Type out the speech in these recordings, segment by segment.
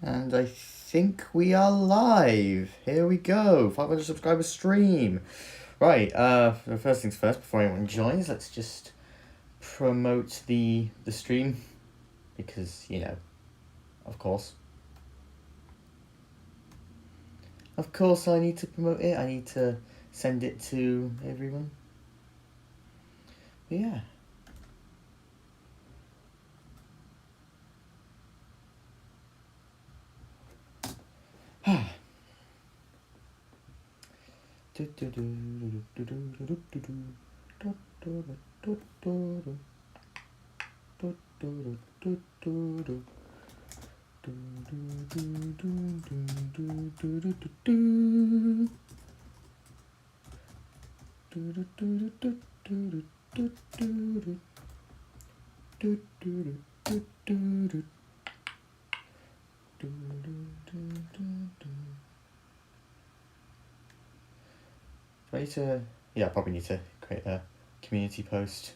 And I think we are live. Here we go. 500 subscriber stream. Right, first things first, before anyone joins, let's just promote the stream. Because, of course. Of course I need to promote it. I need to send it to everyone. But yeah. I probably need to create a community post.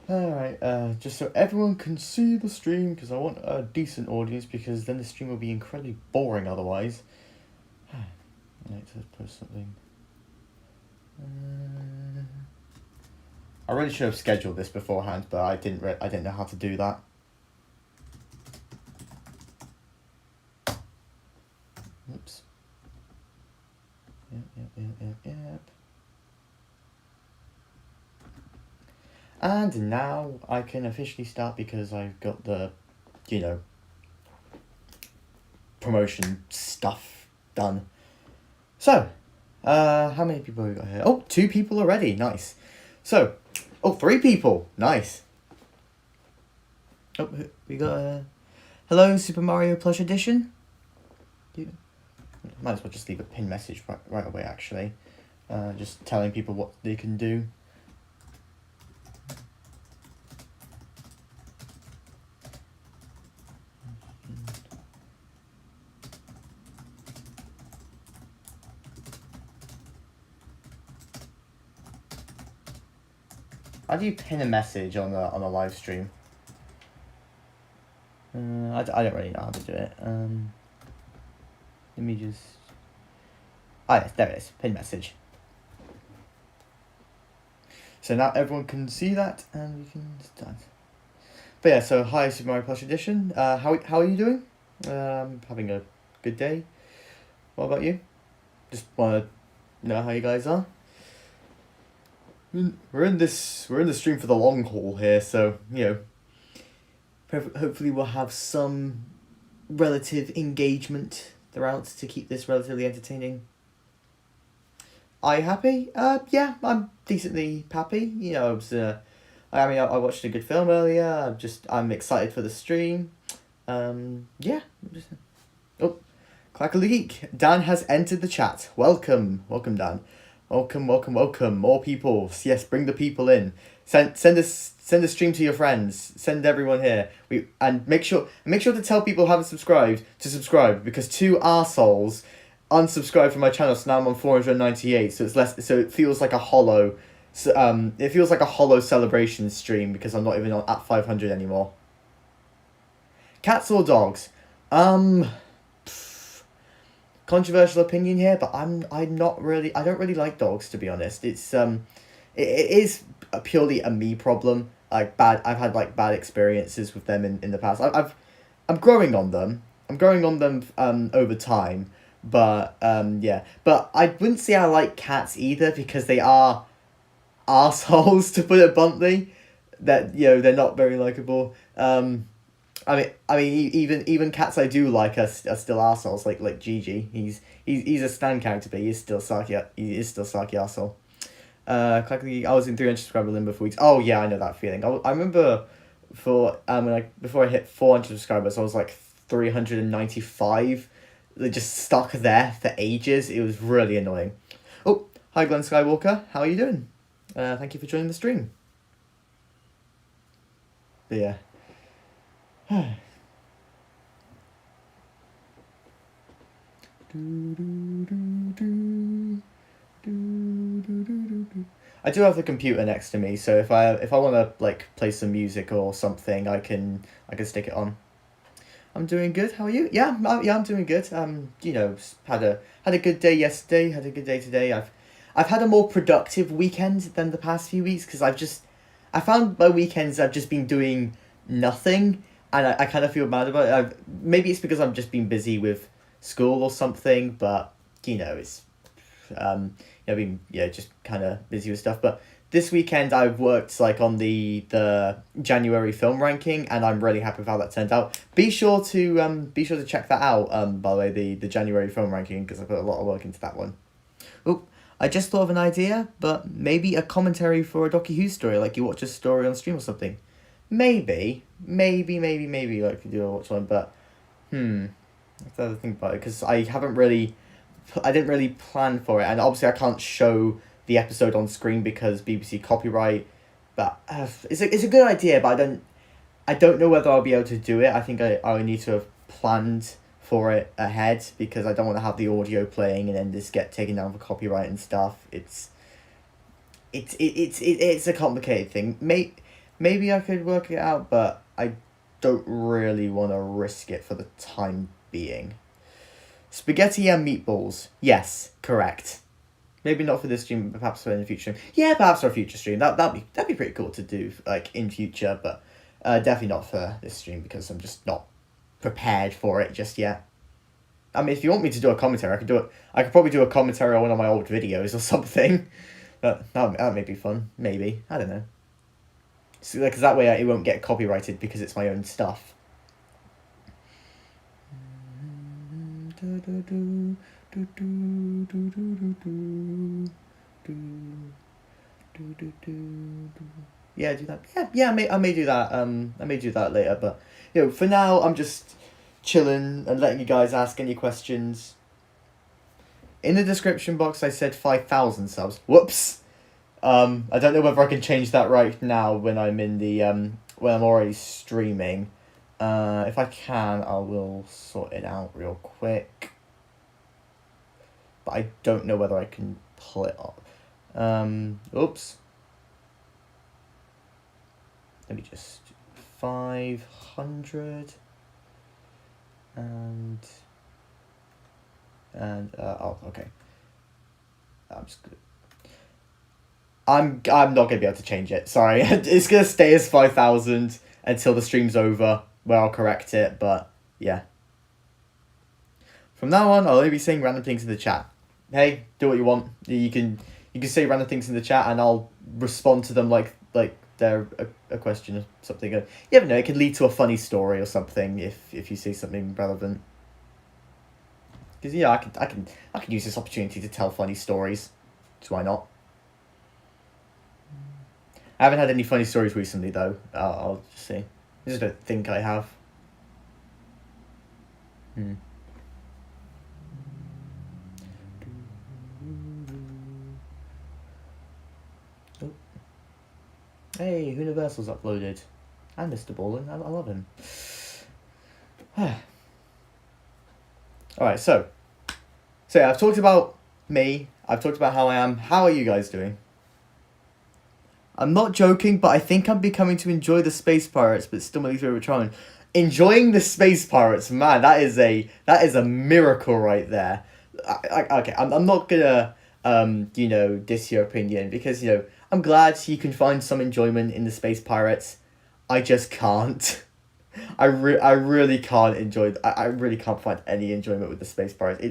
Alright, just so everyone can see the stream, because I want a decent audience, because then the stream will be incredibly boring otherwise. I need to post something. I really should have scheduled this beforehand, but I didn't know how to do that. Oops. Yep. And now I can officially start because I've got the, promotion stuff done. So, how many people have we got here? Oh, 2 people already. Nice. So, 3 people. Nice. Oh, we got hello, Super Mario Plush Edition. Might as well just leave a pin message right away, actually. Just telling people what they can do. How do you pin a message on a live stream? I don't really know how to do it. Let me just... Oh yes, there it is. Pin message. So now everyone can see that, and we can start. But yeah, so hi Super Mario Plush Edition. How are you doing? Having a good day. What about you? Just want to know how you guys are. We're in the stream for the long haul here, so hopefully we'll have some relative engagement throughout to keep this relatively entertaining. Are you happy? Yeah, I'm decently happy. I watched a good film earlier. I'm excited for the stream. Yeah. Oh, Clackle Geek. Dan has entered the chat. Welcome, Dan. Welcome. More people. Yes, bring the people in. Send the stream to your friends. Send everyone here. And make sure to tell people who haven't subscribed to subscribe, because 2 arseholes unsubscribed from my channel, so now I'm on 498. So it's less. So it feels like a hollow. It feels like a hollow celebration stream because I'm not even at 500 anymore. Cats or dogs? Controversial opinion here, but I don't really like dogs, to be honest. It's it is purely a me problem. I've had bad experiences with them in the past. I'm growing on them. Over time, but yeah. But I wouldn't say I like cats either, because they are assholes, to put it bluntly. That they're not very likable. I mean, even cats I do like are still assholes. Like Gigi, he's a stand character, but he is still sarky asshole. I was in 300 subscriber limbo for weeks. Oh yeah, I know that feeling. I remember before I hit 400 subscribers, I was like 395. They just stuck there for ages. It was really annoying. Oh, hi Glenn Skywalker. How are you doing? Thank you for joining the stream. But yeah. I do have the computer next to me, so if I want to play some music or something, I can stick it on. I'm doing good. How are you? Yeah, I'm doing good. Had a good day yesterday. Had a good day today. I've had a more productive weekend than the past few weeks because I found my weekends I've just been doing nothing, and I kind of feel bad about it. Maybe it's because I've just been busy with school or something, but it's been just kind of busy with stuff. But this weekend I've worked on the January film ranking, and I'm really happy with how that turned out. Be sure to check that out. By the way, the January film ranking, because I put a lot of work into that one. Oh, I just thought of an idea, but maybe a commentary for a Doctor Who story, like you watch a story on stream or something. Maybe I could do a watch one, but let's have to think about it, because I didn't really plan for it, and obviously I can't show the episode on screen because BBC copyright. But it's a good idea, but I don't know whether I'll be able to do it. I think I need to have planned for it ahead, because I don't want to have the audio playing and then just get taken down for copyright and stuff. It's a complicated thing. Maybe I could work it out, but I don't really want to risk it for the time being. Spaghetti and meatballs. Yes, correct. Maybe not for this stream, but perhaps for in the future. Yeah, perhaps for a future stream. That'd be pretty cool to do in future, but definitely not for this stream because I'm just not prepared for it just yet. I mean, if you want me to do a commentary, I could do it. I could probably do a commentary on one of my old videos or something. That may be fun. Maybe, I don't know. So, because that way it won't get copyrighted because it's my own stuff. Yeah, do that. Yeah, I may do that. I may do that later, but for now I'm just chilling and letting you guys ask any questions. In the description box I said 5,000 subs. Whoops. I don't know whether I can change that right now when I'm in the when I'm already streaming. If I can, I will sort it out real quick. But I don't know whether I can pull it up. Oops. Let me just 500 and okay. I'm not gonna be able to change it. Sorry, it's gonna stay as 5,000 until the stream's over, where I'll correct it. But yeah. From now on, I'll only be saying random things in the chat. Hey, do what you want. You can say random things in the chat, and I'll respond to them like they're a question or something. You never know, it could lead to a funny story or something if you see something relevant. Because I can use this opportunity to tell funny stories. So why not? I haven't had any funny stories recently though. I'll just say, I just don't think I have. Hey, Universal's uploaded. And Mr. Ballin. I love him. Alright, so yeah, I've talked about me. I've talked about how I am. How are you guys doing? I'm not joking, but I think I'm becoming to enjoy the Space Pirates, but still my least favorite challenge. Enjoying the Space Pirates, man, that is a miracle right there. Okay, I'm not gonna diss your opinion, because I'm glad you can find some enjoyment in the Space Pirates. I just can't. I really can't enjoy. I really can't find any enjoyment with the Space Pirates.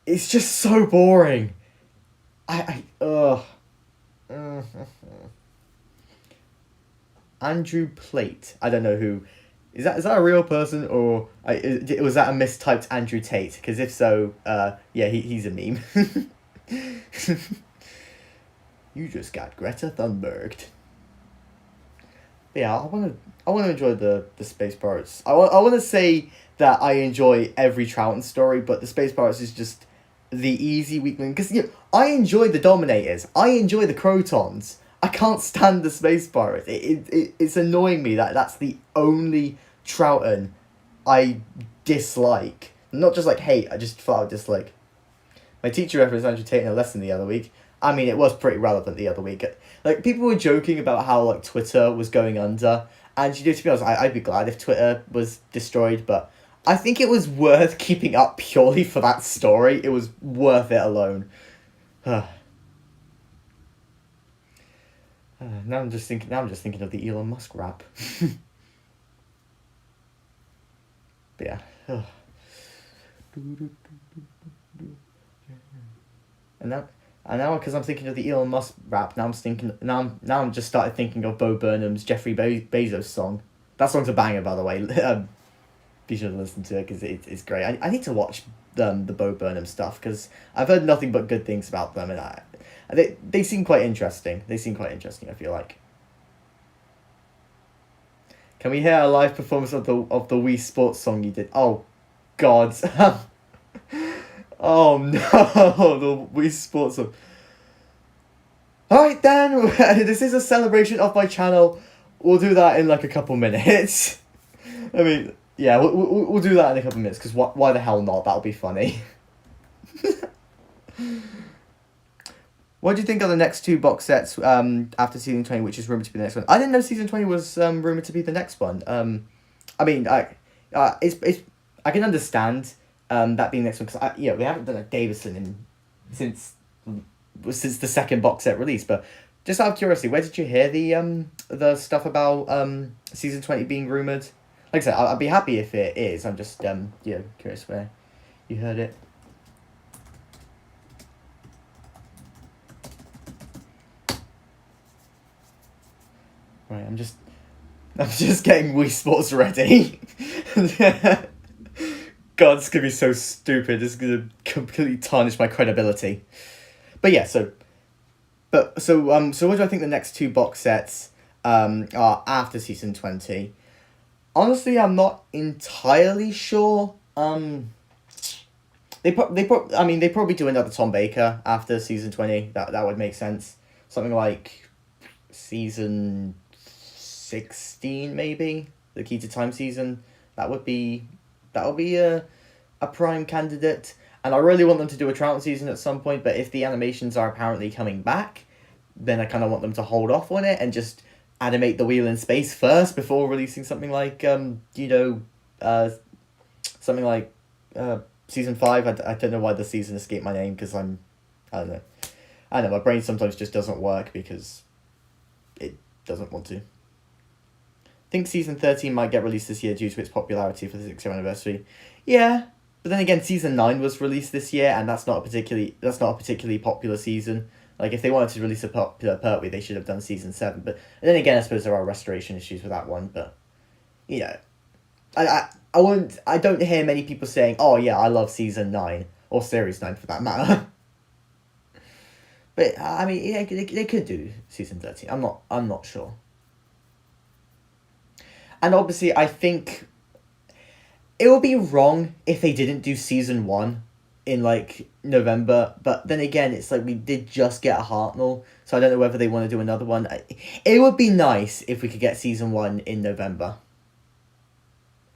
It's just so boring. Andrew Plate. I don't know who. Is that a real person, or was that a mistyped Andrew Tate? Because if so, yeah, he's a meme. You just got Greta Thunberged. Yeah, I want to enjoy the Space Pirates. I want to say that I enjoy every Troughton story, but the Space Pirates is just the easy weak link. Because I enjoy the Dominators. I enjoy the Crotons. I can't stand the Space Pirates. It's annoying me that that's the only Troughton I dislike. Not just hate, I just flat out dislike. My teacher referenced Andrew Tate in a lesson the other week. I mean, it was pretty relevant the other week. People were joking about how Twitter was going under, And to be honest, I'd be glad if Twitter was destroyed, but I think it was worth keeping up purely for that story. It was worth it alone. Now I'm just thinking of the Elon Musk rap. But yeah. And now because I'm thinking of the Elon Musk rap, now I'm just started thinking of Bo Burnham's Jeffrey Bezos song. That song's a banger, by the way. Be sure to listen to it because it's great. I need to watch the Bo Burnham stuff because I've heard nothing but good things about them, and they seem quite interesting. I feel like. Can we hear a live performance of the Wii Sports song you did? Oh, God. Oh no, the Wii Sports song. Alright then, this is a celebration of my channel. We'll do that in like a couple minutes. I mean, yeah, we'll do that in a couple minutes, because why the hell not? That'll be funny. What do you think of the next two box sets after Season 20, which is rumoured to be the next one? I didn't know Season 20 was rumoured to be the next one. I mean, I can understand that being the next one, because we haven't done a Davison since the second box set release, but just out of curiosity, where did you hear the stuff about Season 20 being rumoured? Like I said, I'd be happy if it is. I'm just curious where you heard it. Right, I'm just getting Wii Sports ready. God, this could be so stupid. This is gonna completely tarnish my credibility. But yeah, so what do I think the next two box sets are after Season 20? Honestly, I'm not entirely sure. They probably do another Tom Baker after Season 20. That would make sense. Something like Season 16 maybe, the Key to Time season. That would be a prime candidate. And I really want them to do a Troughton season at some point, but if the animations are apparently coming back, then I kind of want them to hold off on it and just animate the wheel in space first before releasing something like Season 5. I don't know why the season escaped my name, because I don't know, my brain sometimes just doesn't work because it doesn't want to. I think Season 13 might get released this year due to its popularity for the 6th year anniversary. Yeah, but then again, Season 9 was released this year, and that's not a particularly popular season. Like, if they wanted to release a popular Pertwee, they should have done Season 7. But then again, I suppose there are restoration issues with that one. But I don't hear many people saying, "Oh yeah, I love Season 9 or Series 9 for that matter." But I mean, yeah, they could do Season 13. I'm not sure. And obviously, I think it would be wrong if they didn't do Season 1 in, like, November. But then again, it's like we did just get a Hartnell, so I don't know whether they want to do another one. It would be nice if we could get Season 1 in November.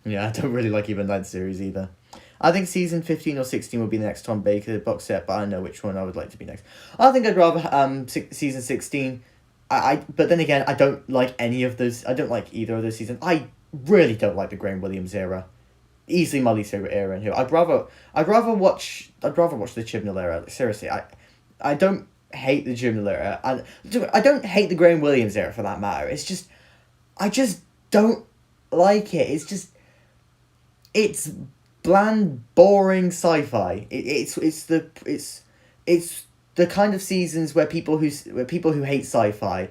Yeah, I don't really like even that series either. I think Season 15 or 16 will be the next Tom Baker box set, but I don't know which one I would like to be next. I think I'd rather Season 16. But then again, I don't like any of those. I don't like either of those seasons. I really don't like the Graham Williams era. Easily my least favorite era in here. I'd rather watch the Chibnall era. Seriously, I don't hate the Chibnall era, and I don't hate the Graham Williams era for that matter. It's just, I just don't like it. It's bland, boring sci-fi. It's the kind of seasons where people who hate sci-fi,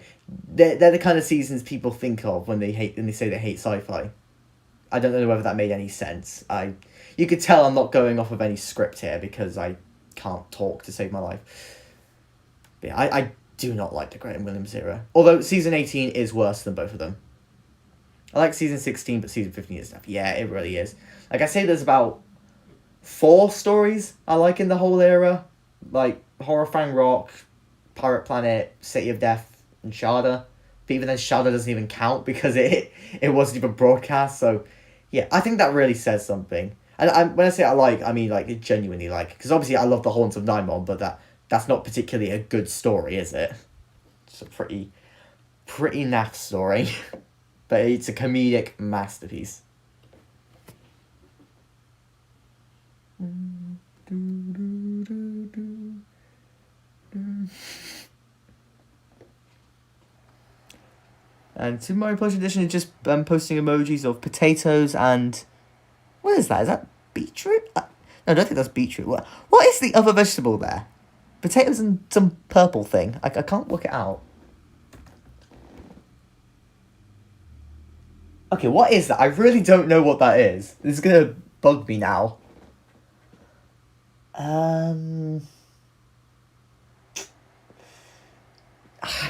they're the kind of seasons people think of when they say they hate sci-fi. I don't know whether that made any sense. You could tell I'm not going off of any script here because I can't talk to save my life. But yeah, I do not like the Graham Williams era. Although Season 18 is worse than both of them. I like Season 16, but Season 15 is stuff. Yeah, it really is. Like I say, there's about 4 stories I like in the whole era. Like Horror Fang Rock, Pirate Planet, City of Death, and Sharda. But even then, Sharda doesn't even count because it wasn't even broadcast. So, yeah, I think that really says something. And when I say I like, I mean like genuinely like. Because obviously I love The Haunts of Naimon, but that's not particularly a good story, is it? It's a pretty naff story. but it's a comedic masterpiece. And Super Mario Plus Edition is just posting emojis of potatoes and... What is that? Is that beetroot? No, I don't think that's beetroot. What is the other vegetable there? Potatoes and some purple thing. I can't work it out. Okay, what is that? I really don't know what that is. This is gonna bug me now. I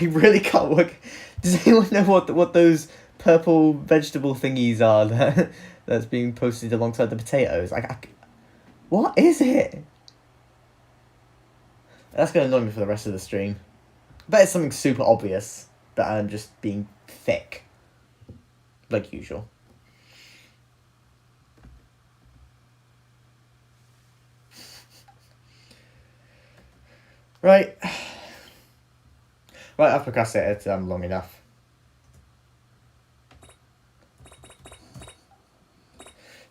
really can't work... Does anyone know what those purple vegetable thingies are that's being posted alongside the potatoes? What is it? That's going to annoy me for the rest of the stream. I bet it's something super obvious, but I'm just being thick. Like usual. Right. Right, I've procrastinated long enough.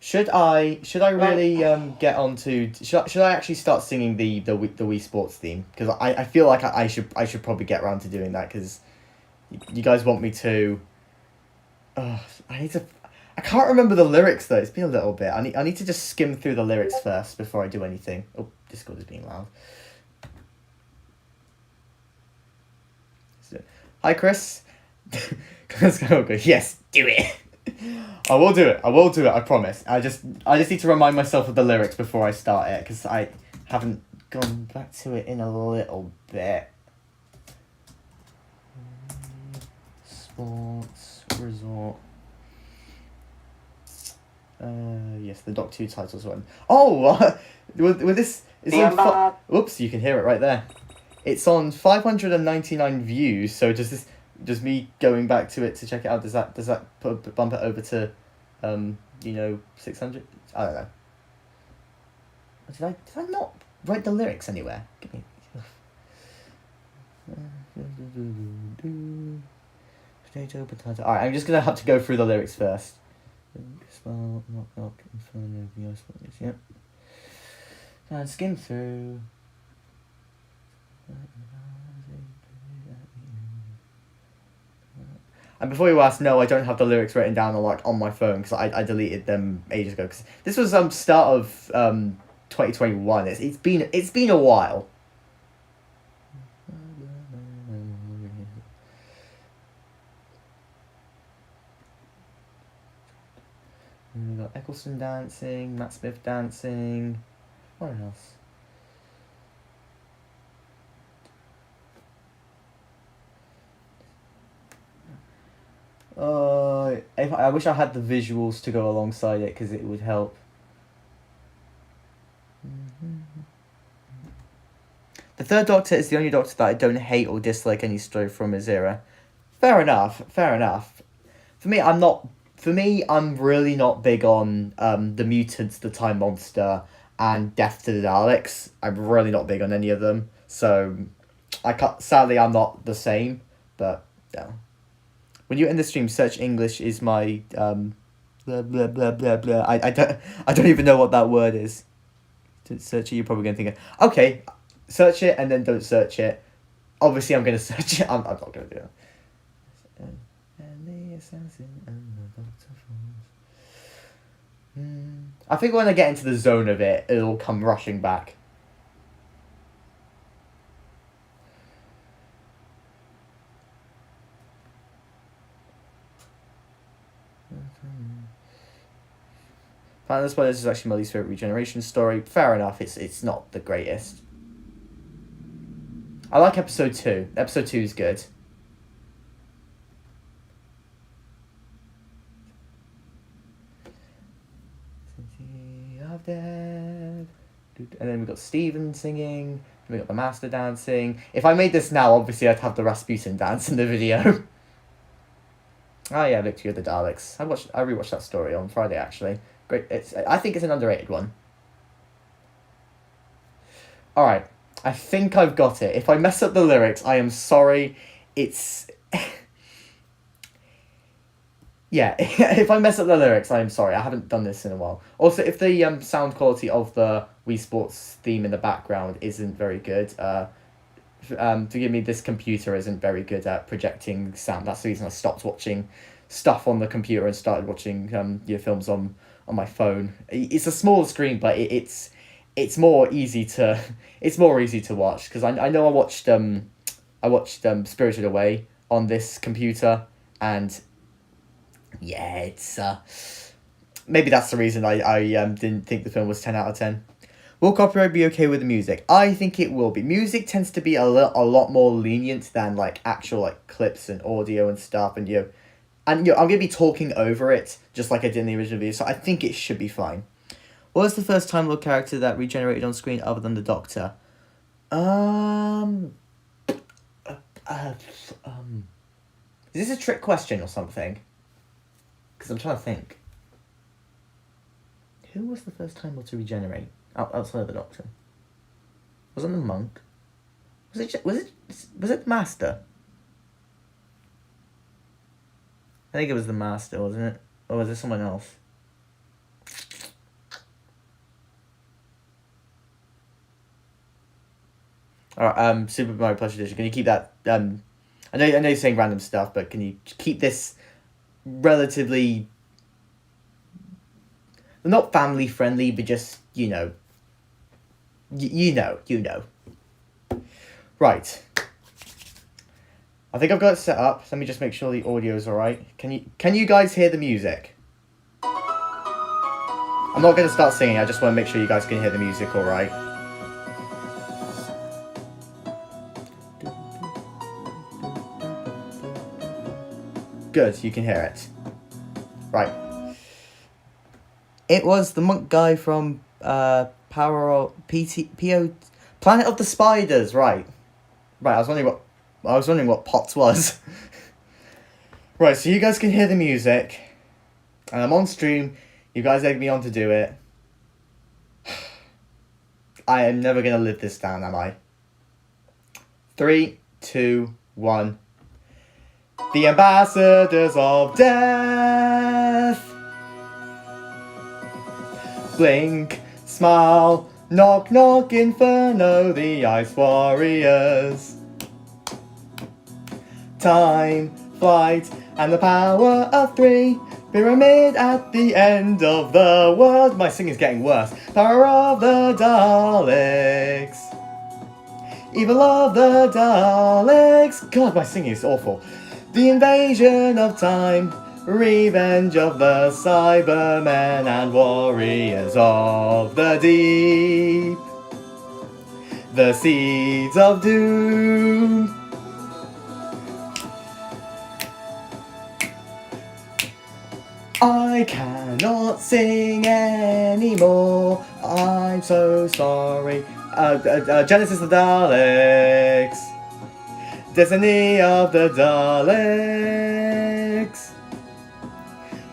Should I really get onto... Should I actually start singing the Wii Sports theme? Because I feel like I should probably get around to doing that, because you guys want me to... I can't remember the lyrics though. It's been a little bit. I need to just skim through the lyrics first before I do anything. Oh, Discord is being loud. Hi, Chris. Yes, do it. I will do it. I promise. I just need to remind myself of the lyrics before I start it, because I haven't gone back to it in a little bit. Sports Resort. Yes, the Doc 2 titles one. Oh, with this... Oops, you can hear it right there. It's on 599 views, so just me going back to it to check it out, does that bump it over to 600? I don't know. Did I not write the lyrics anywhere? Give me... Potato. Alright, I'm just gonna have to go through the lyrics first. Yep. And skim through. And before you ask, no, I don't have the lyrics written down on my phone, because I deleted them ages ago. Because this was start of 2021. It's been a while. And we got Eccleston dancing, Matt Smith dancing. What else? I wish I had the visuals to go alongside it, because it would help. The Third Doctor is the only Doctor that I don't hate or dislike any story from his era. Fair enough. For me, I'm really not big on the Mutants, the Time Monster, and Death to the Daleks. I'm really not big on any of them. So, sadly, I'm not the same, but yeah. When you end the stream, search English is my blah blah blah blah blah. I don't even know what that word is. To search it, you're probably gonna think, okay, search it and then don't search it. Obviously, I'm gonna search it. I'm not gonna do it. I think when I get into the zone of it, it'll come rushing back. This is actually my least favourite regeneration story. Fair enough, it's not the greatest. I like episode 2. Episode 2 is good. And then we've got Steven singing. And we got the Master dancing. If I made this now, obviously I'd have the Rasputin dance in the video. Oh yeah, Victory of the Daleks. I rewatched that story on Friday actually. Great. I think it's an underrated one. Alright. I think I've got it. If I mess up the lyrics, I am sorry. It's... Yeah, if I mess up the lyrics, I'm sorry. I haven't done this in a while. Also, if the sound quality of the Wii Sports theme in the background isn't very good, forgive me. This computer isn't very good at projecting sound. That's the reason I stopped watching stuff on the computer and started watching films on my phone. It's a small screen, but it's more easy to it's more easy to watch because I know I watched Spirited Away on this computer, and yeah, it's maybe that's the reason I didn't think the film was 10 out of 10. Will copyright be okay with the music? I think it will be. Music tends to be a lot more lenient than like actual like clips and audio and stuff, and I'm gonna be talking over it just like I did in the original video, so I think it should be fine. What was the first Time Lord character that regenerated on screen other than the Doctor? Um, uh, um, is this a trick question or something? Because I'm trying to think. Who was the first Time Lord to regenerate outside of the Doctor? Wasn't the monk? Was it the Master? I think it was the Master, wasn't it? Or was it someone else? Alright, Super Mario Plush Edition. Can you keep that? I know you're saying random stuff, but can you keep this relatively not family friendly, but just you know. You know. Right. I think I've got it set up. Let me just make sure the audio is alright. Can you guys hear the music? I'm not going to start singing. I just want to make sure you guys can hear the music alright. Good, you can hear it. Right. It was the monk guy from Power of PO Planet of the Spiders, right. Right, I was wondering what Potts was. Right, so you guys can hear the music. And I'm on stream. You guys egged me on to do it. I am never gonna live this down, am I? 3, 2, 1. The ambassadors of death. Blink, smile, knock, knock, inferno, the ice warriors. Time, flight, and the power of 3. Pyramid at the end of the world. My singing's getting worse. Power of the Daleks. Evil of the Daleks. God, my singing is awful. The invasion of time. Revenge of the Cybermen and warriors of the deep. The seeds of doom. I cannot sing anymore. I'm so sorry. Genesis of the Daleks. Destiny of the Daleks.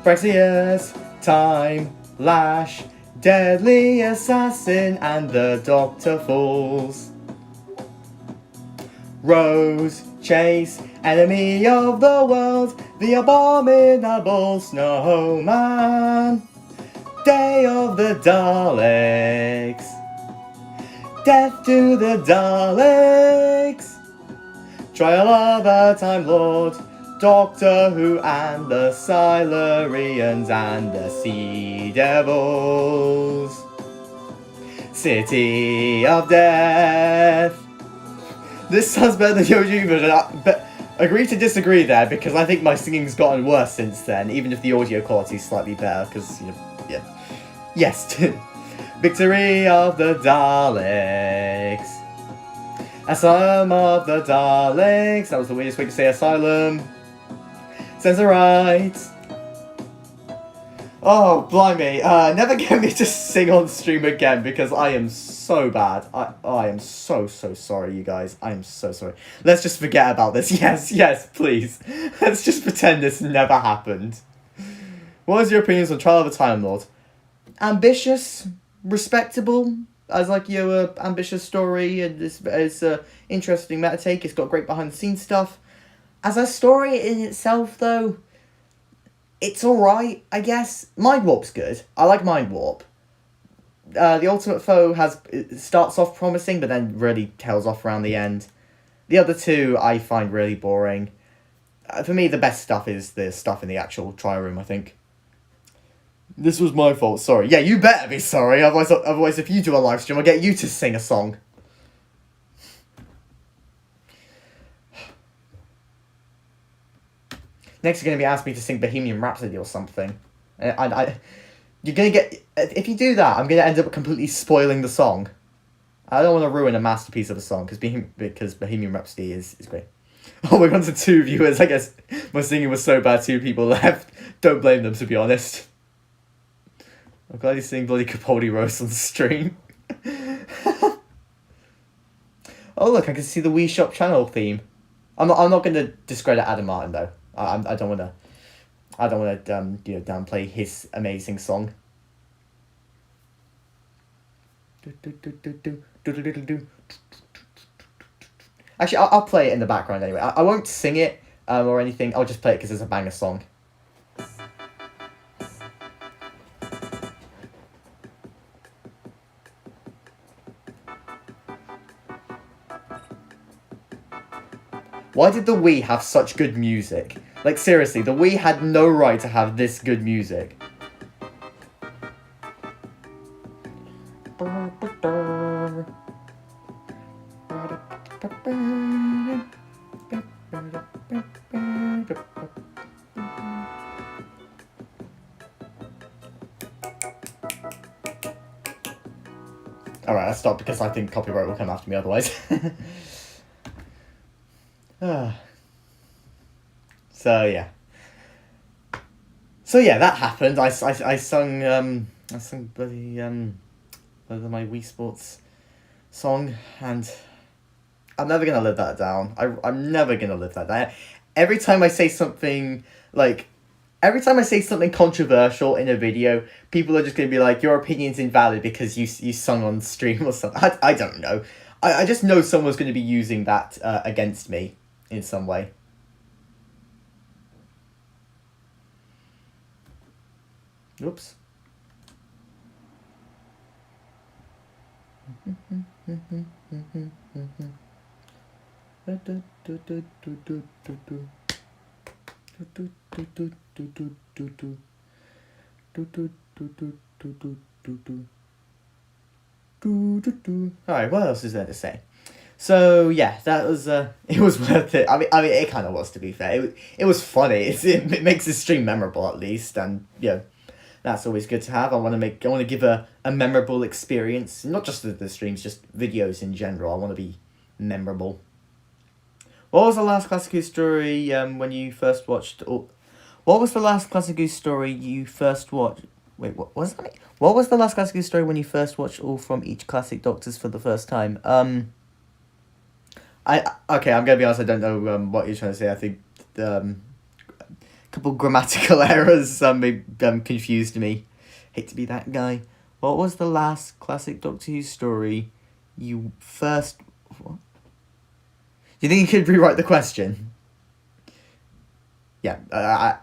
Praxius, Time, Lash, Deadly Assassin, and the Doctor falls. Rose, Chase, Enemy of the World, the Abominable Snowman. Day of the Daleks. Death to the Daleks. Trial of a Time Lord. Doctor Who and the Silurians and the Sea Devils. City of Death. This sounds better than your version, but agree to disagree there, because I think my singing's gotten worse since then, even if the audio quality is slightly better, because, yeah. Yes. Victory of the Daleks. Asylum of the Daleks. That was the weirdest way to say asylum. Censorite. Oh, blimey. Never get me to sing on stream again, because I am so bad. I am so sorry, you guys. I am so sorry. Let's just forget about this. Yes, please. Let's just pretend this never happened. What was your opinions on Trial of a Time Lord? Ambitious, respectable, as like your ambitious story, and it's interesting meta take. It's got great behind the scenes stuff. As a story in itself, though, it's alright, I guess. Mind Warp's good. I like Mind Warp. The Ultimate Foe it starts off promising, but then really tails off around the end. The other two I find really boring. For me, the best stuff is the stuff in the actual trial room, I think. This was my fault, sorry. Yeah, you better be sorry, otherwise if you do a live stream, I'll get you to sing a song. Next, you're going to be asking me to sing Bohemian Rhapsody or something. You're going to get... If you do that, I'm going to end up completely spoiling the song. I don't want to ruin a masterpiece of a song, because Bohemian Rhapsody is great. Oh, we're on to 2 viewers. I guess my singing was so bad 2 people left. Don't blame them, to be honest. I'm glad he's singing bloody Capaldi Roast on the stream. Oh, look, I can see the Wii Shop channel theme. I'm not going to discredit Adam Martin, though. I don't want to downplay his amazing song. Actually, I'll play it in the background anyway. I won't sing it or anything. I'll just play it because it's a banger song. Why did the Wii have such good music? Like, seriously, the Wii had no right to have this good music. Alright, I'll stop because I think copyright will come after me otherwise. So yeah, that happened. I sung bloody my Wii Sports song, and I'm never gonna live that down. I'm never gonna live that down. Every time I say something controversial in a video, people are just gonna be like, your opinion's invalid because you sung on stream or something. I don't know. I just know someone's gonna be using that against me in some way. Oops. Alright, what else is there to say? So yeah, that was it was worth it. I mean it kind of was, to be fair. It was funny. It makes the stream memorable at least, and that's always good to have. I want to give a memorable experience, not just the streams, just videos in general. I want to be memorable. What was the last Classic Goose story when you first watched? What was the last Classic Goose story you first watched? Wait, what was that? What was the last Classic Goose story when you first watched all from each Classic Doctors for the first time? I'm gonna be honest. I don't know what you're trying to say. I think a couple grammatical errors confused me. Hate to be that guy. What was the last Classic Doctor Who story you first? What? Do you think you could rewrite the question? Yeah,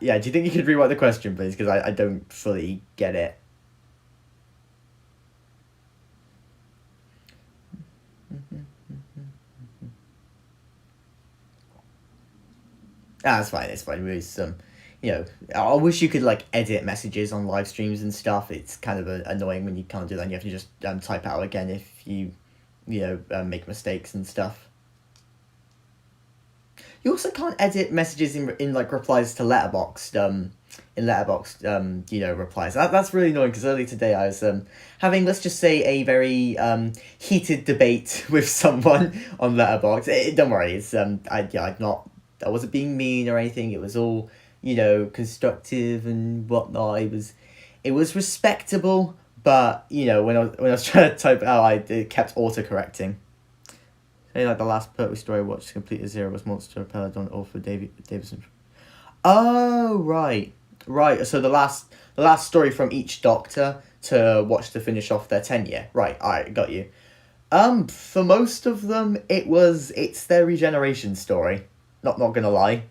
do you think you could rewrite the question, please? Because I don't fully get it. It's fine. It's I wish you could edit messages on live streams and stuff. It's kind of annoying when you can't do that. And you have to just type out again if you make mistakes and stuff. You also can't edit messages in replies to Letterboxd. Replies. That's really annoying because earlier today I was having, let's just say, a very heated debate with someone on Letterboxd. Don't worry, it's I wasn't being mean or anything. It was all constructive and whatnot. It was respectable, but when I was trying to type it out, it kept autocorrecting. The last Pertwee story I watched complete as zero was Monster Peladon or for Davison. Oh right. So the last story from each Doctor to watch to finish off their tenure. Right, alright, got you. For most of them, it's their regeneration story. Not gonna lie,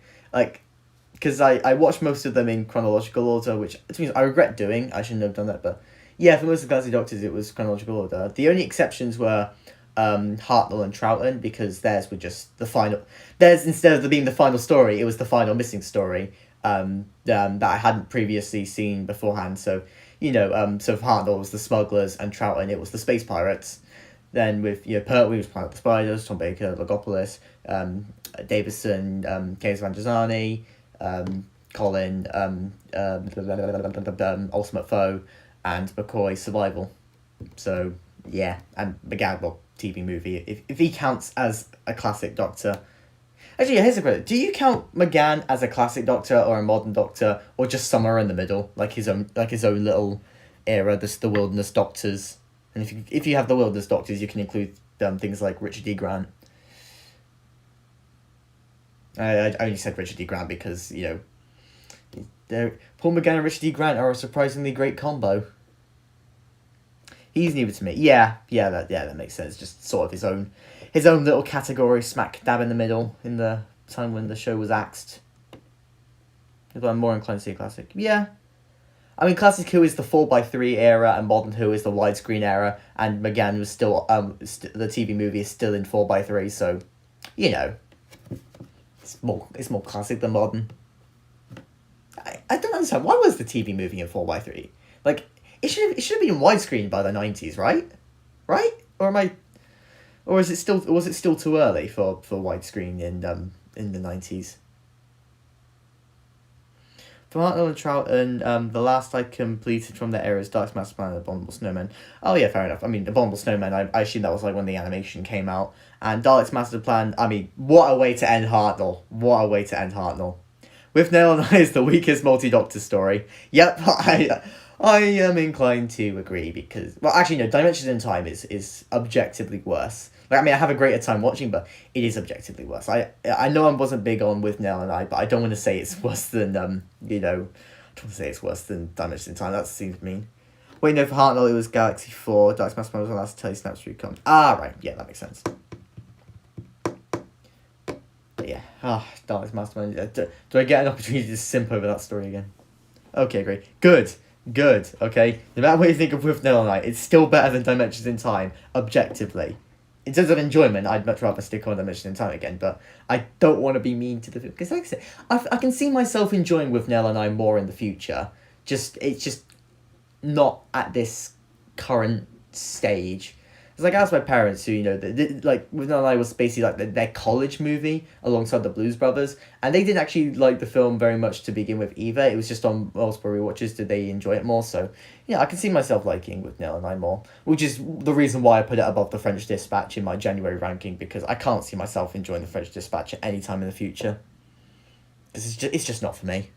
because I watched most of them in chronological order, which means I regret doing. I shouldn't have done that, but yeah, for most of Galaxy Doctors, it was chronological order. The only exceptions were Hartnell and Troughton, because theirs were just the final. Theirs, instead of being the final story, it was the final missing story that I hadn't previously seen beforehand. So, so for Hartnell it was the smugglers, and Troughton it was the space pirates. Then with Pertwee was Planet of the Spiders, Tom Baker, Logopolis, Davison, Keyes Vandrazani, Colin, Ultimate Foe, and McCoy Survival. So yeah, and McGann, well, TV movie, if he counts as a classic Doctor. Actually, here's a question: do you count McGann as a classic Doctor or a modern Doctor, or just somewhere in the middle, like his own little era, the Wilderness Doctors? And if you have the Wilderness Doctors, you can include things like Richard D. Grant. I only said Richard D. Grant because Paul McGann and Richard D. Grant are a surprisingly great combo. He's new to me. Yeah, that makes sense. Just sort of his own little category, smack dab in the middle in the time when the show was axed. Although I'm more inclined to say classic. Yeah. I mean, classic Who is the 4x3 era, and modern Who is the widescreen era, and McGann was still the TV movie is still in 4x3, so it's more classic than modern. I don't understand, why was the TV movie in 4x3? Like, it should have been in widescreen by the 90s, right? Or was it still too early for widescreen in the 90s? For Hartnell and Troughton, the last I completed from that era is Dark's Master Plan and Abominable Snowman. Oh yeah, fair enough. I mean, Abominable Snowman, I assume that was like when the animation came out. And Dalek's Master Plan, I mean, what a way to end Hartnell. With Nell and I is the weakest multi-Doctor story. Yep, I am inclined to agree because... Well, actually, no, Dimensions in Time is objectively worse. Like, I mean, I have a greater time watching, but it is objectively worse. I know I wasn't big on With Nell and I, but I don't want to say it's worse than, I don't want to say it's worse than Dimensions in Time. That seems mean. Wait, no, for Hartnell, it was Galaxy 4. Dark's Master Plan was the last to tell you Snaps through come. Ah, right. Yeah, that makes sense. But yeah. Dark's Master Plan. Do I get an opportunity to simp over that story again? Okay, great. Good. Okay? No matter what you think of With Nell and I, it's still better than Dimensions in Time, objectively. In terms of enjoyment, I'd much rather stick on Dimensions in Time again, but I don't want to be mean to the film. Because like I said, I can see myself enjoying With Nell and I more in the future. It's just not at this current stage. It's like I asked my parents who, like, With Nell and I was basically like their college movie alongside the Blues Brothers, and they didn't actually like the film very much to begin with either. It was just on multiple rewatches did they enjoy it more. So yeah, I can see myself liking With Nell and I more, which is the reason why I put it above the French Dispatch in my January ranking, because I can't see myself enjoying the French Dispatch at any time in the future. Because it's just not for me.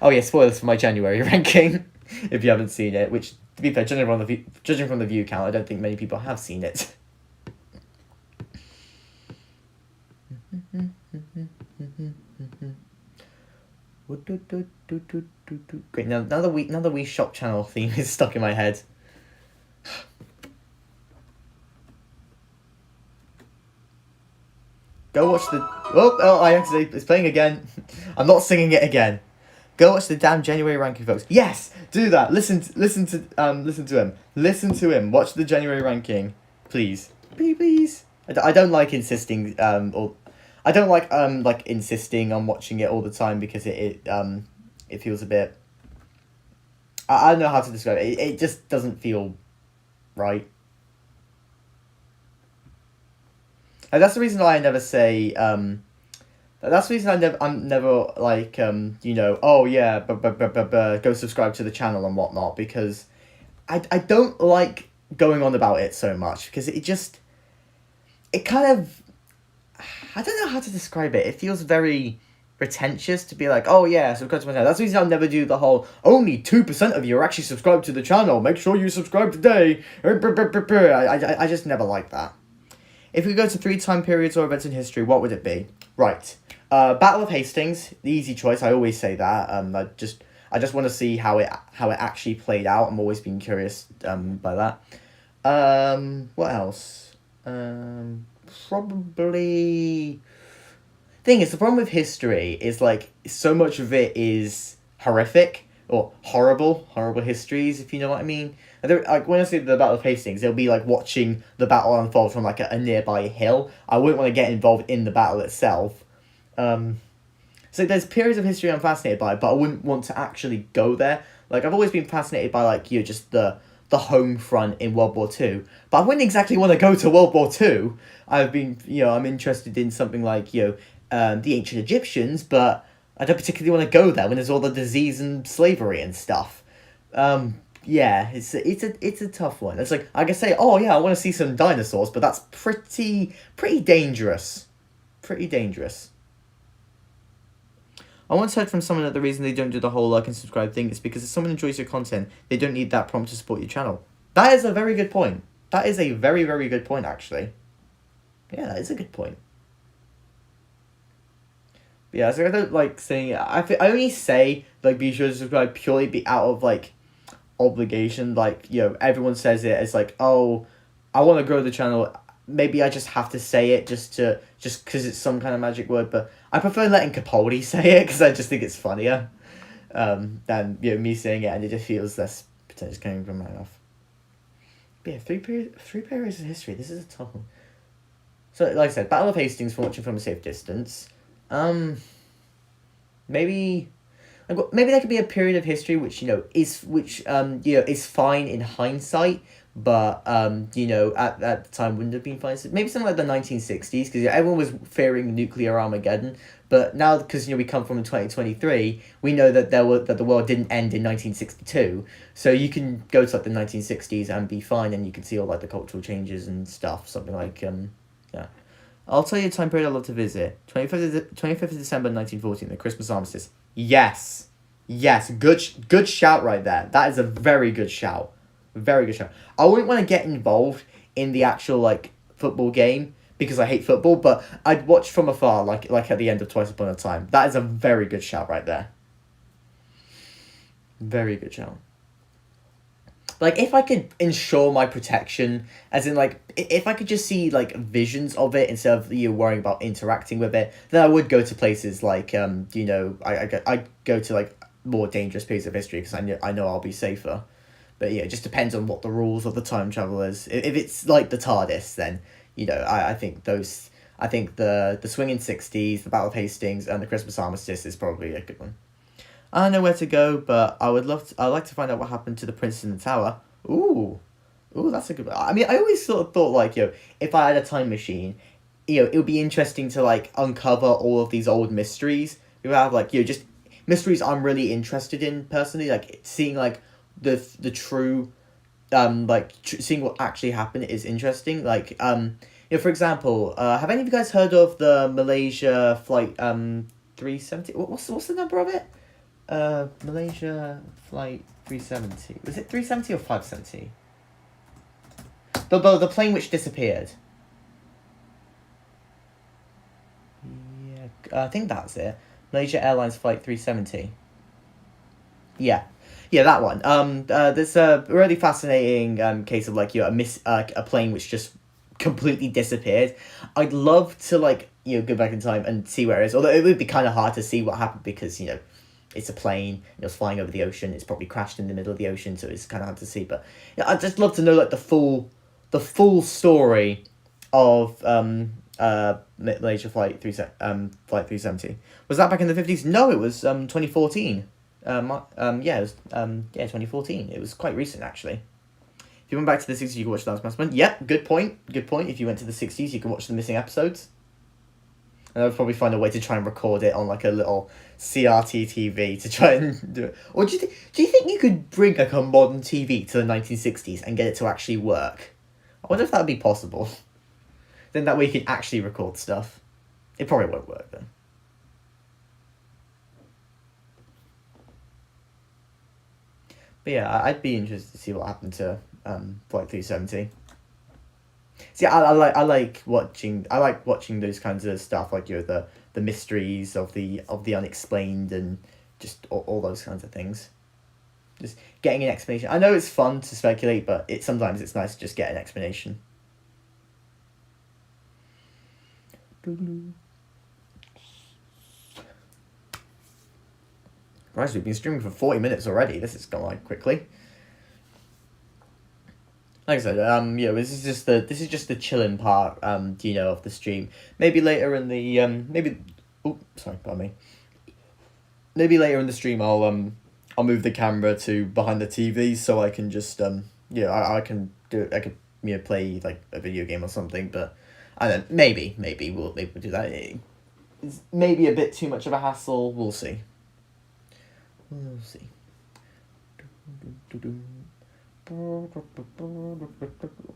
Oh yeah, spoilers for my January ranking if you haven't seen it, which, to be fair, judging from the view count, I don't think many people have seen it. Great, now the Wii Shop Channel theme is stuck in my head. Go watch the... I accidentally... It's playing again. I'm not singing it again. Go watch the damn January ranking, folks. Yes, do that. Listen to him. Listen to him. Watch the January ranking, please. Please. I don't like insisting. Or I don't like insisting on watching it all the time, because it feels a bit. I don't know how to describe it. It just doesn't feel right. And that's the reason why I never say. That's the reason I'm never like, oh yeah, go subscribe to the channel and whatnot, because I don't like going on about it so much, because it kind of, I don't know how to describe it. It feels very pretentious to be like, oh yeah, subscribe to my channel. That's the reason I'll never do the whole, only 2% of you are actually subscribed to the channel. Make sure you subscribe today. I just never like that. If we go to 3 time periods or events in history, what would it be? Right. Battle of Hastings, the easy choice. I always say that. I just want to see how it actually played out. I'm always been curious by that. What else? Probably thing is, the problem with history is like so much of it is horrific or horrible histories, if you know what I mean. And like when I say the Battle of Hastings, they'll be like watching the battle unfold from like a nearby hill. I wouldn't want to get involved in the battle itself. So there's periods of history I'm fascinated by, but I wouldn't want to actually go there. Like I've always been fascinated by like just the home front in World War Two, but I wouldn't exactly want to go to World War Two. I've been I'm interested in something like the ancient Egyptians, but I don't particularly want to go there when there's all the disease and slavery and stuff. Yeah, it's a tough one. It's like I can say, oh yeah, I want to see some dinosaurs, but that's pretty dangerous. Pretty dangerous. I once heard from someone that the reason they don't do the whole like and subscribe thing is because if someone enjoys your content, they don't need that prompt to support your channel. That is a very good point. That is a very, very good point, actually. Yeah, that is a good point. But yeah, so I don't like saying it. I only say like be sure to subscribe purely be out of like obligation. Like everyone says it. It's like, oh, I want to grow the channel. Maybe I just have to say it just because it's some kind of magic word, but I prefer letting Capaldi say it because I just think it's funnier than me saying it, and it just feels less pretentious coming from my mouth. But yeah, three periods of history. This is a tough one. So like I said, Battle of Hastings from watching from a safe distance. Maybe there could be a period of history which is fine in hindsight, but at the time wouldn't have been fine. So maybe something like the 1960s, because everyone was fearing nuclear Armageddon, but now because we come from 2023, we know that the world didn't end in 1962, so you can go to like the 1960s and be fine, and you can see all like the cultural changes and stuff. Something like yeah. I'll tell you a time period I'd love to visit. 25th of December 1914, the Christmas armistice. Yes, good shout right there. That is a very good shout. Very good shout. I wouldn't want to get involved in the actual like football game because I hate football, but I'd watch from afar like at the end of Twice Upon a Time. That is a very good shout right there. Very good shout. Like if I could ensure my protection, as in like if I could just see like visions of it instead of worrying about interacting with it, then I would go to places like I go to like more dangerous periods of history because I know I'll be safer. But yeah, it just depends on what the rules of the time travel is. If it's like the TARDIS, then I think the swinging 60s, the Battle of Hastings, and the Christmas Armistice is probably a good one. I don't know where to go, but I'd like to find out what happened to the Prince in the Tower. Ooh, that's a good one. I mean, I always sort of thought like if I had a time machine, it would be interesting to like uncover all of these old mysteries. You have like just mysteries I'm really interested in personally, like seeing like the true seeing what actually happened is interesting. Like for example, have any of you guys heard of the Malaysia flight 370? What's the number of it? Malaysia flight 370. Was it 370 or 570? The plane which disappeared. Yeah, I think that's it. Malaysia Airlines flight 370. Yeah, that one. There's a really fascinating case of like a plane which just completely disappeared. I'd love to like go back in time and see where it is. Although it would be kind of hard to see what happened because it's a plane. It was flying over the ocean. It's probably crashed in the middle of the ocean, so it's kind of hard to see. But I'd just love to know like the full story of Malaysia flight 370. Was that back in the 50s? No, it was 2014. It was 2014. It was quite recent actually. If you went back to the 60s, you could watch the last Mass One. Yep, good point. If you went to the 60s, you could watch the missing episodes. And I'd probably find a way to try and record it on like a little CRT TV to try and do it. Or do you think you could bring like a modern TV to the 1960s and get it to actually work? I wonder if that would be possible. Then that way you can actually record stuff. It probably won't work though. But yeah, I'd be interested to see what happened to Flight 370. See, I like watching those kinds of stuff, like the mysteries of the unexplained and just all those kinds of things. Just getting an explanation. I know it's fun to speculate, but sometimes it's nice to just get an explanation. Christ, we've been streaming for 40 minutes already. This has gone like quickly. Like I said, this is just the chilling part, of the stream. Maybe later in the sorry, pardon me. Maybe later in the stream I'll move the camera to behind the TV so I can just I can play like a video game or something, but I don't know, maybe we'll do that. It's maybe a bit too much of a hassle. We'll see. We'll see. Well,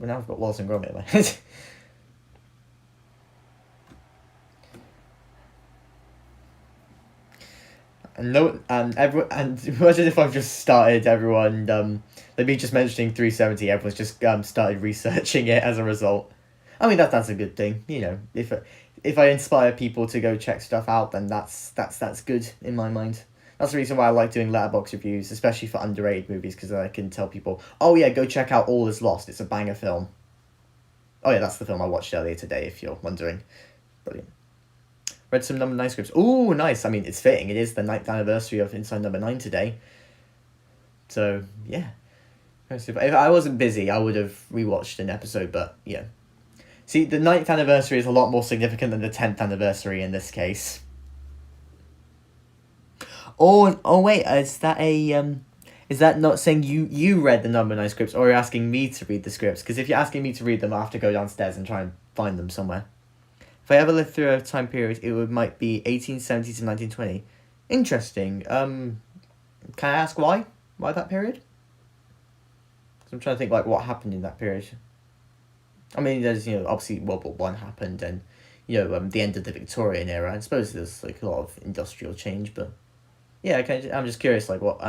now I've got Wallace and Gromit in my head. Imagine if I've just started everyone like me just mentioning 370, everyone's just started researching it as a result. I mean that's a good thing, if I inspire people to go check stuff out, then that's good in my mind. That's the reason why I like doing letterbox reviews, especially for underrated movies, because I can tell people, oh yeah, go check out All Is Lost, it's a banger film. Oh yeah, that's the film I watched earlier today, if you're wondering. Brilliant. Read some Number 9 scripts. Ooh, nice. I mean, it's fitting. It is the 9th anniversary of Inside Number 9 today. So, yeah. If I wasn't busy, I would have rewatched an episode, but, yeah. See, the 9th anniversary is a lot more significant than the 10th anniversary in this case. Oh wait, is that not saying you read the Number 9 scripts, or you're asking me to read the scripts? Because if you're asking me to read them, I have to go downstairs and try and find them somewhere. If I ever lived through a time period, might be 1870 to 1920. Interesting. Can I ask why? Why that period? Because I'm trying to think like what happened in that period. I mean, there's obviously World War One happened, and the end of the Victorian era. I suppose there's like a lot of industrial change, but yeah, I'm just curious like what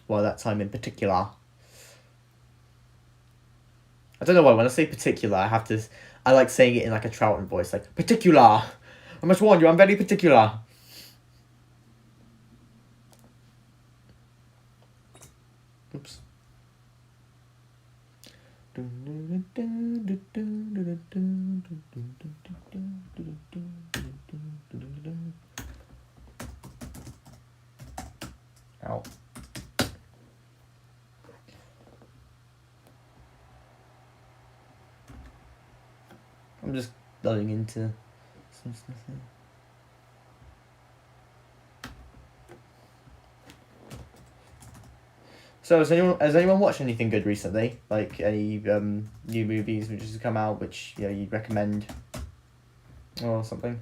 why that time in particular. I don't know why when I say particular, I like saying it in like a Troughton voice, like particular. I must warn you, I'm very particular. Oops. Ow. I'm just going into some stuff here. So has anyone watched anything good recently? Like any new movies which has come out which you'd recommend or something?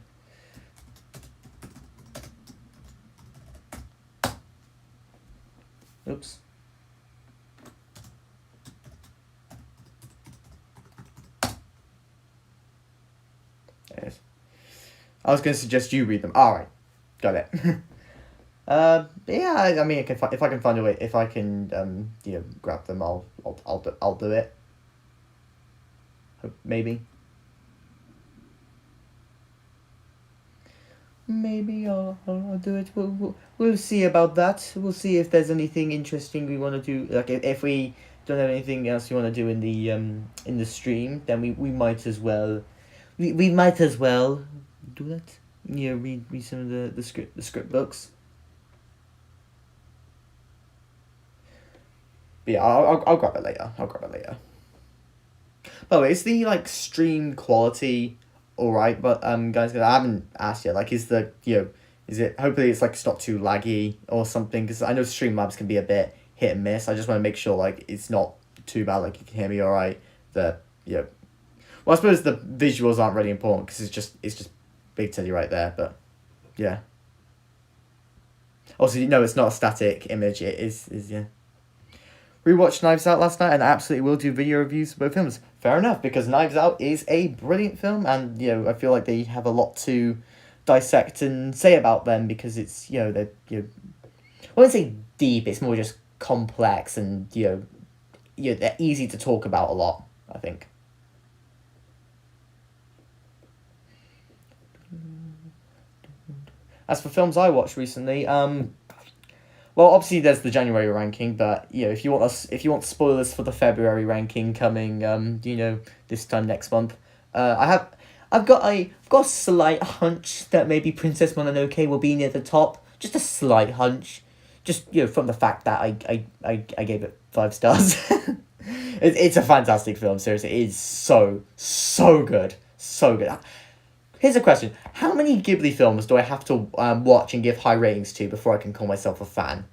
Oops. Yes. I was going to suggest you read them. All right, got it. Yeah. I mean, if I can find a way, if I can, grab them, I'll do it. Maybe. Maybe I'll do it. We'll see about that. We'll see if there's anything interesting we want to do. Like if we don't have anything else we want to do in the stream, then we might as well. We might as well do that. Read some of the script books. But yeah, I'll grab it later. By the way, is the stream quality alright? But guys, I haven't asked yet. Like, is it hopefully it's it's not too laggy or something? Because I know Streamlabs can be a bit hit and miss. I just want to make sure it's not too bad. Like you can hear me alright. Well, I suppose the visuals aren't really important because it's just Big Teddy right there. But yeah. Also, it's not a static image. It is yeah. Rewatched Knives Out last night and I absolutely will do video reviews of both films. Fair enough, because Knives Out is a brilliant film and, I feel like they have a lot to dissect and say about them because it's, they're, I wouldn't say deep, it's more just complex and, they're easy to talk about a lot, I think. As for films I watched recently, well, obviously there's the January ranking, but if you want spoilers for the February ranking coming, this time next month, I've got a slight hunch that maybe Princess Mononoke will be near the top. Just a slight hunch. just from the fact that I gave it 5 stars. It's a fantastic film. Seriously, it is so good, so good. Here's a question: how many Ghibli films do I have to watch and give high ratings to before I can call myself a fan?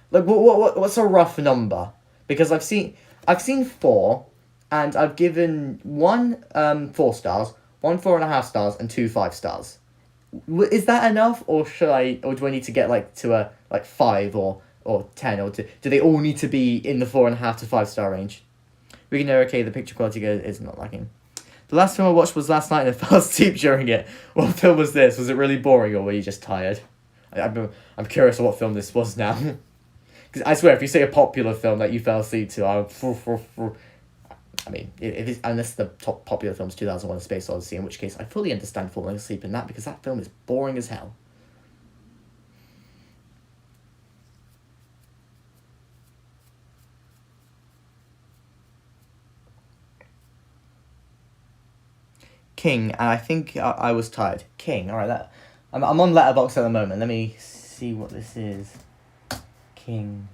What's a rough number? Because I've seen 4, and I've given one 4 stars, one 4.5 stars, and 2 5 stars. Is that enough, or do I need to get to a 5 or 10, or do they all need to be in the 4.5 to 5 star range? We can know, okay, the picture quality is not lacking. The last film I watched was last night and I fell asleep during it. What film was this? Was it really boring, or were you just tired? I'm curious what film this was now. Because I swear, if you say a popular film that you fell asleep to, I mean, if it's, unless the top popular film's 2001: A Space Odyssey, in which case I fully understand falling asleep in that, because that film is boring as hell. King, and I think I was tired. King, alright, I'm on Letterboxd at the moment. Let me see what this is. King.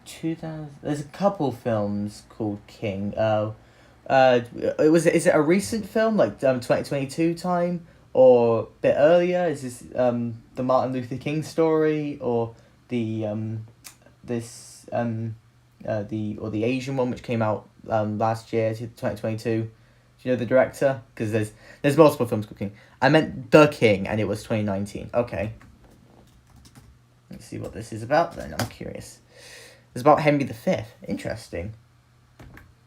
2000. There's a couple films called King. Is it a recent film, 2022 time, or a bit earlier? Is this the Martin Luther King story, or the the Asian one which came out last year, 2022? Do you know the director? Because there's multiple films called King. I meant The King, and it was 2019. Okay. Let's see what this is about then. I'm curious. It's about Henry V. Interesting.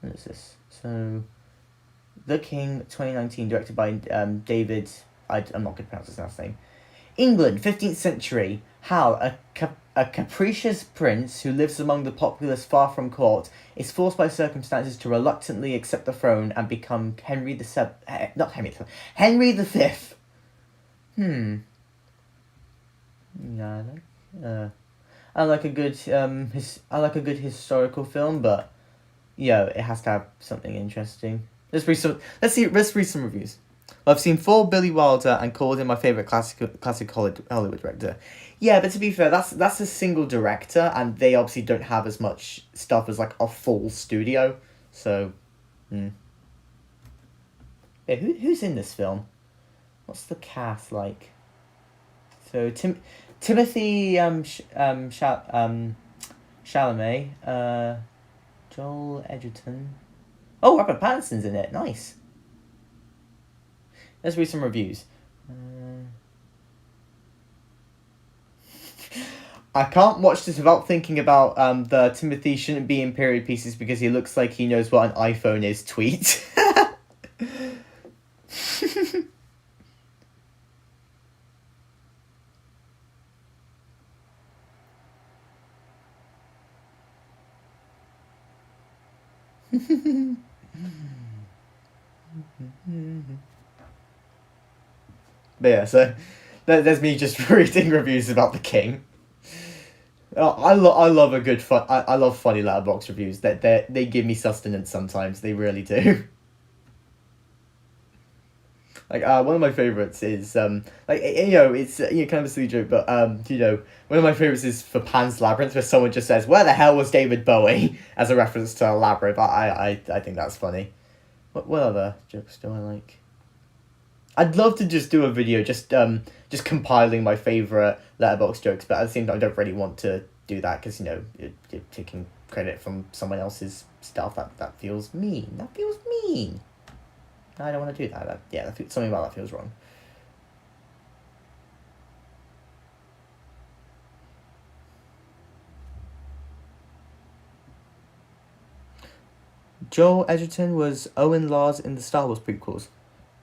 What is this? So, The King, 2019, directed by David. I'm not going to pronounce his last name. England, 15th century. Hal, a capricious prince who lives among the populace far from court, is forced by circumstances to reluctantly accept the throne and become Henry Henry V. Yeah, I like a good historical film, but it has to have something interesting. Let's read some reviews. I've seen 4 Billy Wilder and called him my favourite classic Hollywood director. Yeah, but to be fair, that's a single director, and they obviously don't have as much stuff as a full studio. So, Yeah, who's in this film? What's the cast like? So Timothy Chalamet, Joel Edgerton. Oh, Robert Pattinson's in it. Nice. Let's read some reviews. I can't watch this without thinking about the Timothy shouldn't be in period pieces because he looks like he knows what an iPhone is tweet. But yeah, so there's me just reading reviews about The King. I love a good fun. I love funny Letterboxd reviews. They give me sustenance sometimes. They really do. One of my favorites is it's kind of a silly joke, but one of my favorites is for Pan's Labyrinth, where someone just says, "Where the hell was David Bowie?" as a reference to a labyrinth. I think that's funny. What other jokes do I like? I'd love to just do a video just compiling my favorite Letterboxd jokes, but at the same time I don't really want to do that because you're taking credit from someone else's stuff. That feels mean. I don't want to do that. Something about that feels wrong. Joel Edgerton was Owen Lars in the Star Wars prequels.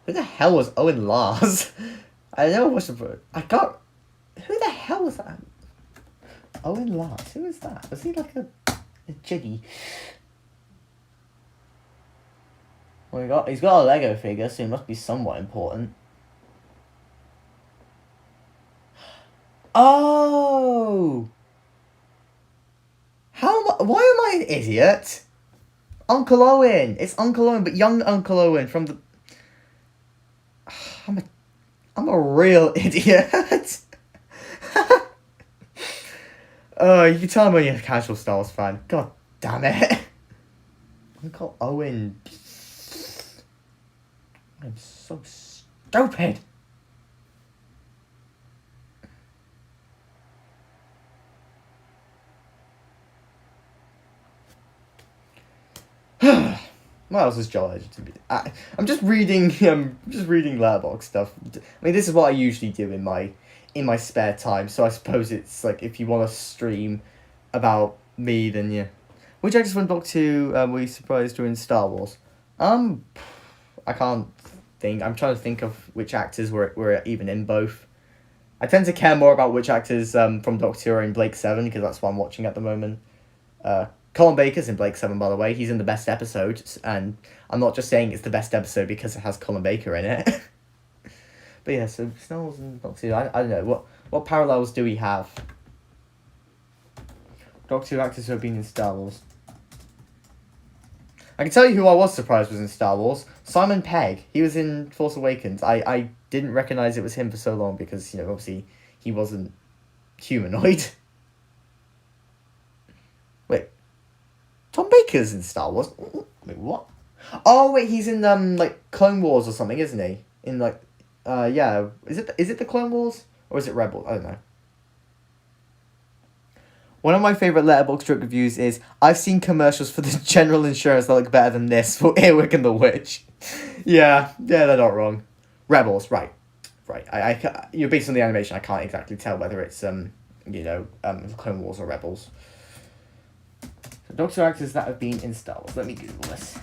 Who the hell was Owen Lars? I never watched the. I can't. Who the hell was that? Owen Lars. Who is that? Was he like a jiggy? Well, he's got a Lego figure, so he must be somewhat important. Oh! Why am I an idiot? Uncle Owen! It's Uncle Owen, but young Uncle Owen from the... I'm a real idiot. You can tell I'm only a casual Star Wars fan. God damn it. Uncle Owen. I'm so stupid. What else is Joel Edgerton? I'm just reading Letterboxd stuff. I mean, this is what I usually do in my spare time. So I suppose it's like if you want to stream about me, then yeah. Which actors from Doctor Who were you surprised were in Star Wars? I can't think. I'm trying to think of which actors were even in both. I tend to care more about which actors from Doctor Who are in Blake 7 because that's what I'm watching at the moment. Colin Baker's in Blake 7, by the way. He's in the best episode, and I'm not just saying it's the best episode because it has Colin Baker in it. But yeah, so Star Wars and Doctor Who, I don't know, what parallels do we have? Doctor Who actors who have been in Star Wars. I can tell you who I was surprised was in Star Wars. Simon Pegg. He was in Force Awakens. I didn't recognise it was him for so long because, obviously he wasn't humanoid. Wait. Tom Baker's in Star Wars? Wait, what? Oh, wait, he's in, Clone Wars or something, isn't he? In, yeah. Is it the Clone Wars? Or is it Rebels? I don't know. One of my favourite Letterboxd joke reviews is, I've seen commercials for the general insurance that look better than this for Earwig and the Witch. Yeah, they're not wrong. Rebels, right. You're based on the animation, I can't exactly tell whether it's, Clone Wars or Rebels. So Doctor actors that have been in Star Wars. Let me Google this.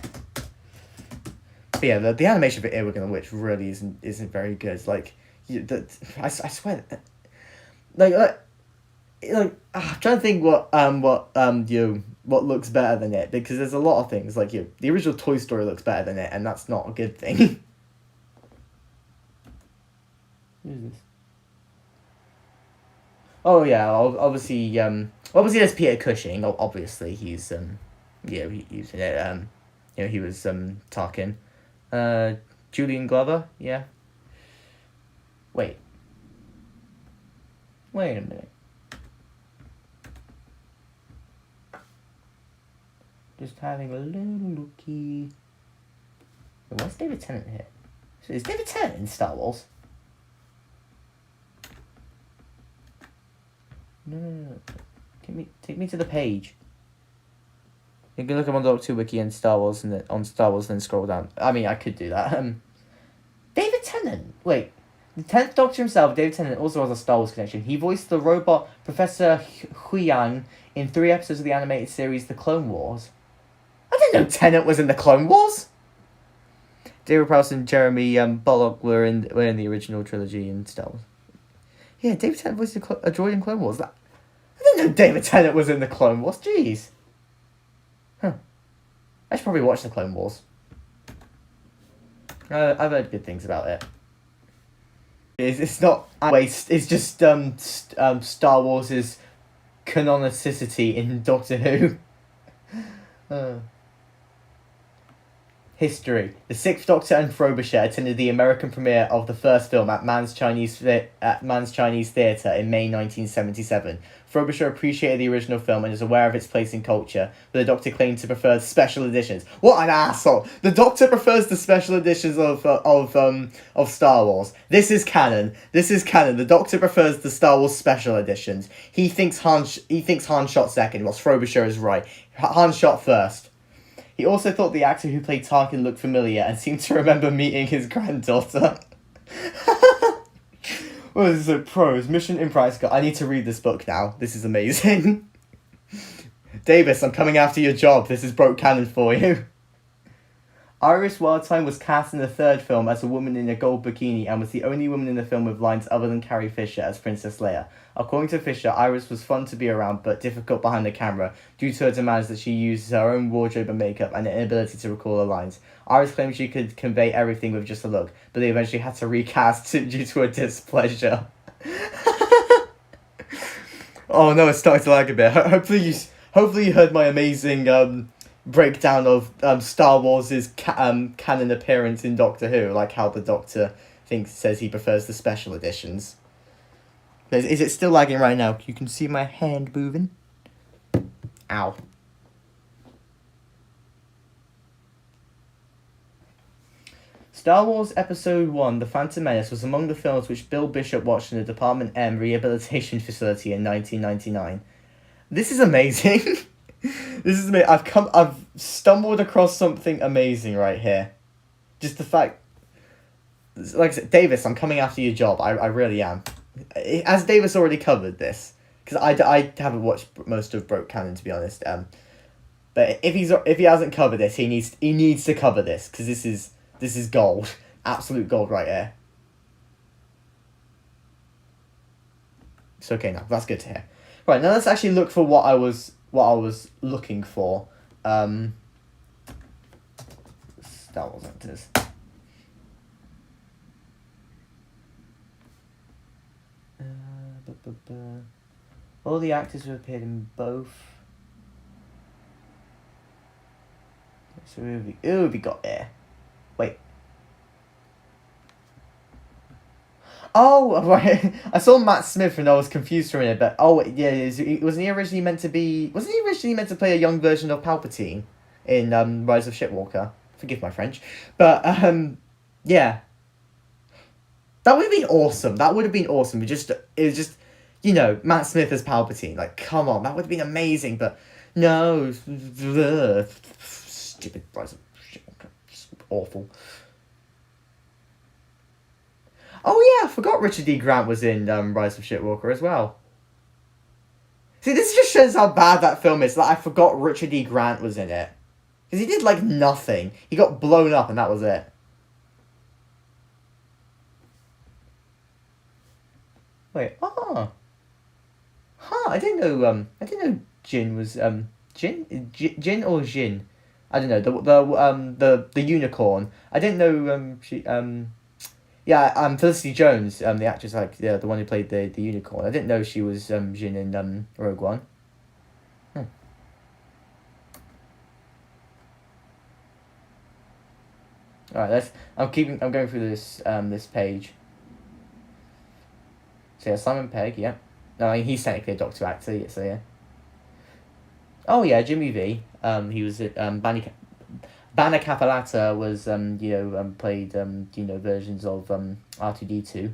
But yeah, the animation for Earwig and the Witch really isn't very good. I swear, I'm trying to think what looks better than it, because there's a lot of things the original Toy Story looks better than it, and that's not a good thing. Who is this? Oh yeah, obviously there's Peter Cushing. Obviously he's he's in it. He was Tarkin. Julian Glover, yeah. Wait a minute. Just having a little looky. Where's David Tennant here? So is David Tennant in Star Wars? No. Take me to the page. You can look up on Doctor Who Wiki and Star Wars and on Star Wars, then scroll down. I mean, I could do that. David Tennant. Wait, the 10th Doctor himself, David Tennant, also has a Star Wars connection. He voiced the robot Professor Huyang in 3 episodes of the animated series The Clone Wars. I didn't know Tennant was in the Clone Wars. David Prowse and Jeremy Bullock were in the original trilogy in Star Wars. Yeah, David Tennant voiced a droid in Clone Wars. I didn't know David Tennant was in the Clone Wars. Jeez. Huh. I should probably watch the Clone Wars. I've heard good things about it. It's not waste. It's just Star Wars' canonicity in Doctor Who. History. The 6th Doctor and Frobisher attended the American premiere of the first film at Mann's Chinese Theatre in May 1977. Frobisher appreciated the original film and is aware of its place in culture, but the Doctor claimed to prefer special editions. What an asshole! The Doctor prefers the special editions of Star Wars. This is canon. The Doctor prefers the Star Wars special editions. He thinks Han shot second, whilst Frobisher is right. Han shot first. He also thought the actor who played Tarkin looked familiar and seemed to remember meeting his granddaughter. What is it? Prose. Mission Imprint Scott. I need to read this book now. This is amazing. Davis, I'm coming after your job. This is broke canon for you. Iris Wildtime was cast in the 3rd film as a woman in a gold bikini and was the only woman in the film with lines other than Carrie Fisher as Princess Leia. According to Fisher, Iris was fun to be around but difficult behind the camera due to her demands that she uses her own wardrobe and makeup and an inability to recall her lines. Iris claimed she could convey everything with just a look, but they eventually had to recast due to her displeasure. Oh no, it's starting to lag a bit. Hopefully you heard my amazing breakdown of Star Wars' canon appearance in Doctor Who, like how the Doctor says he prefers the special editions. Is it still lagging right now? You can see my hand moving. Ow. Star Wars Episode 1, The Phantom Menace, was among the films which Bill Bishop watched in the Department M Rehabilitation Facility in 1999. This is amazing. This is amazing. I've stumbled across something amazing right here. Just the fact, like I said, Davis, I'm coming after your job. I really am. As Davis already covered this, because I haven't watched most of Broke Canon, to be honest. But if he hasn't covered this, he needs to cover this, because this is gold, absolute gold right here. It's okay now. That's good to hear. Right, now let's actually look for what I was looking for. Star Wars actors. All the actors who appeared in both. So who have we got there? Wait. Oh, right. I saw Matt Smith and I was confused for a minute, but yeah, wasn't he originally meant to play a young version of Palpatine in Rise of Shitwalker? Forgive my French. But yeah. That would have been awesome. It was just, you know, Matt Smith as Palpatine. Like, come on, that would have been amazing, but no. Stupid Rise of Shitwalker. Awful. Oh yeah, I forgot Richard D. Grant was in Rise of Shitwalker as well. See, this just shows how bad that film is. Like, I forgot Richard D. Grant was in it. Because he did, like, nothing. He got blown up and that was it. Wait, I didn't know Jin was, Jin or Jin? I don't know, the unicorn. I didn't know, Felicity Jones, the actress, like, the one who played the unicorn. I didn't know she was Jin in Rogue One. Alright, I'm going through this page. So yeah, Simon Pegg, yeah. No, he's technically a Doctor actor, so yeah. Oh yeah, Jimmy V. He was at Banner Capalata was played versions of R2D2.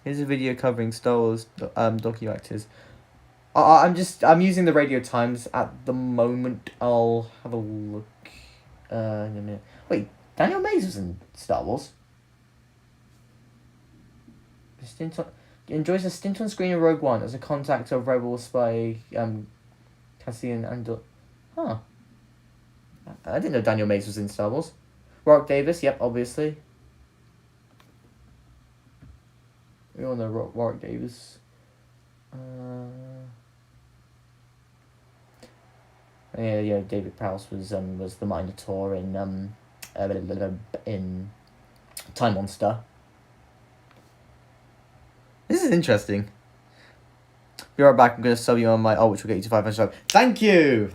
Here's a video covering Star Wars docu actors. I'm using the Radio Times at the moment. I'll have a look in a minute. Wait, Daniel Mays was in Star Wars. Enjoys a stint on screen in Rogue One as a contact of Rebel spy Cassian Andor. Huh. I didn't know Daniel Mays was in Star Wars. Warwick Davis, yep, obviously. We all know Warwick Davis. Yeah, David Prowse was the Minotaur in Time Monster. This is interesting. Be right back. I'm going to sub you on my which will get you to 500 subs. Thank you.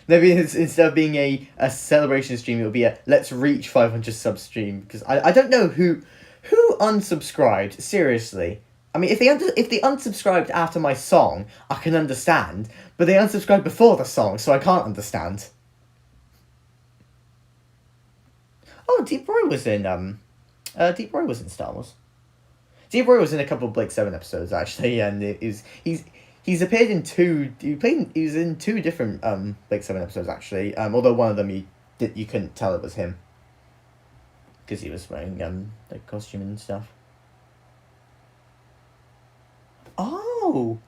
Maybe instead of being a celebration stream, it'll be a let's reach 500 sub stream, because I don't know who unsubscribed. Seriously, I mean, if they unsubscribed after my song, I can understand, but they unsubscribed before the song, so I can't understand. Oh, Deep Roy was in Star Wars. Deep Roy was in a couple of Blake 7 episodes actually, and he's appeared in two. He was in two different Blake 7 episodes actually. Although one of them you couldn't tell it was him, because he was wearing like costume and stuff. Oh,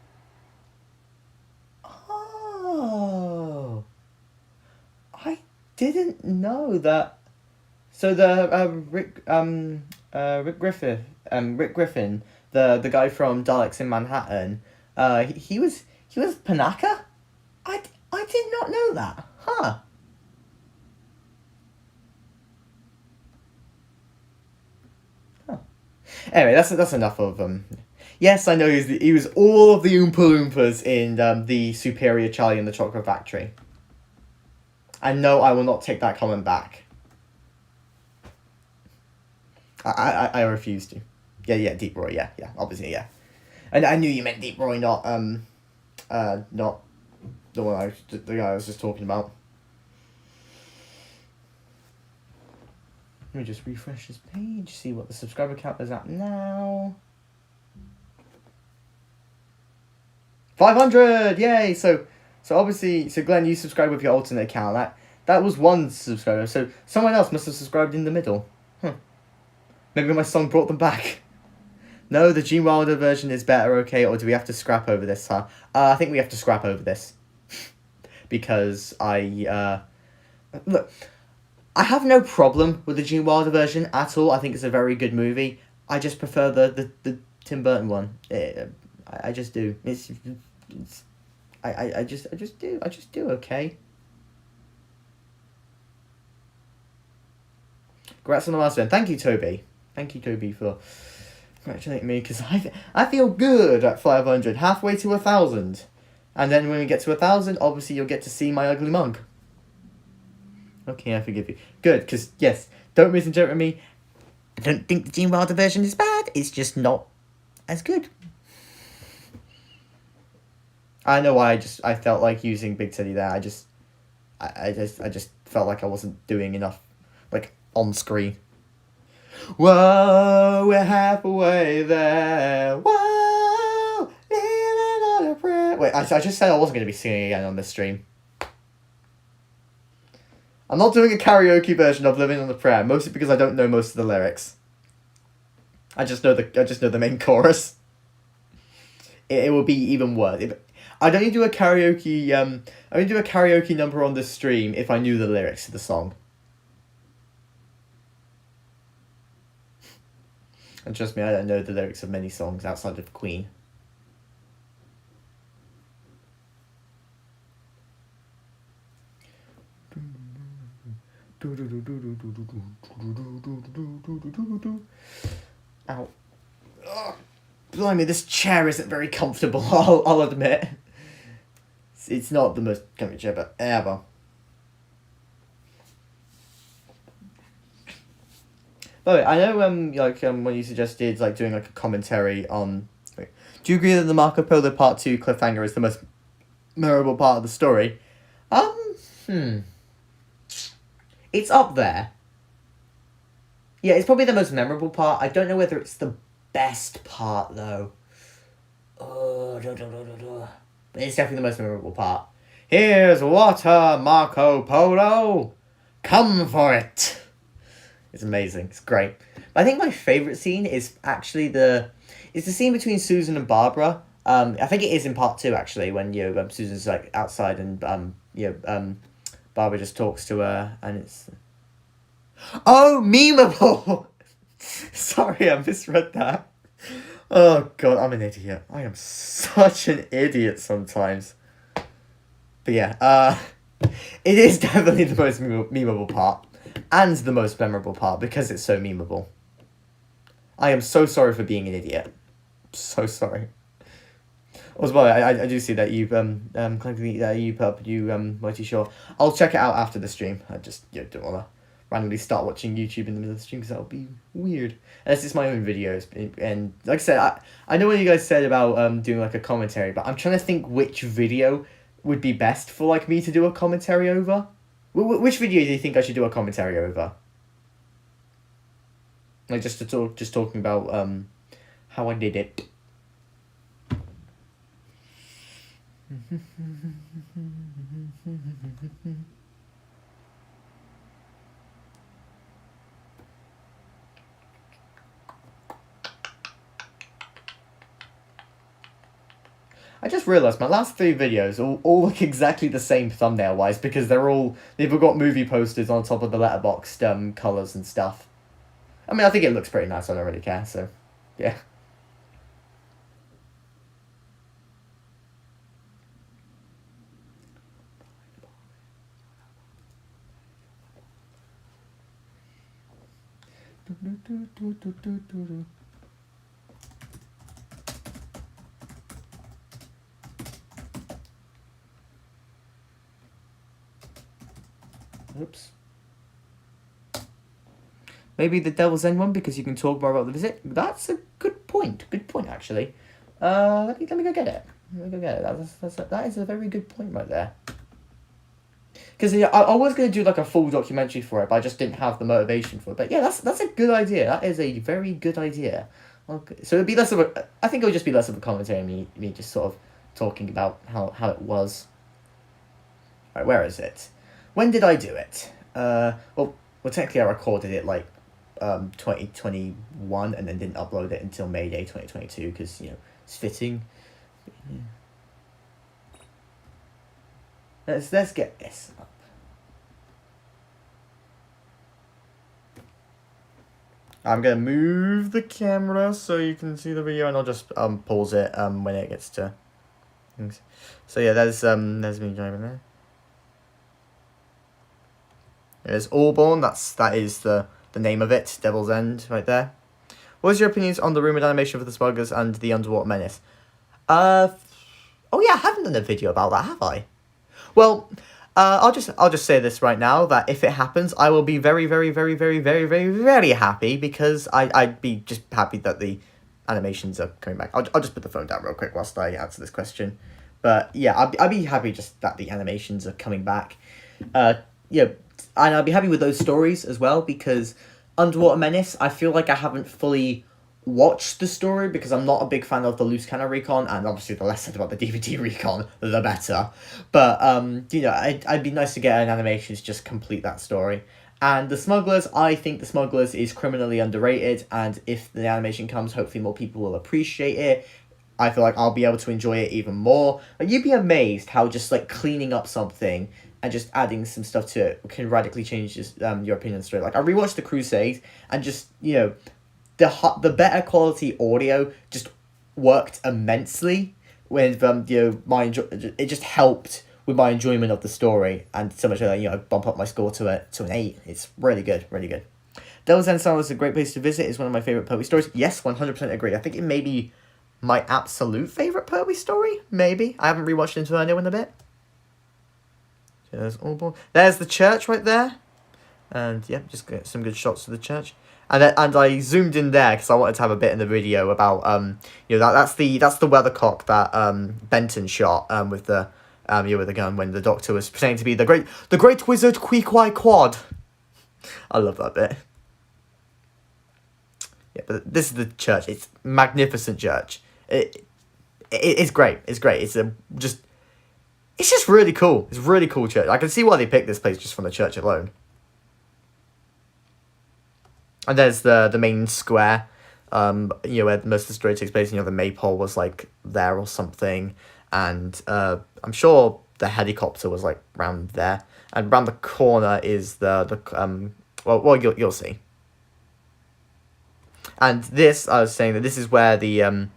I didn't know that. So the Rick Griffin, the guy from Daleks in Manhattan, he was Panaka? I did not know that. Huh. Anyway, that's enough of Yes, I know he was all of the Oompa Loompas in the Superior Charlie and the Chocolate Factory. And no, I will not take that comment back. I refuse to. Yeah, Deep Roy, yeah, obviously, yeah. And I knew you meant Deep Roy, not not the guy I was just talking about. Let me just refresh this page, see what the subscriber count is at now. 500! Yay! So obviously, Glenn, you subscribed with your alternate account. That was one subscriber, so someone else must have subscribed in the middle. Maybe my song brought them back. No, the Gene Wilder version is better, okay? Or do we have to scrap over this, huh? I think we have to scrap over this. Because look, I have no problem with the Gene Wilder version at all. I think it's a very good movie. I just prefer the Tim Burton one. I just do. I just do, okay? Congrats on the milestone. Thank you, Toby. Thank you, Toby, for congratulating me, because I feel good at 500, halfway to 1,000. And then when we get to 1,000, obviously you'll get to see my ugly mug. Okay, I forgive you. Good, because, yes, don't misinterpret me. I don't think the Gene Wilder version is bad, it's just not as good. I know why I felt like using Big Teddy there. I just felt like I wasn't doing enough, like, on screen. Whoa, we're halfway there. Whoa, living on a prayer. Wait, I just said I wasn't going to be singing again on this stream. I'm not doing a karaoke version of Living on a Prayer, mostly because I don't know most of the lyrics. I just know the main chorus. It will be even worse. I'd only do a karaoke number on this stream if I knew the lyrics to the song. And trust me, I don't know the lyrics of many songs outside of Queen. Ow. Ugh. Blimey, this chair isn't very comfortable, I'll admit. It's not the most comfy chair ever. By the way, I know when you suggested doing a commentary on, do you agree that the Marco Polo Part 2 cliffhanger is the most memorable part of the story? It's up there. Yeah, it's probably the most memorable part. I don't know whether it's the best part though. But it's definitely the most memorable part. Here's water, Marco Polo. Come for it. It's amazing. It's great. But I think my favourite scene is actually the scene between Susan and Barbara. I think it is in part 2 actually, when Susan's outside and Barbara just talks to her and it's memeable. Sorry, I misread that. Oh god, I'm an idiot. I am such an idiot sometimes. But yeah, it is definitely the most memeable part. And the most memorable part, because it's so memeable. I am so sorry for being an idiot. So sorry. As well, I do see that you've Mighty Sure. I'll check it out after the stream. I just don't want to randomly start watching YouTube in the middle of the stream because that would be weird. Unless it's my own videos. And like I said, I know what you guys said about doing a commentary, but I'm trying to think which video would be best for me to do a commentary over. Which video do you think I should do a commentary over? Just talking about how I did it. I just realised my last 3 videos all look exactly the same thumbnail-wise because they've all got movie posters on top of the letterboxed colours and stuff. I mean, I think it looks pretty nice, I don't really care, so, yeah. Oops. Maybe the Devil's End one, because you can talk more about the visit. That's a good point. Good point, actually. Let me go get it. Let me go get it. That is a very good point right there. Because I was going to do like a full documentary for it, but I just didn't have the motivation for it. But yeah, that's a good idea. That is a very good idea. Okay. So it'd be less of a... I think it would just be less of a commentary, me just sort of talking about how it was. Right, where is it? When did I do it? Well, technically I recorded it like 2021 and then didn't upload it until May Day 2022 because, it's fitting. Yeah. Let's get this up. I'm gonna move the camera so you can see the video, and I'll just pause it when it gets to things. So yeah, there's me driving there. There's Allborn. That is the name of it. Devil's End right there. What was your opinions on the rumoured animation for the Smugglers and the Underwater Menace? Oh yeah, I haven't done a video about that, have I? Well, I'll just say this right now, that if it happens, I will be very, very, very, very, very, very, very happy, because I'd be just happy that the animations are coming back. I'll just put the phone down real quick whilst I answer this question. But yeah, I'd be happy just that the animations are coming back. Yeah, and I'll be happy with those stories as well, because Underwater Menace, I feel like I haven't fully watched the story because I'm not a big fan of the loose cannon recon, and obviously the less said about the DVD recon, the better. But I'd be nice to get an animation to just complete that story. And the Smugglers, I think the Smugglers is criminally underrated, and if the animation comes, hopefully more people will appreciate it. I feel like I'll be able to enjoy it even more. Like, you'd be amazed how just like cleaning up something and just adding some stuff to it can radically change your opinion on the story. Like, I rewatched The Crusade, and just, the better quality audio just worked immensely with it just helped with my enjoyment of the story, and so much that I bump up my score to an 8. It's really good, really good. Devil's End is a great place to visit. It's one of my favorite Pertwee stories. Yes, 100% agree. I think it may be my absolute favorite Pertwee story. Maybe I haven't rewatched Inferno in a bit. There's Allborn. There's the church right there, and yeah, just get some good shots of the church. And I zoomed in there because I wanted to have a bit in the video about that's the weathercock that Benton shot with the with the gun when the Doctor was pretending to be the great wizard Queequeg. I love that bit. Yeah, but this is the church. It's magnificent church. It's great. It's great. It's just really cool. It's a really cool church. I can see why they picked this place just from the church alone. And there's the main square, where most of the story takes place. The maypole was like there or something, and I'm sure the helicopter was like round there. And around the corner is you'll see. And this, I was saying that this is where the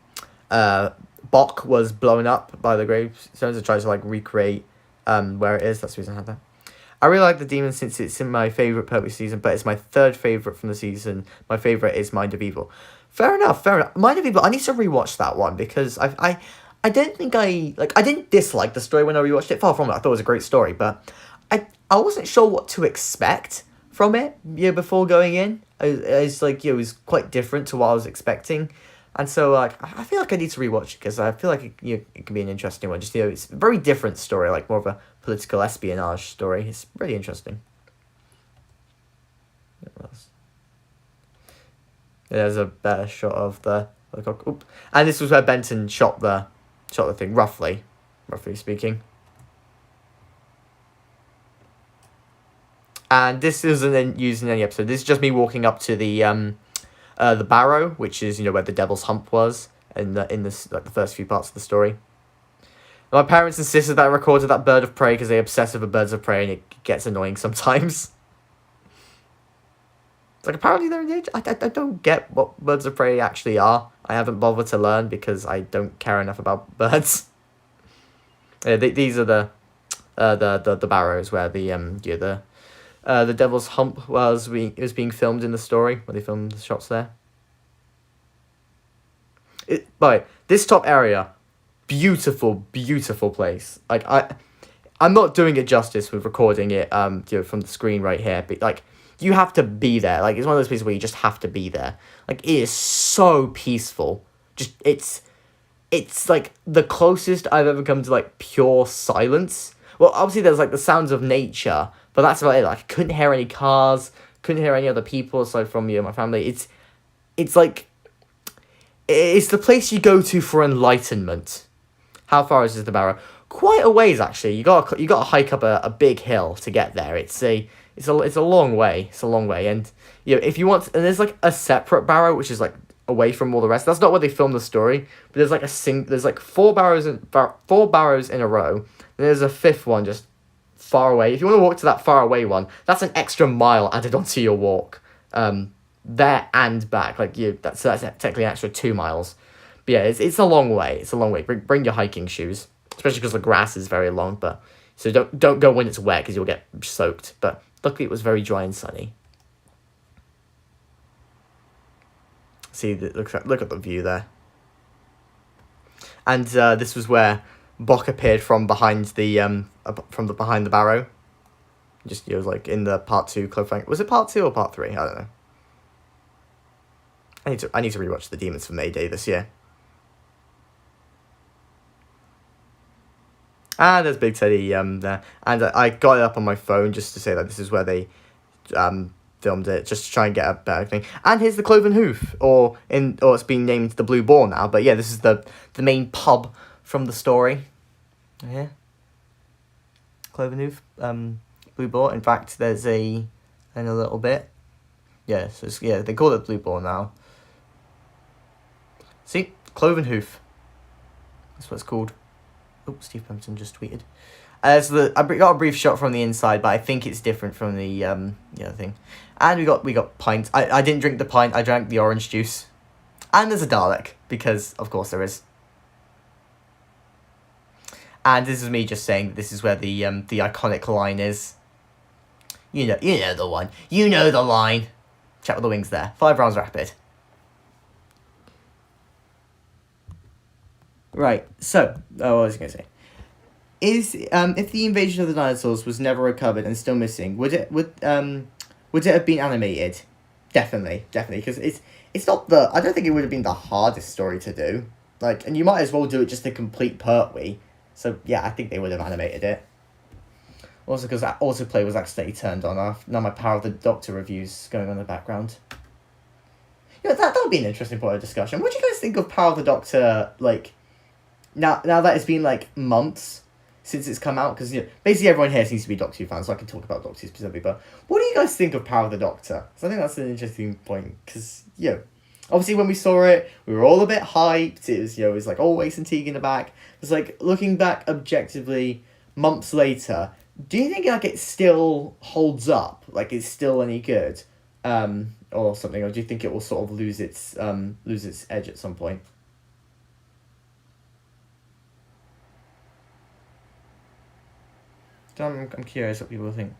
Bok was blown up by the gravestones to try to like recreate where it is. That's the reason I had that. I really like The Demon since it's in my favourite Pertwee season, but it's my third favourite from the season. My favourite is Mind of Evil. Fair enough. Mind of Evil, I need to rewatch that one, because I don't think I didn't dislike the story when I rewatched it. Far from it, I thought it was a great story, but I wasn't sure what to expect from it before going in. It was quite different to what I was expecting. And so, I feel like I need to rewatch it, because I feel like it can be an interesting one. Just, it's a very different story, like more of a political espionage story. It's really interesting. There's a better shot of the cock. Oop. And this was where Benton shot the thing, roughly speaking. And this isn't used in any episode. This is just me walking up to the barrow, which is where the Devil's Hump was in the first few parts of the story. My parents insisted that I recorded that bird of prey because they obsess over birds of prey, and it gets annoying sometimes. Like, apparently they're engaged. I don't get what birds of prey actually are. I haven't bothered to learn because I don't care enough about birds. These are the barrows where the Devil's Hump was being filmed in the story, where they filmed the shots there. This top area, beautiful place. Like, I'm not doing it justice with recording it from the screen right here, but like you have to be there. Like it's one of those places where you just have to be there. Like it is so peaceful. Just it's like the closest I've ever come to like pure silence. Well, obviously there's like the sounds of nature, but that's about it. Like I couldn't hear any cars, couldn't hear any other people aside from my family. It's like it's the place you go to for enlightenment. How far is the Barrow? Quite a ways actually. You got to hike up a big hill to get there. It's a long way. It's a long way, and if you want, and there's like a separate Barrow which is like away from all the rest. That's not where they filmed the story, but there's like there's like four barrows in a row. And there's a fifth one just far away. If you want to walk to that far away one, that's an extra mile added onto your walk. There and back, like that's technically an extra 2 miles. But yeah, it's a long way. It's a long way. Bring your hiking shoes, especially because the grass is very long. But so don't go when it's wet because you'll get soaked. But luckily it was very dry and sunny. See, look at the view there. And this was where Bock appeared from behind the behind the Barrow. Just it was like in the part 2 cliffhanger. Was it part 2 or part 3? I don't know. I need to rewatch the Demons for May Day this year. Ah, there's Big Teddy there, and I got it up on my phone just to say that this is where they filmed it, just to try and get a better thing. And here's the Cloven Hoof, or it's been named the Blue Boar now. But yeah, this is the main pub from the story. Yeah, Cloven Hoof, Blue Boar. In fact, there's in a little bit. Yeah, so they call it Blue Boar now. See, Cloven Hoof. That's what it's called. Oh, Steve Pimpton just tweeted. I got a brief shot from the inside, but I think it's different from the other thing. And we got pints. I didn't drink the pint. I drank the orange juice. And there's a Dalek because of course there is. And this is me just saying that this is where the iconic line is. You know the one. You know the line. Chat with the Wings there. 5 rounds rapid. Right, so, what was I going to say? If the invasion of the dinosaurs was never recovered and still missing, would it have been animated? Definitely, because it's not I don't think it would have been the hardest story to do. Like, and you might as well do it just a complete Pertwee. So yeah, I think they would have animated it. Also, because that autoplay was accidentally turned on. Now my Power of the Doctor reviews going on in the background. Yeah, that would be an interesting point of discussion. What do you guys think of Power of the Doctor, like, now that it's been, like, months since it's come out? Because, basically everyone here seems to be Doctor Who fans, so I can talk about Doctor Who specifically, but what do you guys think of Power of the Doctor? So I think that's an interesting point, because, obviously when we saw it, we were all a bit hyped. It was, it was like, oh, Ace and Teague in the back. It's like, looking back objectively, months later, do you think, like, it still holds up? Like, it's still any good? Or something, or do you think it will sort of lose its edge at some point? I'm curious what people think.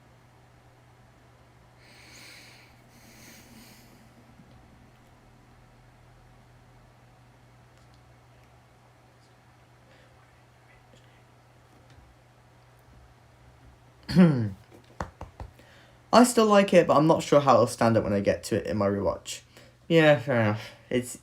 I still like it, but I'm not sure how it'll stand up when I get to it in my rewatch. Yeah, fair enough. It's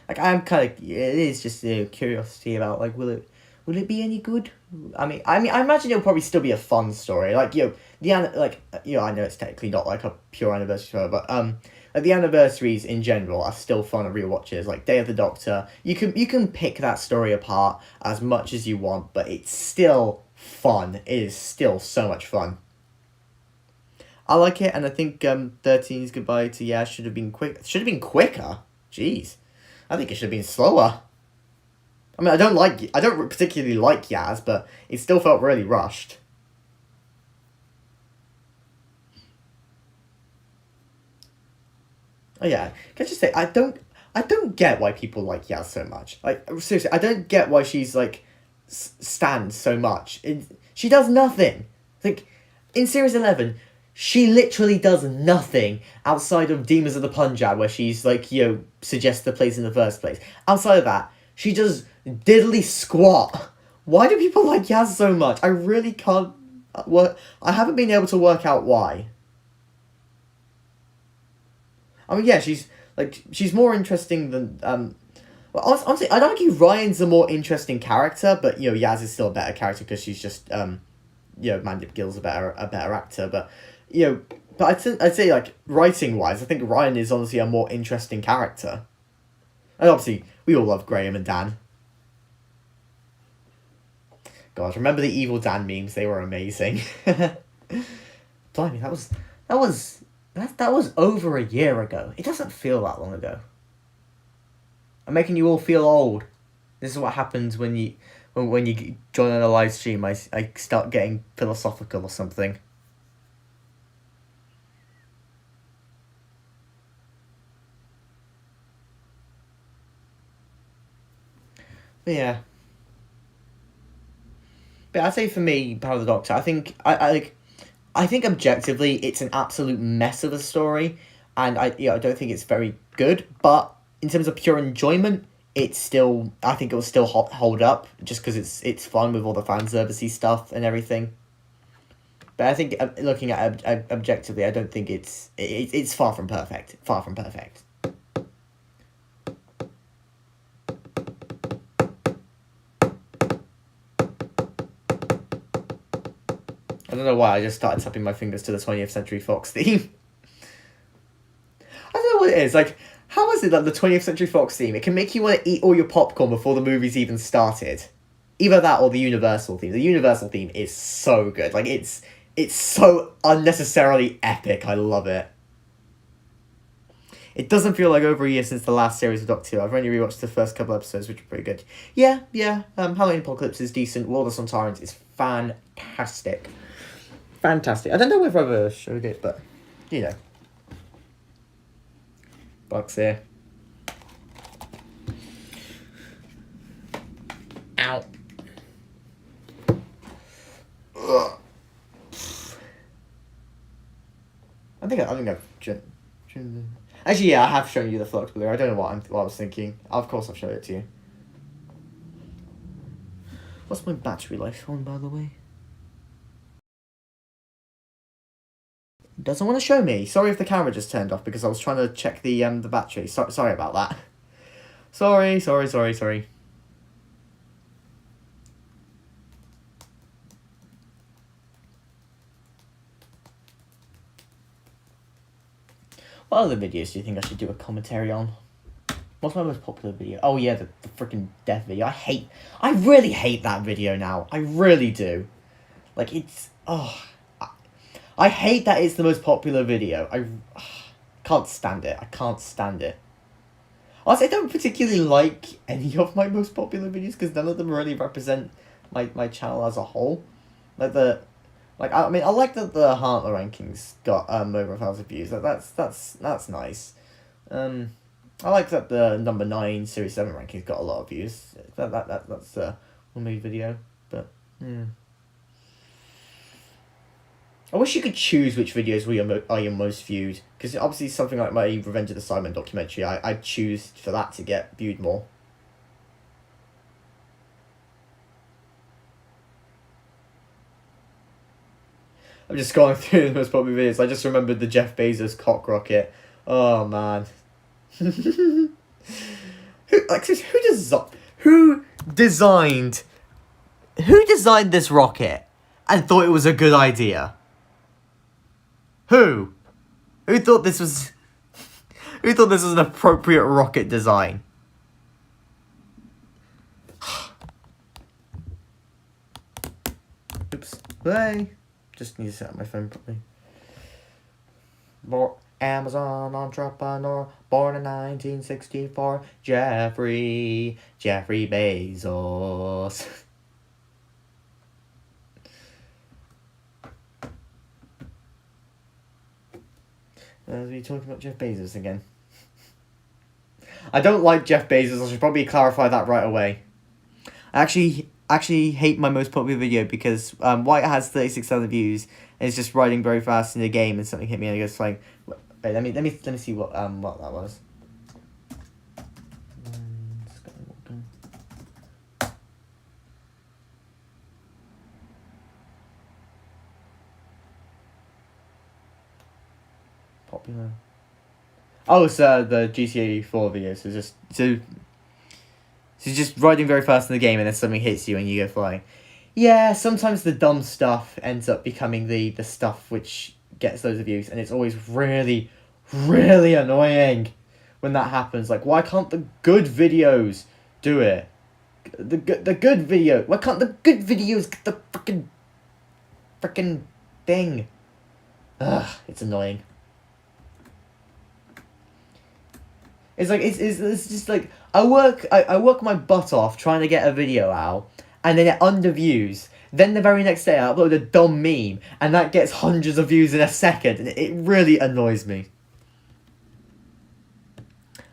like I'm kind of. It is just a curiosity about like will it be any good? I mean, I imagine it'll probably still be a fun story. Like I know it's technically not like a pure anniversary show, but like the anniversaries in general are still fun at rewatches. Like Day of the Doctor, you can pick that story apart as much as you want, but it's still fun. It is still so much fun. I like it, and I think 13's goodbye to Yaz should have been quick. Should have been quicker. Jeez, I think it should have been slower. I mean, I don't particularly like Yaz, but it still felt really rushed. Oh yeah, can I just say I don't get why people like Yaz so much. Like seriously, I don't get why she's like stands so much. She does nothing. Like in series 11. She literally does nothing outside of Demons of the Punjab, where she's like, suggests the place in the first place. Outside of that, she does diddly squat. Why do people like Yaz so much? I really can't I haven't been able to work out why. I mean, yeah, she's more interesting than Well, honestly, I'd argue Ryan's a more interesting character, but Yaz is still a better character because she's just Mandip Gill's a better actor, but but I'd say like writing wise, I think Ryan is honestly a more interesting character. And obviously, we all love Graham and Dan. God, remember the evil Dan memes? They were amazing. Blimey, that was over a year ago. It doesn't feel that long ago. I'm making you all feel old. This is what happens when you join on a live stream. I start getting philosophical or something. But yeah. But I'd say for me, Power of the Doctor, I think I think objectively it's an absolute mess of a story, and I don't think it's very good. But in terms of pure enjoyment, it's still I think it will still hold up just because it's fun with all the fan servicey stuff and everything. But I think looking at objectively, I don't think it's far from perfect. Far from perfect. I don't know why I just started tapping my fingers to the 20th Century Fox theme. I don't know what it is. Like, how is it that the 20th Century Fox theme, it can make you want to eat all your popcorn before the movie's even started? Either that or the Universal theme. The Universal theme is so good. Like, it's so unnecessarily epic. I love it. It doesn't feel like over a year since the last series of Doctor Who. I've only rewatched the first couple episodes, which are pretty good. Yeah. Halloween Apocalypse is decent. World of Sontarans is fantastic. Fantastic. I don't know whether I've ever showed it, but, Bugs here. Ow. Ugh. I think I've actually, yeah, I have shown you the Flux Blue. I don't know what I was thinking. Of course I've shown it to you. What's my battery life on, by the way? Doesn't want to show me. Sorry if the camera just turned off because I was trying to check the battery. Sorry about that. Sorry. What other videos do you think I should do a commentary on? What's my most popular video? Oh yeah, the freaking death video. I really hate that video now. I really do. Like, I hate that it's the most popular video. I can't stand it. I can't stand it. Also, I don't particularly like any of my most popular videos because none of them really represent my channel as a whole. I like that the Hartler rankings got over 1,000 views. That's nice. I like that the number 9 Series 7 rankings got a lot of views. That's a well-made video, but yeah. I wish you could choose which videos are your most viewed, because obviously something like my Revenge of the Cybermen documentary, I'd choose for that to get viewed more. I'm just scrolling through the most popular videos. I just remembered the Jeff Bezos cock rocket. Oh man. Who designed this rocket and thought it was a good idea? Who thought this was an appropriate rocket design? Oops. Bye. Just need to set up my phone properly. Amazon entrepreneur, born in 1964, Jeffrey Bezos. Are we talking about Jeff Bezos again? I don't like Jeff Bezos. I should probably clarify that right away. I actually hate my most popular video because White has 36,000 views and is just riding very fast in the game and something hit me and I goes like, wait, let me see what that was. Oh, it's the GTA 4 video. So just riding very fast in the game, and then something hits you, and you go flying. Yeah, sometimes the dumb stuff ends up becoming the stuff which gets loads of views, and it's always really, really annoying when that happens. Like, why can't the good videos do it? The good video. Why can't the good videos get the frickin' thing? Ugh, it's annoying. It's like it's just like I work my butt off trying to get a video out, and then it underviews. Then the very next day I upload a dumb meme, and that gets hundreds of views in a second, and it really annoys me.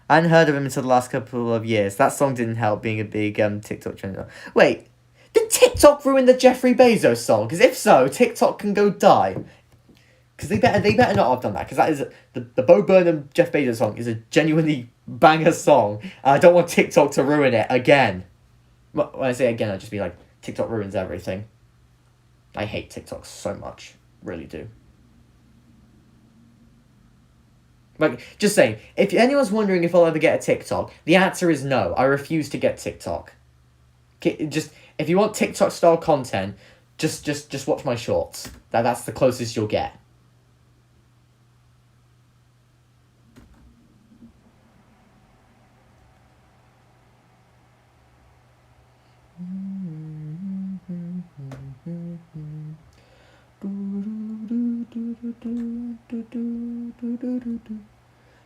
I hadn't heard of him until the last couple of years. That song didn't help being a big TikTok trend. Wait, did TikTok ruin the Jeffrey Bezos song? Because if so, TikTok can go die. Because they better not have done that. Because that is the Bo Burnham Jeff Bezos song is a genuinely banger song. I don't want TikTok to ruin it again. When I say again, I'll just be like, TikTok ruins everything. I hate TikTok so much. Really do. Like, just saying, if anyone's wondering if I'll ever get a TikTok, the answer is no. I refuse to get TikTok. Just, if you want TikTok style content, just watch my shorts. That's the closest you'll get.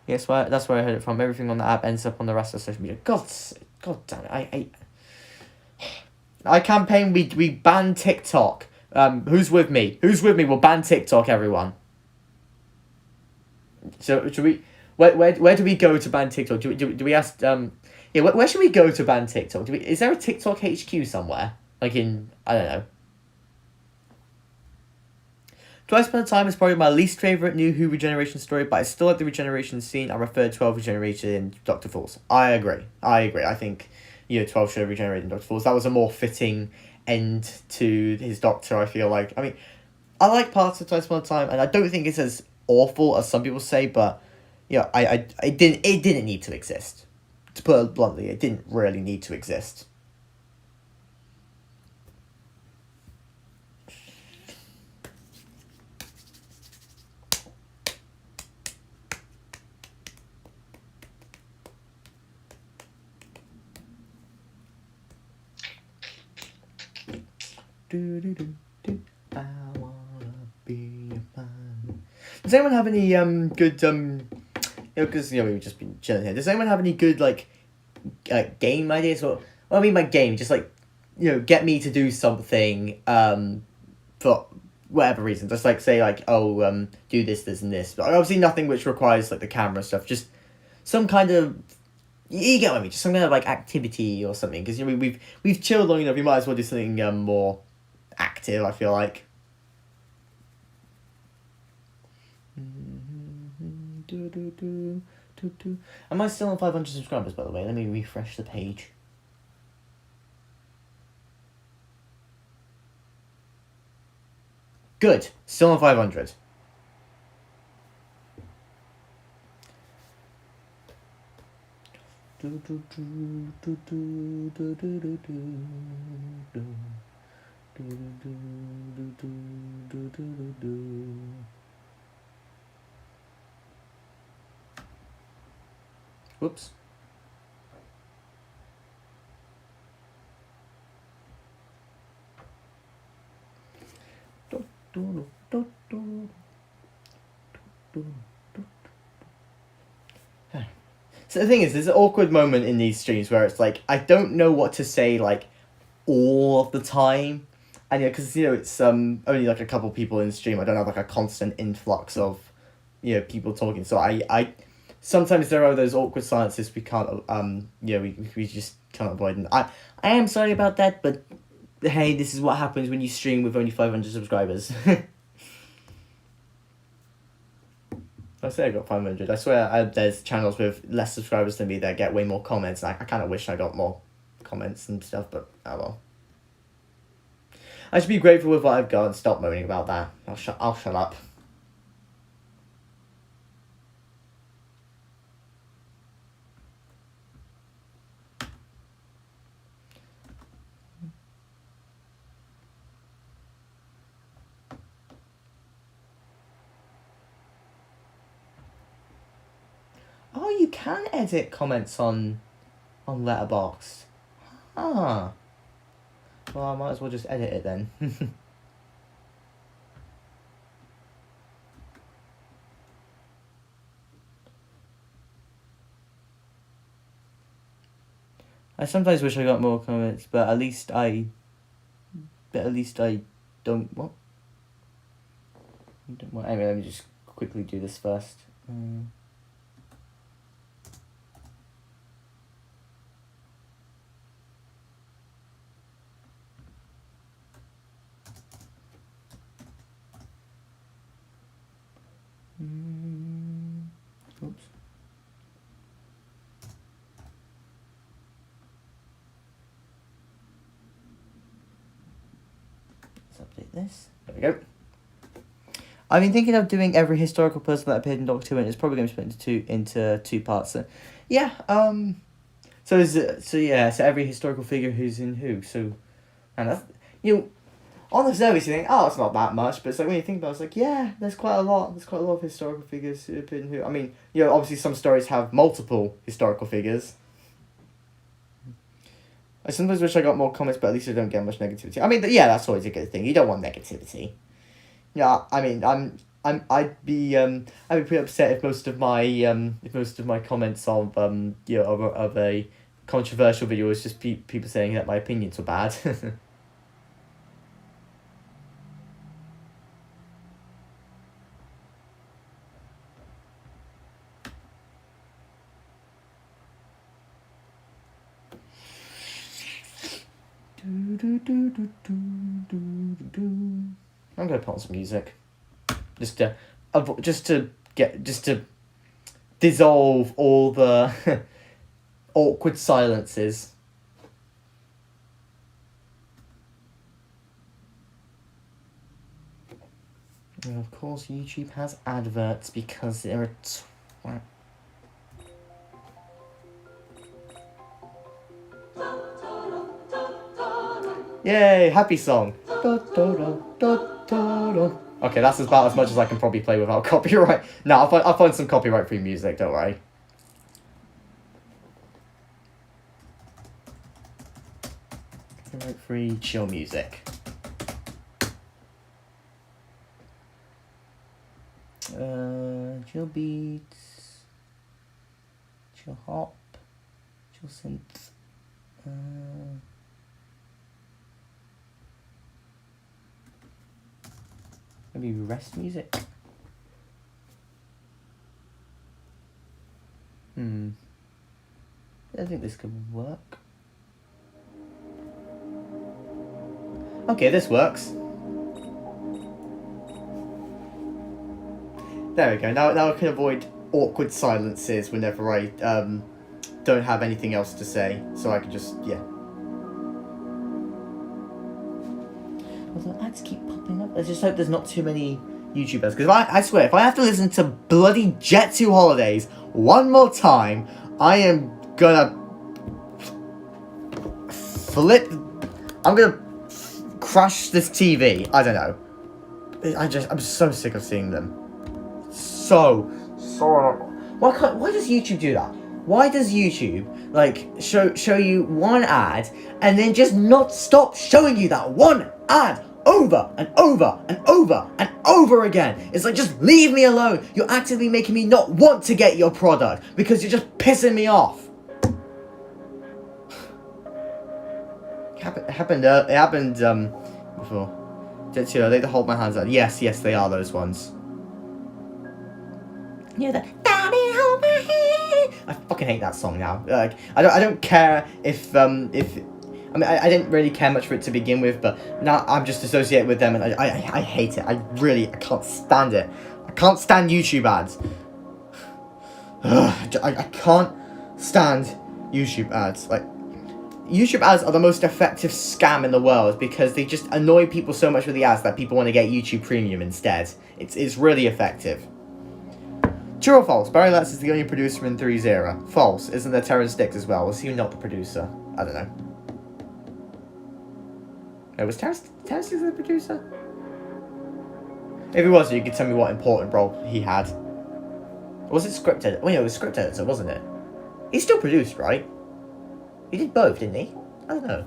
Yes, that's where I heard it from. Everything on the app ends up on the rest of social media. God damn it! I campaign. We ban TikTok. Who's with me? Who's with me? We'll ban TikTok, everyone. So should we? Where do we go to ban TikTok? Do we ask? Yeah. Where should we go to ban TikTok? Is there a TikTok HQ somewhere? Like in, I don't know. Twice Upon a Time is probably my least favourite new Who regeneration story, but I still like the regeneration scene. I prefer 12 regenerated in Dr. Falls. I agree. I think 12 should have regenerated in Dr. Falls. That was a more fitting end to his Doctor, I feel like. I mean, I like parts of Twice Upon a Time, and I don't think it's as awful as some people say, but it didn't need to exist. To put it bluntly, it didn't really need to exist. I wanna be a man. Does anyone have any good because we've just been chilling here. Does anyone have any good game ideas? Well, I mean by game, just get me to do something for whatever reason. Just say do this, this, and this. But obviously nothing which requires the camera stuff. Just some kind of, you get what I mean. Just some kind of activity or something. Because we've chilled long enough. We might as well do something more active, I feel like. Am I still on 500 subscribers, by the way? Let me refresh the page. Good. Still on 500. Whoops. So the thing is, there's an awkward moment in these streams where it's I don't know what to say all of the time, and because it's only a couple people in the stream. I don't have a constant influx of people talking. So I sometimes there are those awkward silences we can't we just can't avoid. And I am sorry about that, but hey, this is what happens when you stream with only 500 subscribers. I say I got 500. I swear there's channels with less subscribers than me that get way more comments. I kind of wish I got more comments and stuff, but oh well. I should be grateful with what I've got and stop moaning about that. I'll shut up. Oh, you can edit comments on Letterboxd. Ah. Well, I might as well just edit it then. I sometimes wish I got more comments, but at least I don't. What? Anyway, let me just quickly do this first. Oops. Let's update this. There we go. I've been thinking of doing every historical person that appeared in Doctor Who, and it's probably going to be split into two parts. So, yeah. So every historical figure who's in Who. So, and that's, on the surface you think, oh, it's not that much, but it's like when you think about it, it's like, yeah, there's quite a lot. There's quite a lot of historical figures who appeared in Who. I mean, obviously some stories have multiple historical figures. I sometimes wish I got more comments, but at least I don't get much negativity. I mean, yeah, that's always a good thing. You don't want negativity. Yeah, I mean, I'd be pretty upset if most of my comments of of a controversial video was just people saying that my opinions were bad. I'm gonna put on some music, just to dissolve all the awkward silences. And of course, YouTube has adverts because they're a twat. Yay! Happy song. Okay, that's about as much as I can probably play without copyright. No, I'll find some copyright-free music. Don't worry. Copyright-free chill music. Chill beats. Chill hop. Chill synth. Maybe rest music. I think this could work. Okay, this works. There we go. Now I can avoid awkward silences whenever I don't have anything else to say, so I can just Although ads keep popping up. I just hope there's not too many YouTubers, because I swear, if I have to listen to bloody Jet 2 Holidays one more time, I am gonna I'm gonna crash this TV. I don't know. I'm so sick of seeing them. So why does YouTube do that? Why does YouTube show you one ad and then just not stop showing you that one ad over and over and over and over again? It's like, just leave me alone. You're actively making me not want to get your product because you're just pissing me off. It happened before. Are they the Hold My Hands Out? Yes, they are those ones. Yeah, Daddy, hold my hand. I fucking hate that song now. I don't care if I mean, I didn't really care much for it to begin with, but now I'm just associated with them, and I hate it. I can't stand it. I can't stand YouTube ads. I can't stand YouTube ads. YouTube ads are the most effective scam in the world because they just annoy people so much with the ads that people want to get YouTube Premium instead. It's really effective. True or false? Barry Letts is the only producer in 3's era. False. Isn't there Terrence Dicks as well? Was he not the producer? I don't know. No, was Terrence Dicks the producer? If he was, you could tell me what important role he had. Or was it script editor? Well, yeah, it was script editor, wasn't it? He still produced, right? He did both, didn't he? I don't know.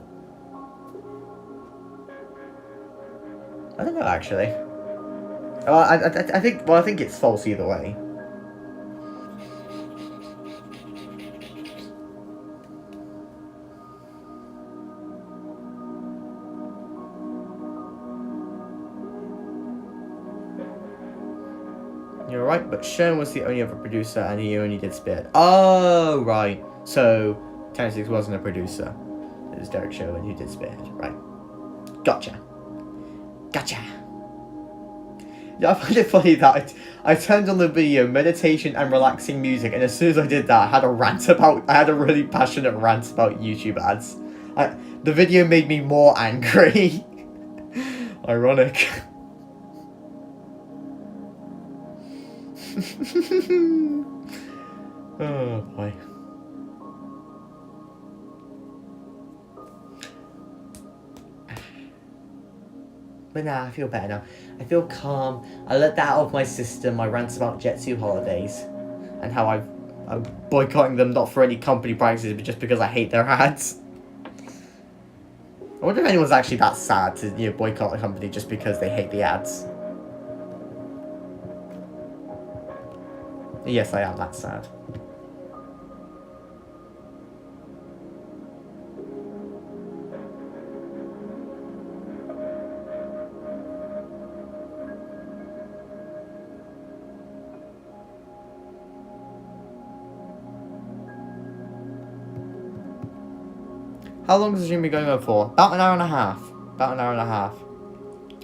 I don't know, actually. I think. Well, I think it's false either way. You're right, but Sean was the only other producer, and he only did Spirit. Oh, right. So, 10-6 wasn't a producer. It was Derek Sherwin who did Spirit. Right. Gotcha. Yeah, I find it funny that I turned on the video, meditation and relaxing music, and as soon as I did that, I had a really passionate rant about YouTube ads. The video made me more angry. Ironic. Oh boy. But nah, I feel better now. I feel calm. I let that out of my system, my rants about Jet2 holidays. And how I'm boycotting them not for any company practices, but just because I hate their ads. I wonder if anyone's actually that sad to boycott a company just because they hate the ads. Yes, I am that sad. How long has the stream been going on for? About an hour and a half.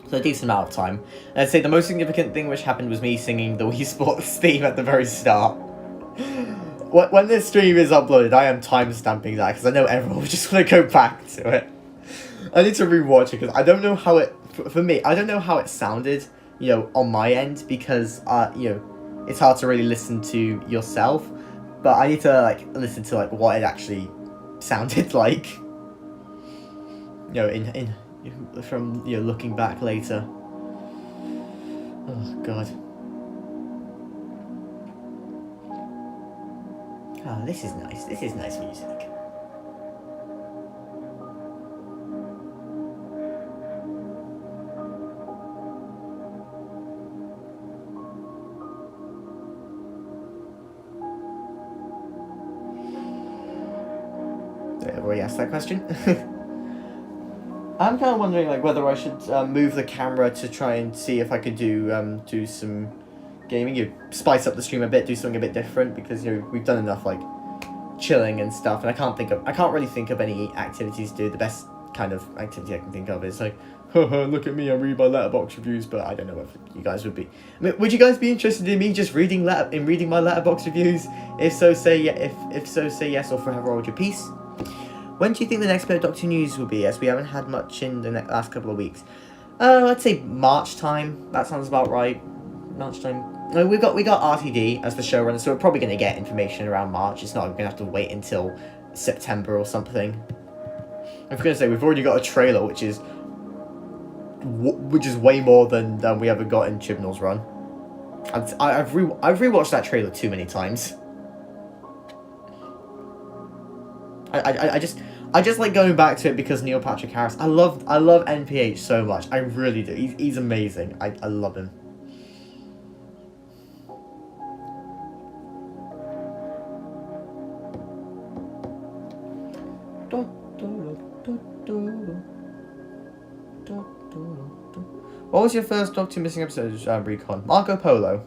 So a decent amount of time. And I'd say the most significant thing which happened was me singing the Wii Sports theme at the very start. When this stream is uploaded, I am timestamping that because I know everyone will just want to go back to it. I need to rewatch it because I don't know how it... For me, I don't know how it sounded, on my end because, it's hard to really listen to yourself. But I need to, listen to, what it actually sounded like. From looking back later. Oh god. Oh, this is nice. This is nice music. Did I already ask that question? I'm kind of wondering whether I should move the camera to try and see if I could do some gaming. Spice up the stream a bit, do something a bit different because we've done enough chilling and stuff, and I can't really think of any activities to do. The best kind of activity I can think of is look at me, I read my letterbox reviews, but I don't know if you guys would be. I mean, would you guys be interested in me just reading my letterbox reviews? If so, say say yes, or forever hold your peace. When do you think the next bit of Doctor News will be, as we haven't had much in the last couple of weeks? I'd say March time. That sounds about right. March time. We got RTD as the showrunner, so we're probably going to get information around March. It's not going to have to wait until September or something. I was going to say, we've already got a trailer, which is way more than we ever got in Chibnall's run. I've rewatched that trailer too many times. I just like going back to it because Neil Patrick Harris. I love NPH so much. I really do. He's amazing. I love him. What was your first Doctor Missing episode, Recon? Marco Polo.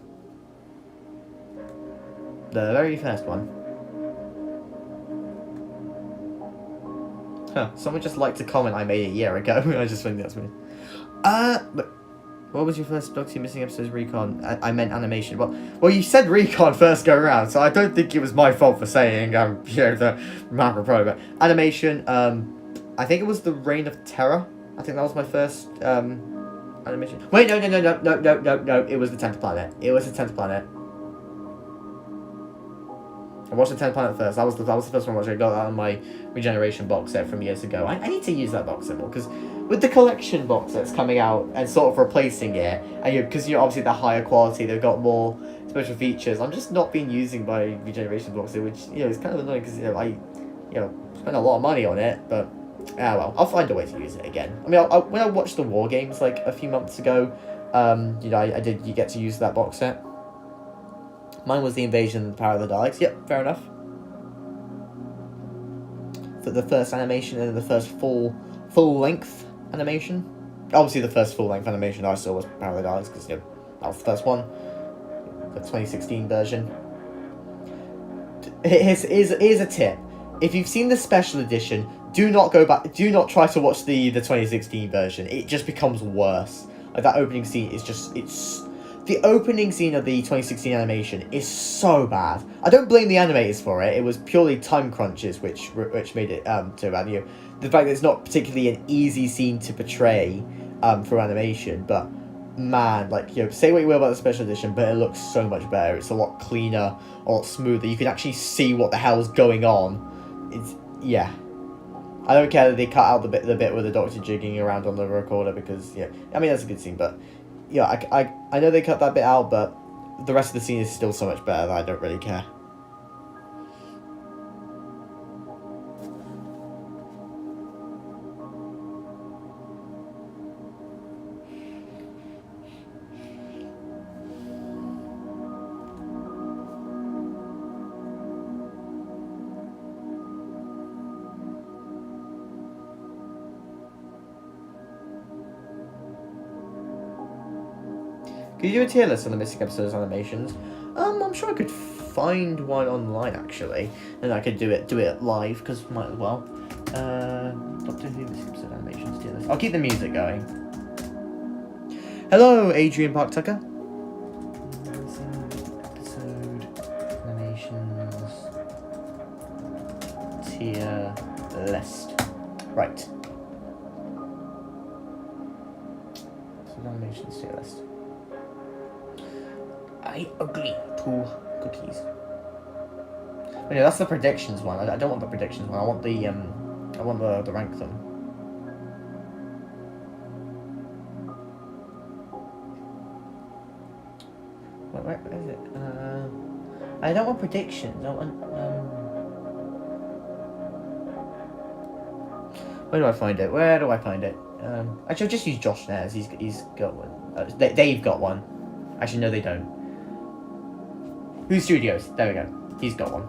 The very first one. Huh, someone just liked a comment I made a year ago. I just think that's weird. But what was your first Doctor Missing episode, Recon? I meant animation. Well, you said Recon first go around, so I don't think it was my fault for saying, the Marco Polo. But animation, I think it was the Reign of Terror. I think that was my first, animation. Wait, no, it was the 10th Planet. It was the 10th Planet. I watched the 10th Planet first. That was the first one I watched. I got that on my Regeneration box set from years ago. I need to use that box set more, because with the collection box sets coming out and sort of replacing it, and because obviously they're higher quality, they've got more special features. I'm just not being using my Regeneration box set, which is kind of annoying, because I spent a lot of money on it, but well, I'll find a way to use it again. I mean, when I watched the War Games like a few months ago, you get to use that box set. Mine was the Invasion of the Power of the Daleks. Yep, fair enough. For the first animation and the first full length animation. Obviously, the first full length animation I saw was Power of the Daleks, because that was the first one, the 2016 version. Here's a tip: if you've seen the special edition, do not go back. Do not try to watch the 2016 version. It just becomes worse. Like, that opening scene is just the opening scene of the 2016 animation is so bad. I don't blame the animators for it. It was purely time crunches which made it so bad. The fact that it's not particularly an easy scene to portray for animation, but man, say what you will about the special edition, but it looks so much better. It's a lot cleaner, a lot smoother. You can actually see what the hell's going on. I don't care that they cut out the bit with the Doctor jigging around on the recorder, because I mean, that's a good scene, but I know they cut that bit out, but the rest of the scene is still so much better that I don't really care. Could you do a tier list on the missing episodes animations? I'm sure I could find one online, actually, and I could do it live, because might as well. Doctor Who missing episode animations tier list. I'll keep the music going. Hello, Adrian Park Tucker. Missing episode animations tier list. Right. So animations tier list. I agree. 2 cookies. But that's the predictions one. I don't want the predictions one. I want the rank them. Where is it? I don't want predictions. I want Where do I find it? Actually, I'll just use Josh Nares. He's got one. They've got one. Actually, no, they don't. Who Studios? There we go. He's got one.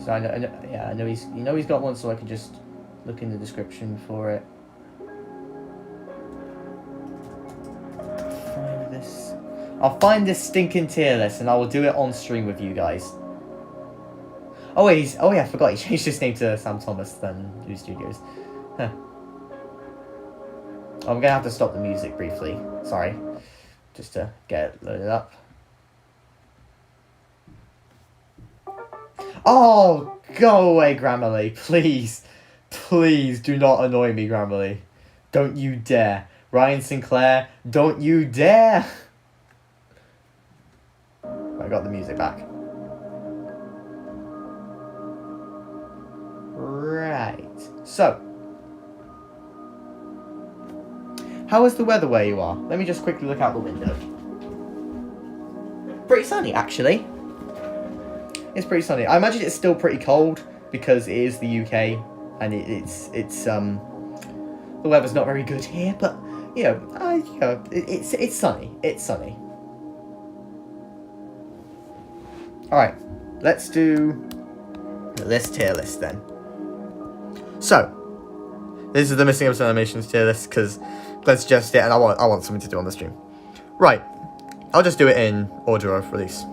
So I know he's got one, so I can just look in the description for it. I'll find this stinking tier list, and I will do it on stream with you guys. Oh wait, I forgot, he changed his name to Sam Thomas than Who Studios. Huh. I'm gonna have to stop the music briefly. Sorry. Just to get it loaded up. Oh, go away, Grammarly, please. Please do not annoy me, Grammarly. Don't you dare. Ryan Sinclair, don't you dare. I got the music back. Right. So, how is the weather where you are? Let me just quickly look out the window. Pretty sunny, actually. It's pretty sunny. I imagine it's still pretty cold because it is the UK and it's the weather's not very good here, but it's sunny. It's sunny. All right, let's do this tier list then. So, this is the missing episode animations tier list because Glenn suggested it, and I want something to do on the stream. Right, I'll just do it in order of release.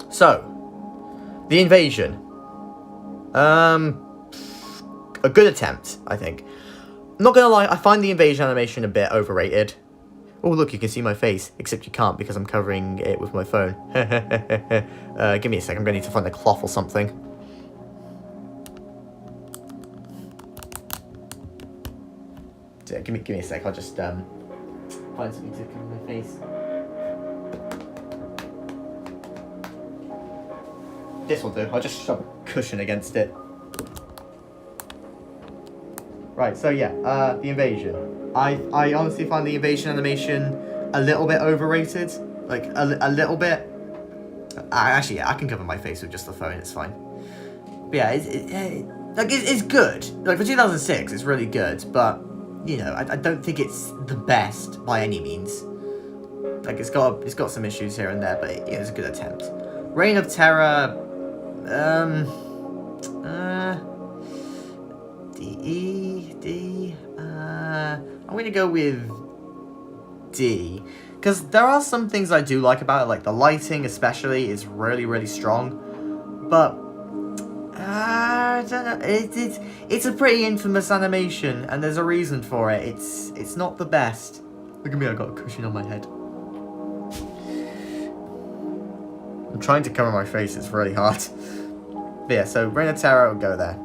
So, The Invasion. A good attempt, I think. Not gonna lie, I find the Invasion animation a bit overrated. Oh, look, you can see my face, except you can't because I'm covering it with my phone. Give me a sec, I'm gonna need to find a cloth or something. give me a sec. I'll just find something to cover my face. This will do. I'll just shove a cushion against it. Right. So yeah, the invasion. I honestly find the invasion animation a little bit overrated. Like a little bit. Actually, yeah, I can cover my face with just the phone. It's fine. But yeah, it's good. Like for 2006, it's really good. But you know, I don't think it's the best by any means. Like it's got some issues here and there, but it's a good attempt. Reign of Terror. D. I'm gonna go with D. Because there are some things I do like about it, like the lighting especially is really, really strong. But, I don't know, it's a pretty infamous animation, and there's a reason for it. It's not the best. Look at me, I got a cushion on my head. I'm trying to cover my face, it's really hard. But yeah, so Reign of Terror will go there.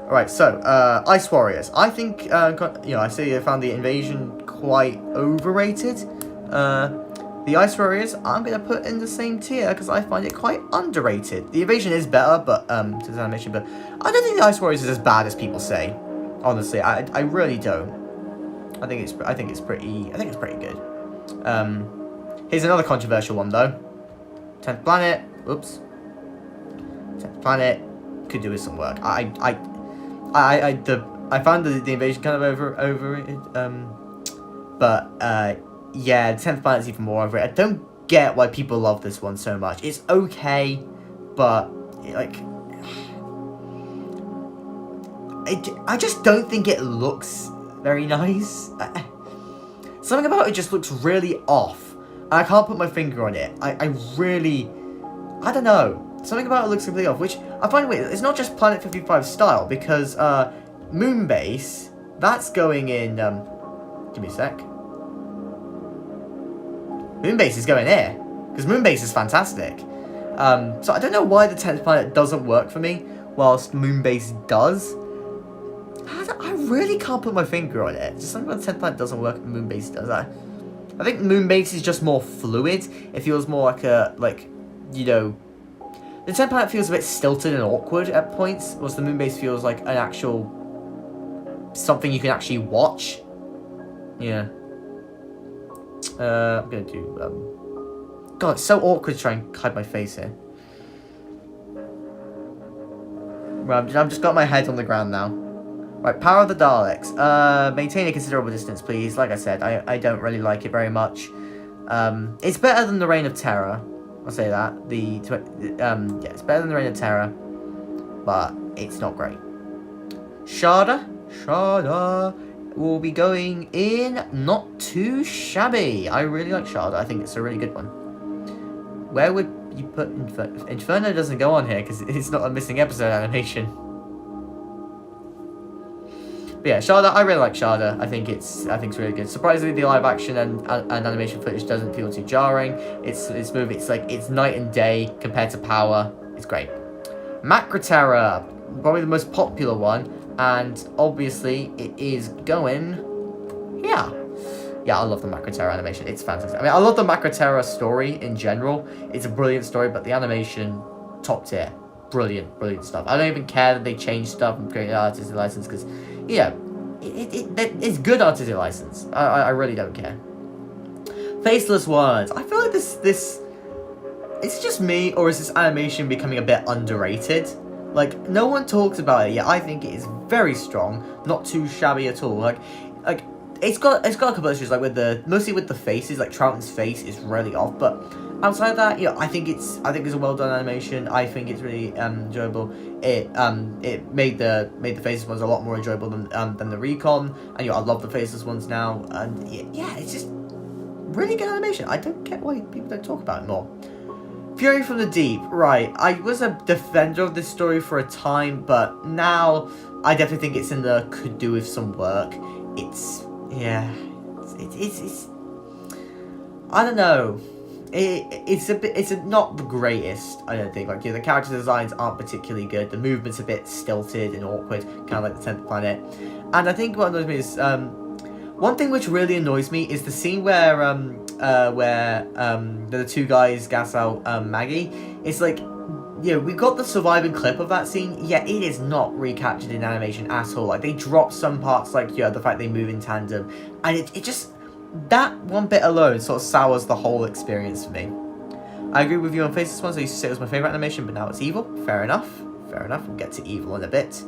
Alright, so, Ice Warriors. I think, I see I found the invasion quite overrated. The Ice Warriors, I'm going to put in the same tier because I find it quite underrated. The invasion is better, but, to this animation, but I don't think the Ice Warriors is as bad as people say. Honestly, I really don't. I think it's pretty good. Here's another controversial one though. 10th Planet. Oops. 10th Planet could do with some work. I found the invasion kind of overrated. Yeah, the 10th Planet is even more overrated. I don't get why people love this one so much. It's okay, but like, I just don't think it looks very nice. Something about it just looks really off. And I can't put my finger on it. I don't know. Something about it looks completely off, which I find weird. It's not just Planet 55 style, because Moonbase, that's going in, give me a sec. Moonbase is going here, because Moonbase is fantastic. So I don't know why the 10th Planet doesn't work for me, whilst Moonbase does. I really can't put my finger on it. Just something about the 10th Planet doesn't work and Moonbase does. I think Moonbase is just more fluid. It feels more like the 10th Planet feels a bit stilted and awkward at points, whilst the Moonbase feels like an actual something you can actually watch. Yeah. I'm gonna do God, it's so awkward to try and hide my face here. Right, I've just got my head on the ground now. Right, Power of the Daleks. Maintain a considerable distance, please. Like I said, I don't really like it very much. It's better than the Reign of Terror. I'll say that. Yeah, it's better than the Reign of Terror, but it's not great. Sharda will be going in not too shabby. I really like Sharda. I think it's a really good one. Where would you put Inferno? Inferno doesn't go on here because it's not a missing episode animation. But yeah, Sharda, I really like Sharda. I think it's really good. Surprisingly, the live action and animation footage doesn't feel too jarring. It's smooth. It's night and day compared to Power. It's great. Macroterra, probably the most popular one, and obviously it is going. Yeah, I love the Macroterra animation. It's fantastic. I mean, I love the Macroterra story in general. It's a brilliant story, but the animation, top tier. Brilliant stuff. I don't even care that they changed stuff and created artistic license, because, yeah, it's good artistic license. I really don't care. Faceless Words. I feel like this is it just me, or is this animation becoming a bit underrated? Like, no one talks about it yet. I think it is very strong, not too shabby at all. Like it's got a couple of issues, like mostly with the faces. Like Troughton's face is really off, but outside of that, I think it's a well done animation. I think it's really enjoyable. It made the faceless ones a lot more enjoyable than the Recon, and I love the faceless ones now. And yeah, it's just really good animation. I don't get why people don't talk about it more. Fury from the Deep. Right, I was a defender of this story for a time, but now I definitely think it's in the could do with some work. It's I don't know. It's not the greatest, I don't think. Like, the character designs aren't particularly good. The movement's a bit stilted and awkward, kind of like the 10th Planet. And I think what annoys me is, One thing which really annoys me is the scene where the two guys gas out Maggie. It's like, we got the surviving clip of that scene, yet it is not recaptured in animation at all. Like, they drop some parts, like, the fact they move in tandem, and it just, that one bit alone sort of sours the whole experience for me. I agree with you on Faceless Ones. I used to say it was my favourite animation, but now it's Evil. Fair enough. We'll get to Evil in a bit.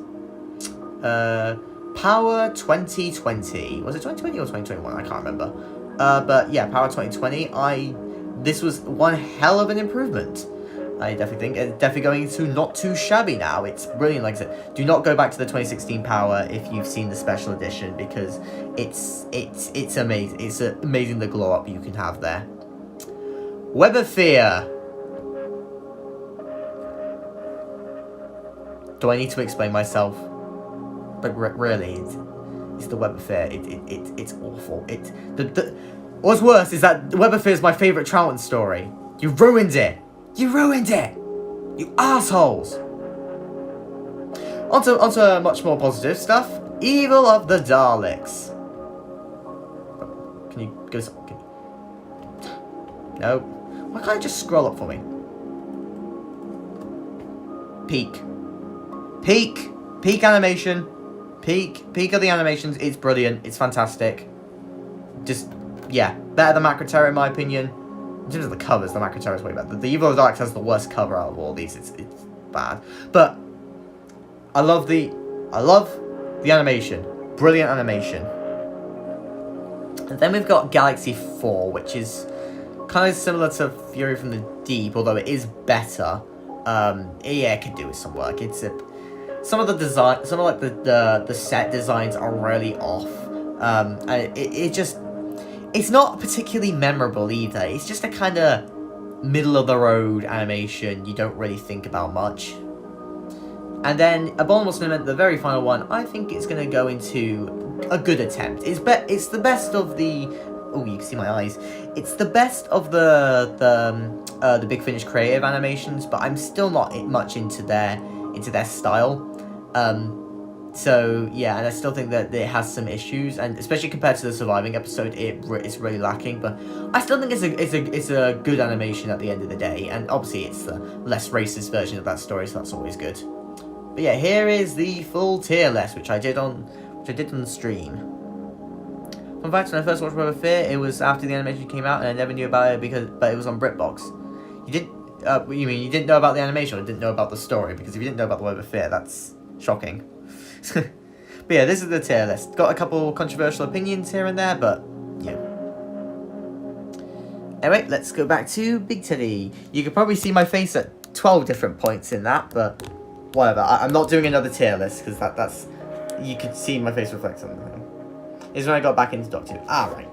Power 2020. Was it 2020 or 2021? I can't remember. But yeah, Power 2020. This was one hell of an improvement. I definitely think it's definitely going into not too shabby now. It's brilliant. Like I said, do not go back to the 2016 Power if you've seen the special edition, because it's amazing. It's amazing the glow up you can have there. Web of Fear. Do I need to explain myself? But really, it's the Web of Fear. It's awful. What's worse is that Web of Fear is my favourite Troughton story. You ruined it. You ruined it. You assholes. Onto much more positive stuff. Evil of the Daleks. Can you go? No. Why can't I just scroll up for me? Peak animation. Peak of the animations. It's brilliant. It's fantastic. Just, yeah, better than Macro Terror in my opinion. In terms of the covers, the Macro Terror is way better. The Evil of the Daleks has the worst cover out of all these. It's bad. But I love the animation. Brilliant animation. And then we've got Galaxy 4, which is kind of similar to Fury from the Deep, although it is better. It could do with some work. Some of the design, some of like the set designs are really off. It's not particularly memorable either. It's just a kind of middle of the road animation you don't really think about much. And then Abominable Snowman, the very final one, I think it's going to go into a good attempt. It's the best of the... Oh, you can see my eyes. It's the best of the Big Finish creative animations, but I'm still not much into their style. So yeah, and I still think that it has some issues, and especially compared to the surviving episode, it's really lacking. But I still think it's a good animation at the end of the day, and obviously it's the less racist version of that story, so that's always good. But yeah, here is the full tier list, which I did on the stream. Fun fact: when I first watched Web of Fear, it was after the animation came out, and I never knew about it but it was on BritBox. You didn't know about the animation, or didn't know about the story? Because if you didn't know about the Web of Fear, that's shocking. But yeah, this is the tier list. Got a couple controversial opinions here and there, but yeah. Anyway, let's go back to Big Teddy. You can probably see my face at 12 different points in that, but whatever. I'm not doing another tier list, because that's... You could see my face reflect on them. This is when I got back into Doctor Who. Right.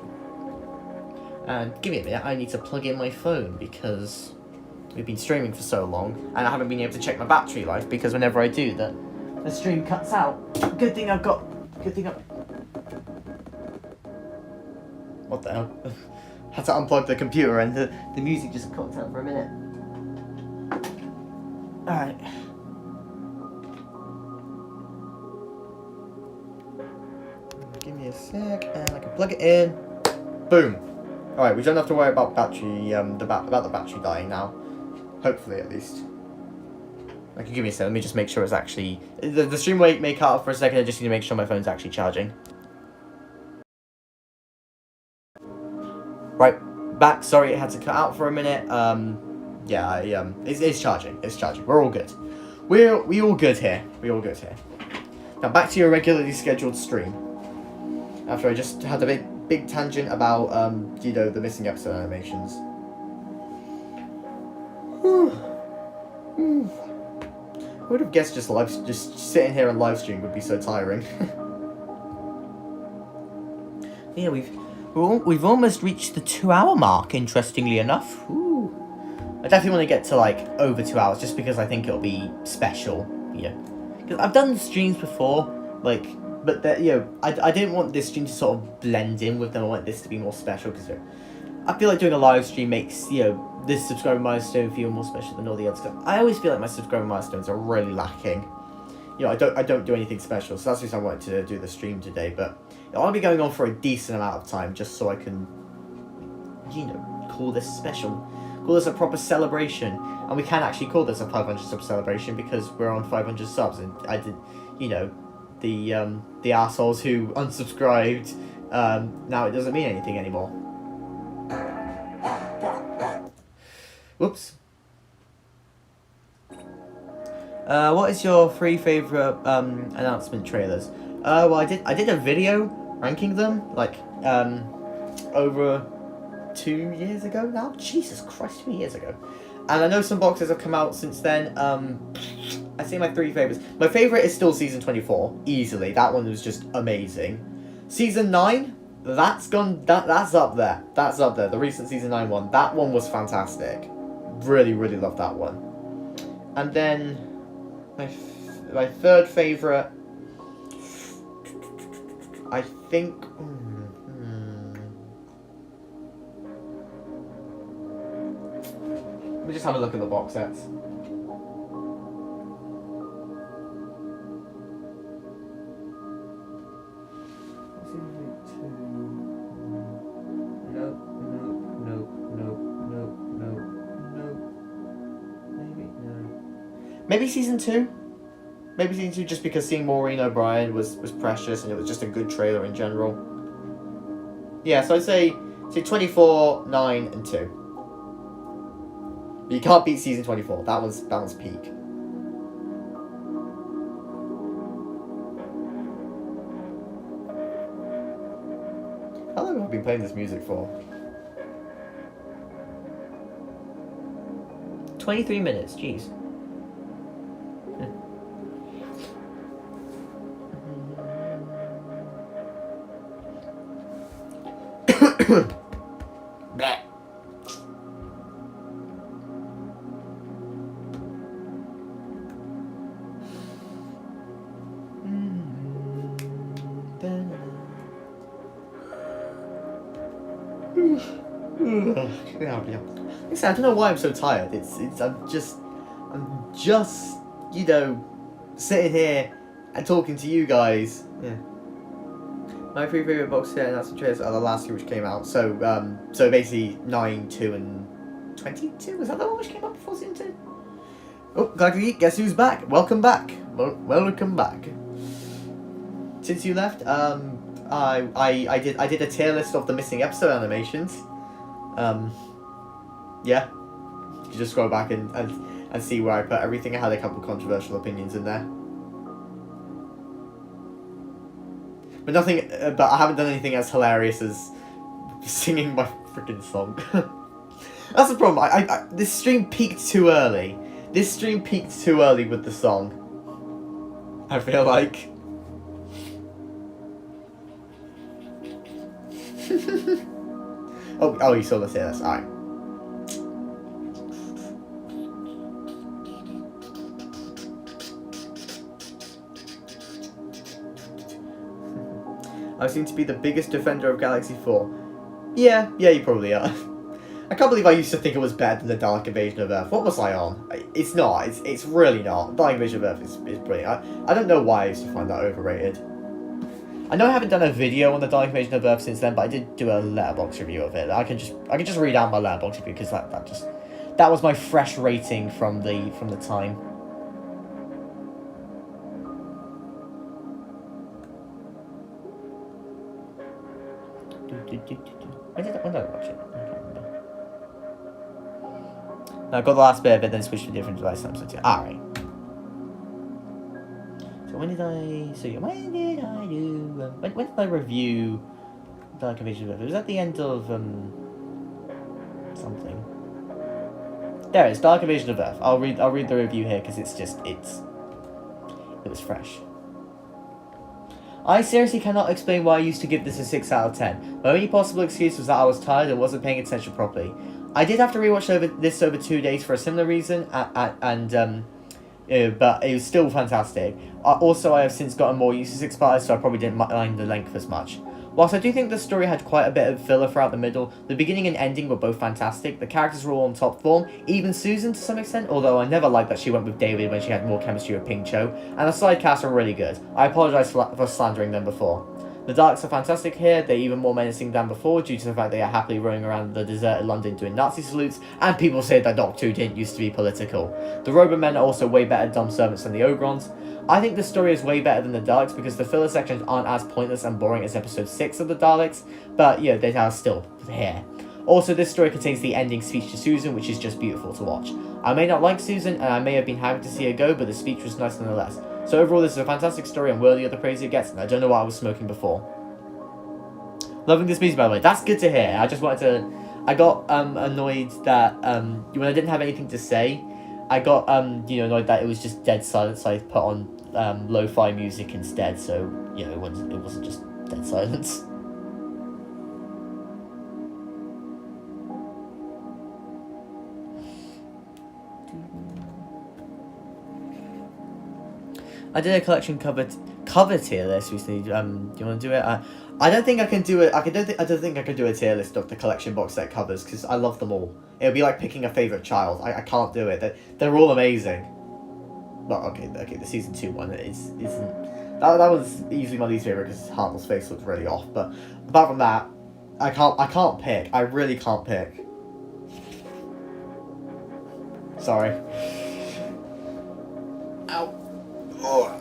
And give me a minute, I need to plug in my phone, because we've been streaming for so long, and I haven't been able to check my battery life, because whenever I do, the stream cuts out. Good thing What the hell? Had to unplug the computer and the music just cut out for a minute. Alright. Give me a sec and I can plug it in. Boom. Alright, we don't have to worry about battery, about the battery dying now. Hopefully, at least. Okay, give me a second. Let me just make sure it's actually... The stream may cut off for a second. I just need to make sure my phone's actually charging. Right, back. Sorry, it had to cut out for a minute. Yeah, it's charging. It's charging. We're all good. We all good here. Now, back to your regularly scheduled stream. After I just had a big tangent about, the missing episode animations. I would have guessed just sitting here and live stream would be so tiring. Yeah, we've almost reached the 2-hour mark. Interestingly enough, I definitely want to get to like over 2 hours, just because I think it'll be special. Because I've done streams before, but I didn't want this stream to sort of blend in with them. I want this to be more special, because I feel like doing a live stream makes this subscriber milestone feel more special than all the others. I always feel like my subscriber milestones are really lacking. I don't do anything special, so that's the reason I wanted to do the stream today. But I want to be going on for a decent amount of time just so I can, call this special. Call this a proper celebration. And we can actually call this a 500 sub celebration because we're on 500 subs. And I did, the assholes who unsubscribed, now it doesn't mean anything anymore. Whoops. What is your 3 favourite announcement trailers? Well, I did a video ranking them, over 2 years ago now? Jesus Christ, 2 years ago. And I know some boxes have come out since then. I say my 3 favourites. My favourite is still Season 24, easily. That one was just amazing. Season 9, that's up there. That's up there, the recent Season 9 one. That one was fantastic. Really, really loved that one. And then, my 3rd favourite, I think... Let me just have a look at the box sets. Maybe season 2? Maybe season 2 just because seeing Maureen O'Brien was precious and it was just a good trailer in general. Yeah, so I'd say 24, 9 and 2. But you can't beat season 24. That was peak. How long have I been playing this music for? 23 minutes, jeez. Listen, I don't know why I'm so tired. I'm just sitting here and talking to you guys. Yeah. My 3 favourite box set announcement trailers are the last 2 which came out. So basically 9, 2 and 22? Was that the one which came out before season 2? Oh, guess who's back? Welcome back. Welcome back. Since you left, I did a tier list of the missing episode animations. Yeah. You can just scroll back and see where I put everything. I had a couple of controversial opinions in there. But I haven't done anything as hilarious as singing my freaking song. That's the problem. This stream peaked too early. This stream peaked too early with the song. I feel like. Oh, you saw the TLS. Alright. I seem to be the biggest defender of Galaxy 4. Yeah, you probably are. I can't believe I used to think it was better than the Dark Invasion of Earth. What was I on? It's not. It's really not. Dark Invasion of Earth is brilliant. I don't know why I used to find that overrated. I know I haven't done a video on the Dark Invasion of Earth since then, but I did do a letterbox review of it. I can just read out my letterbox review because that was my fresh rating from the time. When did I watch it? I can't remember. No, I got the last bit of it, then switched to a different device. Alright. So when did I review Dark Invasion of Earth? It was at the end of something. There it is, Dark Invasion of Earth. I'll read the review here because it was fresh. I seriously cannot explain why I used to give this a 6 out of 10. My only possible excuse was that I was tired and wasn't paying attention properly. I did have to rewatch this over 2 days for a similar reason, but it was still fantastic. Also, I have since gotten more used to 6 parts, so I probably didn't mind the length as much. Whilst I do think the story had quite a bit of filler throughout the middle, the beginning and ending were both fantastic. The characters were all on top form, even Susan to some extent, although I never liked that she went with David when she had more chemistry with Ping Cho, and the side casts were really good. I apologise for slandering them before. The Daleks are fantastic here. They're even more menacing than before due to the fact they are happily roaming around the deserted London doing Nazi salutes, and people say that Doctor Who didn't used to be political. The Robomen are also way better dumb servants than the Ogrons. I think the story is way better than the Daleks because the filler sections aren't as pointless and boring as episode 6 of the Daleks, but yeah, they are still here. Also, this story contains the ending speech to Susan, which is just beautiful to watch. I may not like Susan, and I may have been happy to see her go, but the speech was nice nonetheless. So overall, this is a fantastic story and worthy of the praise it gets, and I don't know why I was smoking before. Loving this music, by the way. That's good to hear. I just wanted to... I got annoyed that when I didn't have anything to say, I got annoyed that it was just dead silence, so I put on lo-fi music instead, so it wasn't just dead silence. I did a collection cover tier list recently. Do you want to do it? I don't think I can do it. I don't think I can do a tier list of the collection box set covers because I love them all. It would be like picking a favorite child. I can't do it. They're all amazing. But okay. The season 2 one isn't. That was easily my least favorite because Hartnell's face looked really off. But apart from that, I can't pick. I really can't pick. Sorry. Ow. Oh.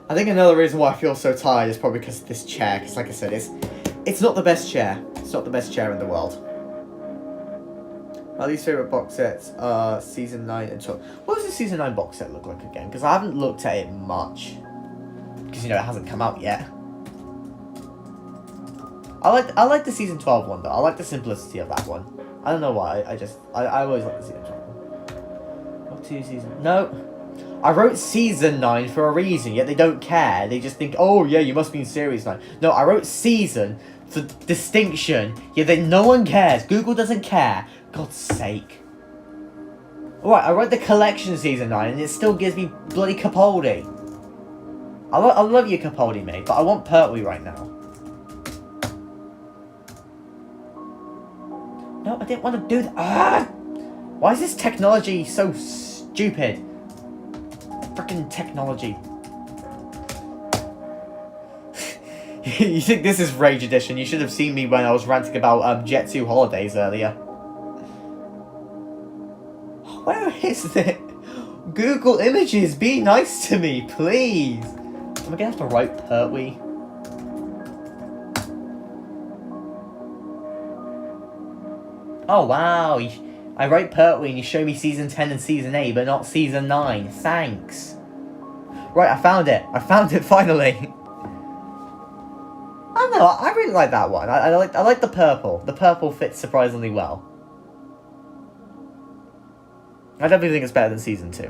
I think another reason why I feel so tired is probably because of this chair. Because, like I said, it's not the best chair. It's not the best chair in the world. My least favourite box sets are Season 9 and 12. What does the Season 9 box set look like again? Because I haven't looked at it much. Because, it hasn't come out yet. I like the Season 12 one, though. I like the simplicity of that one. I don't know why. I always like the Season 12 one. What 2 seasons? No. I wrote Season 9 for a reason, yet they don't care. They just think, oh yeah, you must be in Series 9. No, I wrote Season for distinction, yet no one cares. Google doesn't care. God's sake. Alright, I wrote the collection Season 9, and it still gives me bloody Capaldi. I love you, Capaldi, mate, but I want Pertwee right now. No, I didn't want to do that. Ah! Why is this technology so stupid? Freaking technology. You think this is Rage Edition? You should have seen me when I was ranting about Jet 2 holidays earlier. Where is it? Google Images, be nice to me, please. Am I gonna have to write Pertwee? Oh wow, I write Pertwee and you show me Season 10 and Season 8, but not Season 9. Thanks. Right, I found it. I found it finally. I don't know, I really like that one. I like the purple. The purple fits surprisingly well. I definitely think it's better than Season 2.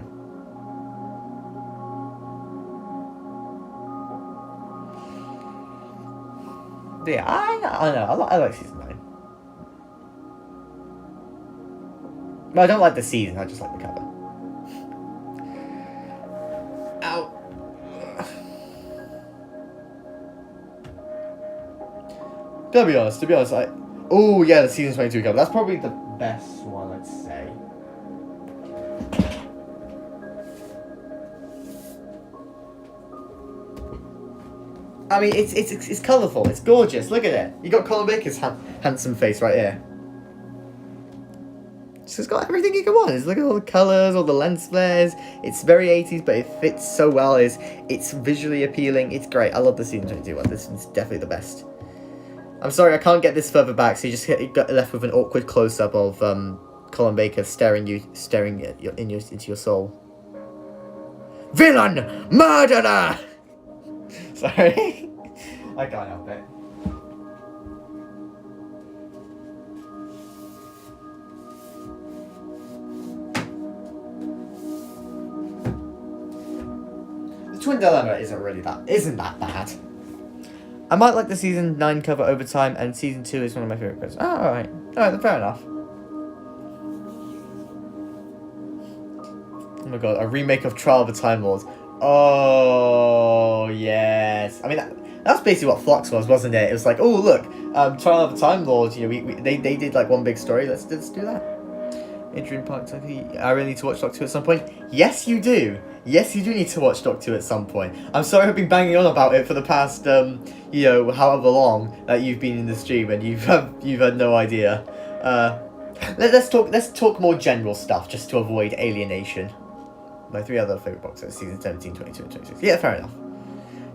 But yeah, I know. I like Season 9. But I don't like the season, I just like the cover. Ow. To be honest, oh yeah, the season 22 cover. That's probably the best one, I'd say. I mean, it's colourful, it's gorgeous, look at it. You got Colin Baker's handsome face right here. It's got everything you can want. Look at all the colours, all the lens flares. It's very 80s, but it fits so well. It's visually appealing. It's great. I love the season 22 one. This is definitely the best. I'm sorry, I can't get this further back, so you got left with an awkward close-up of Colin Baker staring into your soul. Villain! Murderer! Sorry. I can't help it. Twin Dilemma isn't that bad. I might like the Season 9 cover over time, and Season 2 is one of my favourite covers. Oh, alright. Alright, fair enough. Oh my god, a remake of Trial of the Time Lords. Oh, yes. I mean, that's basically what Flux was, wasn't it? It was like, oh, look, Trial of the Time Lords, they did like one big story, let's do that. Adrian Park, I really need to watch Doctor Who at some point. Yes, you do. Yes, you do need to watch Doc 2 at some point. I'm sorry I've been banging on about it for the past, however long that you've been in the stream and you've had no idea. Let's talk more general stuff just to avoid alienation. My 3 other favourite boxes, season 17, 22, and 26. Yeah, fair enough.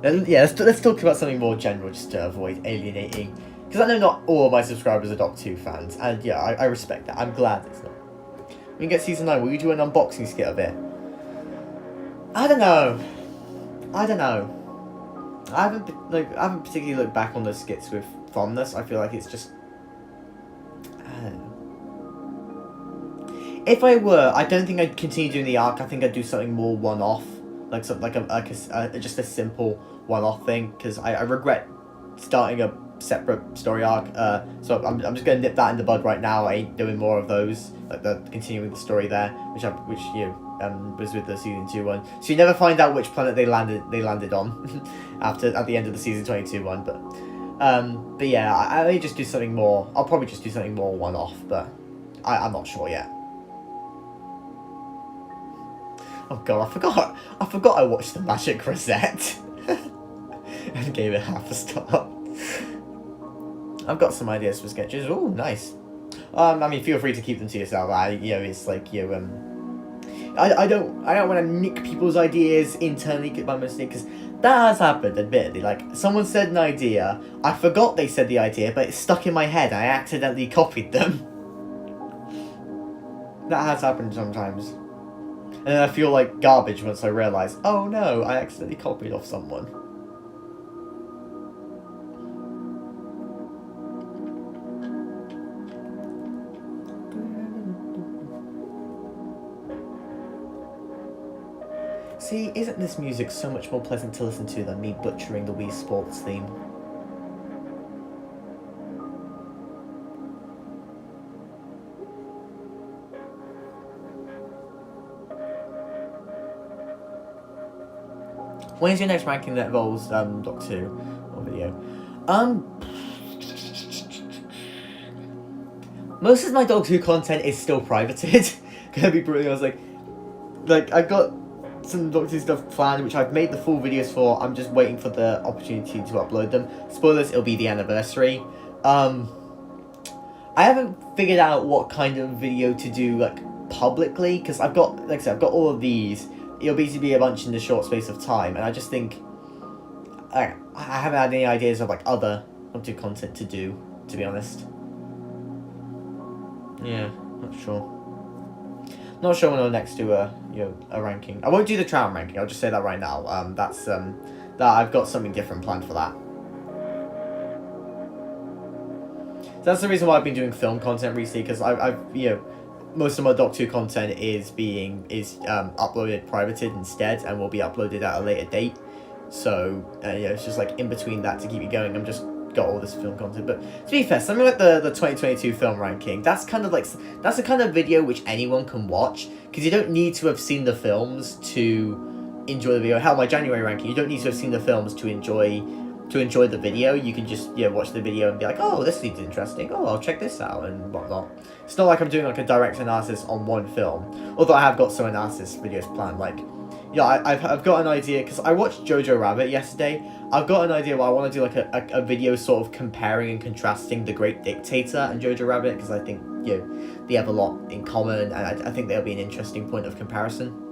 Then, yeah, let's talk about something more general just to avoid alienating. Because I know not all of my subscribers are Doc 2 fans, and yeah, I respect that. I'm glad it's not. When you get season 9, will you do an unboxing skit of it? I don't know. I haven't particularly looked back on those skits with fondness. I feel like it's just, I don't know. If I were, I don't think I'd continue doing the arc. I think I'd do something more one-off, like something just a simple one-off thing. Because I regret starting a separate story arc. So I'm just gonna nip that in the bud right now. I ain't doing more of those, like continuing the story there, which was with the season 2 one. So you never find out which planet they landed on at the end of the season 22 one. But yeah, I may just do something more. I'll probably just do something more one-off, but I'm not sure yet. Oh god, I forgot I watched the Magic Rosette and gave it half a star. I've got some ideas for sketches. Oh, nice. I mean, feel free to keep them to yourself. It's like I don't want to nick people's ideas internally by mistake, because that has happened, admittedly. Like, someone said an idea, I forgot they said the idea, but it stuck in my head, and I accidentally copied them. That has happened sometimes. And then I feel like garbage once I realise, oh no, I accidentally copied off someone. See, isn't this music so much more pleasant to listen to than me butchering the Wii Sports theme? When's your next ranking that involves Doc 2 or video? Most of my Doc 2 content is still privated. Gonna be brutally honest, like I've got some Doc 2 stuff planned, which I've made the full videos for. I'm just waiting for the opportunity to upload them. Spoilers, it'll be the anniversary. I haven't figured out what kind of video to do, like, publicly, because I've got all of these. It'll basically be a bunch in the short space of time, and I just think I haven't had any ideas of, like, other Doc 2 content to do, to be honest. Yeah, not sure. Not sure when I'll next do a ranking. I won't do the Trout ranking. I'll just say that right now. That I've got something different planned for that. So that's the reason why I've been doing film content recently, because I've most of my Doc 2 content is uploaded privated instead, and will be uploaded at a later date. So it's just like in between that to keep it going. I'm just got all this film content. But to be fair, something like the 2022 film ranking, that's the kind of video which anyone can watch, because you don't need to have seen the films to enjoy the video. Hell, my January ranking, you don't need to have seen the films to enjoy the video. You can just watch the video and be like, oh, this seems interesting, oh, I'll check this out and whatnot. It's not like I'm doing like a direct analysis on one film, although I have got some analysis videos planned. Like, I've got an idea, because I watched Jojo Rabbit yesterday. I've got an idea where I want to do like a video sort of comparing and contrasting The Great Dictator and Jojo Rabbit, because I think they have a lot in common, and I think they'll be an interesting point of comparison.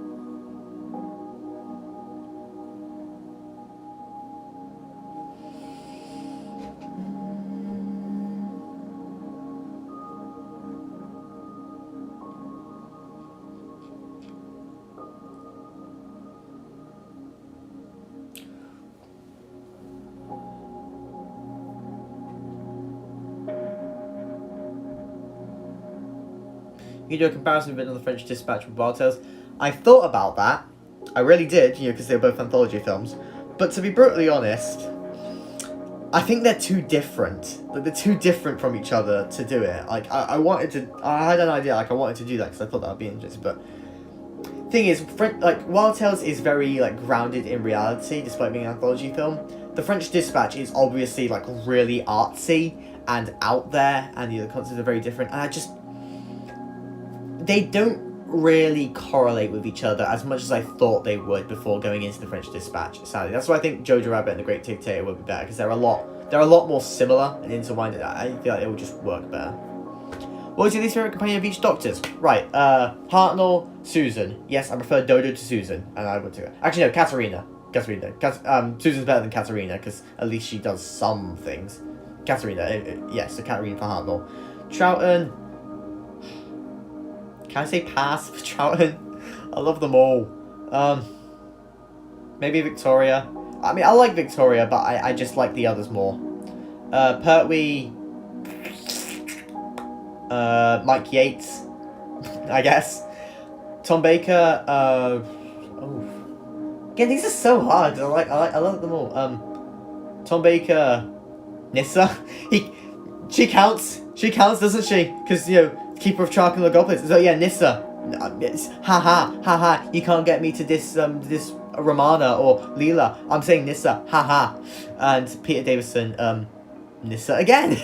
You do a comparison of it on the French Dispatch with Wild Tales. I thought about that. I really did, because they're both anthology films. But to be brutally honest, I think they're too different. Like, they're too different from each other to do it. Like, I had an idea, like, I wanted to do that because I thought that would be interesting. But thing is, like, Wild Tales is very, like, grounded in reality, despite being an anthology film. The French Dispatch is obviously, like, really artsy and out there, and the concepts are very different. And they don't really correlate with each other as much as I thought they would before going into the French Dispatch, sadly. That's why I think Jojo Rabbit and the Great Dictator would be better, because they're a lot more similar and intertwined. I feel like it would just work better. What was your least favourite companion of each Doctor's? Right, Hartnell, Susan. Yes, I prefer Dodo to Susan, and I would too. Actually, no, Katarina. Susan's better than Katarina, because at least she does some things. Katarina, yes, so Katarina for Hartnell. Troughton. Can I say pass for Troughton? I love them all. Maybe Victoria. I mean, I like Victoria, but I just like the others more. Pertwee. Mike Yates, I guess. Tom Baker. Again, these are so hard. I love them all. Tom Baker. Nissa. She counts. She counts, doesn't she? Because, you know, Keeper of Charcoal and the Goblins. So yeah, Nissa. Ha. You can't get me to this Romana or Leela. I'm saying Nissa. Ha. And Peter Davison. Nissa again.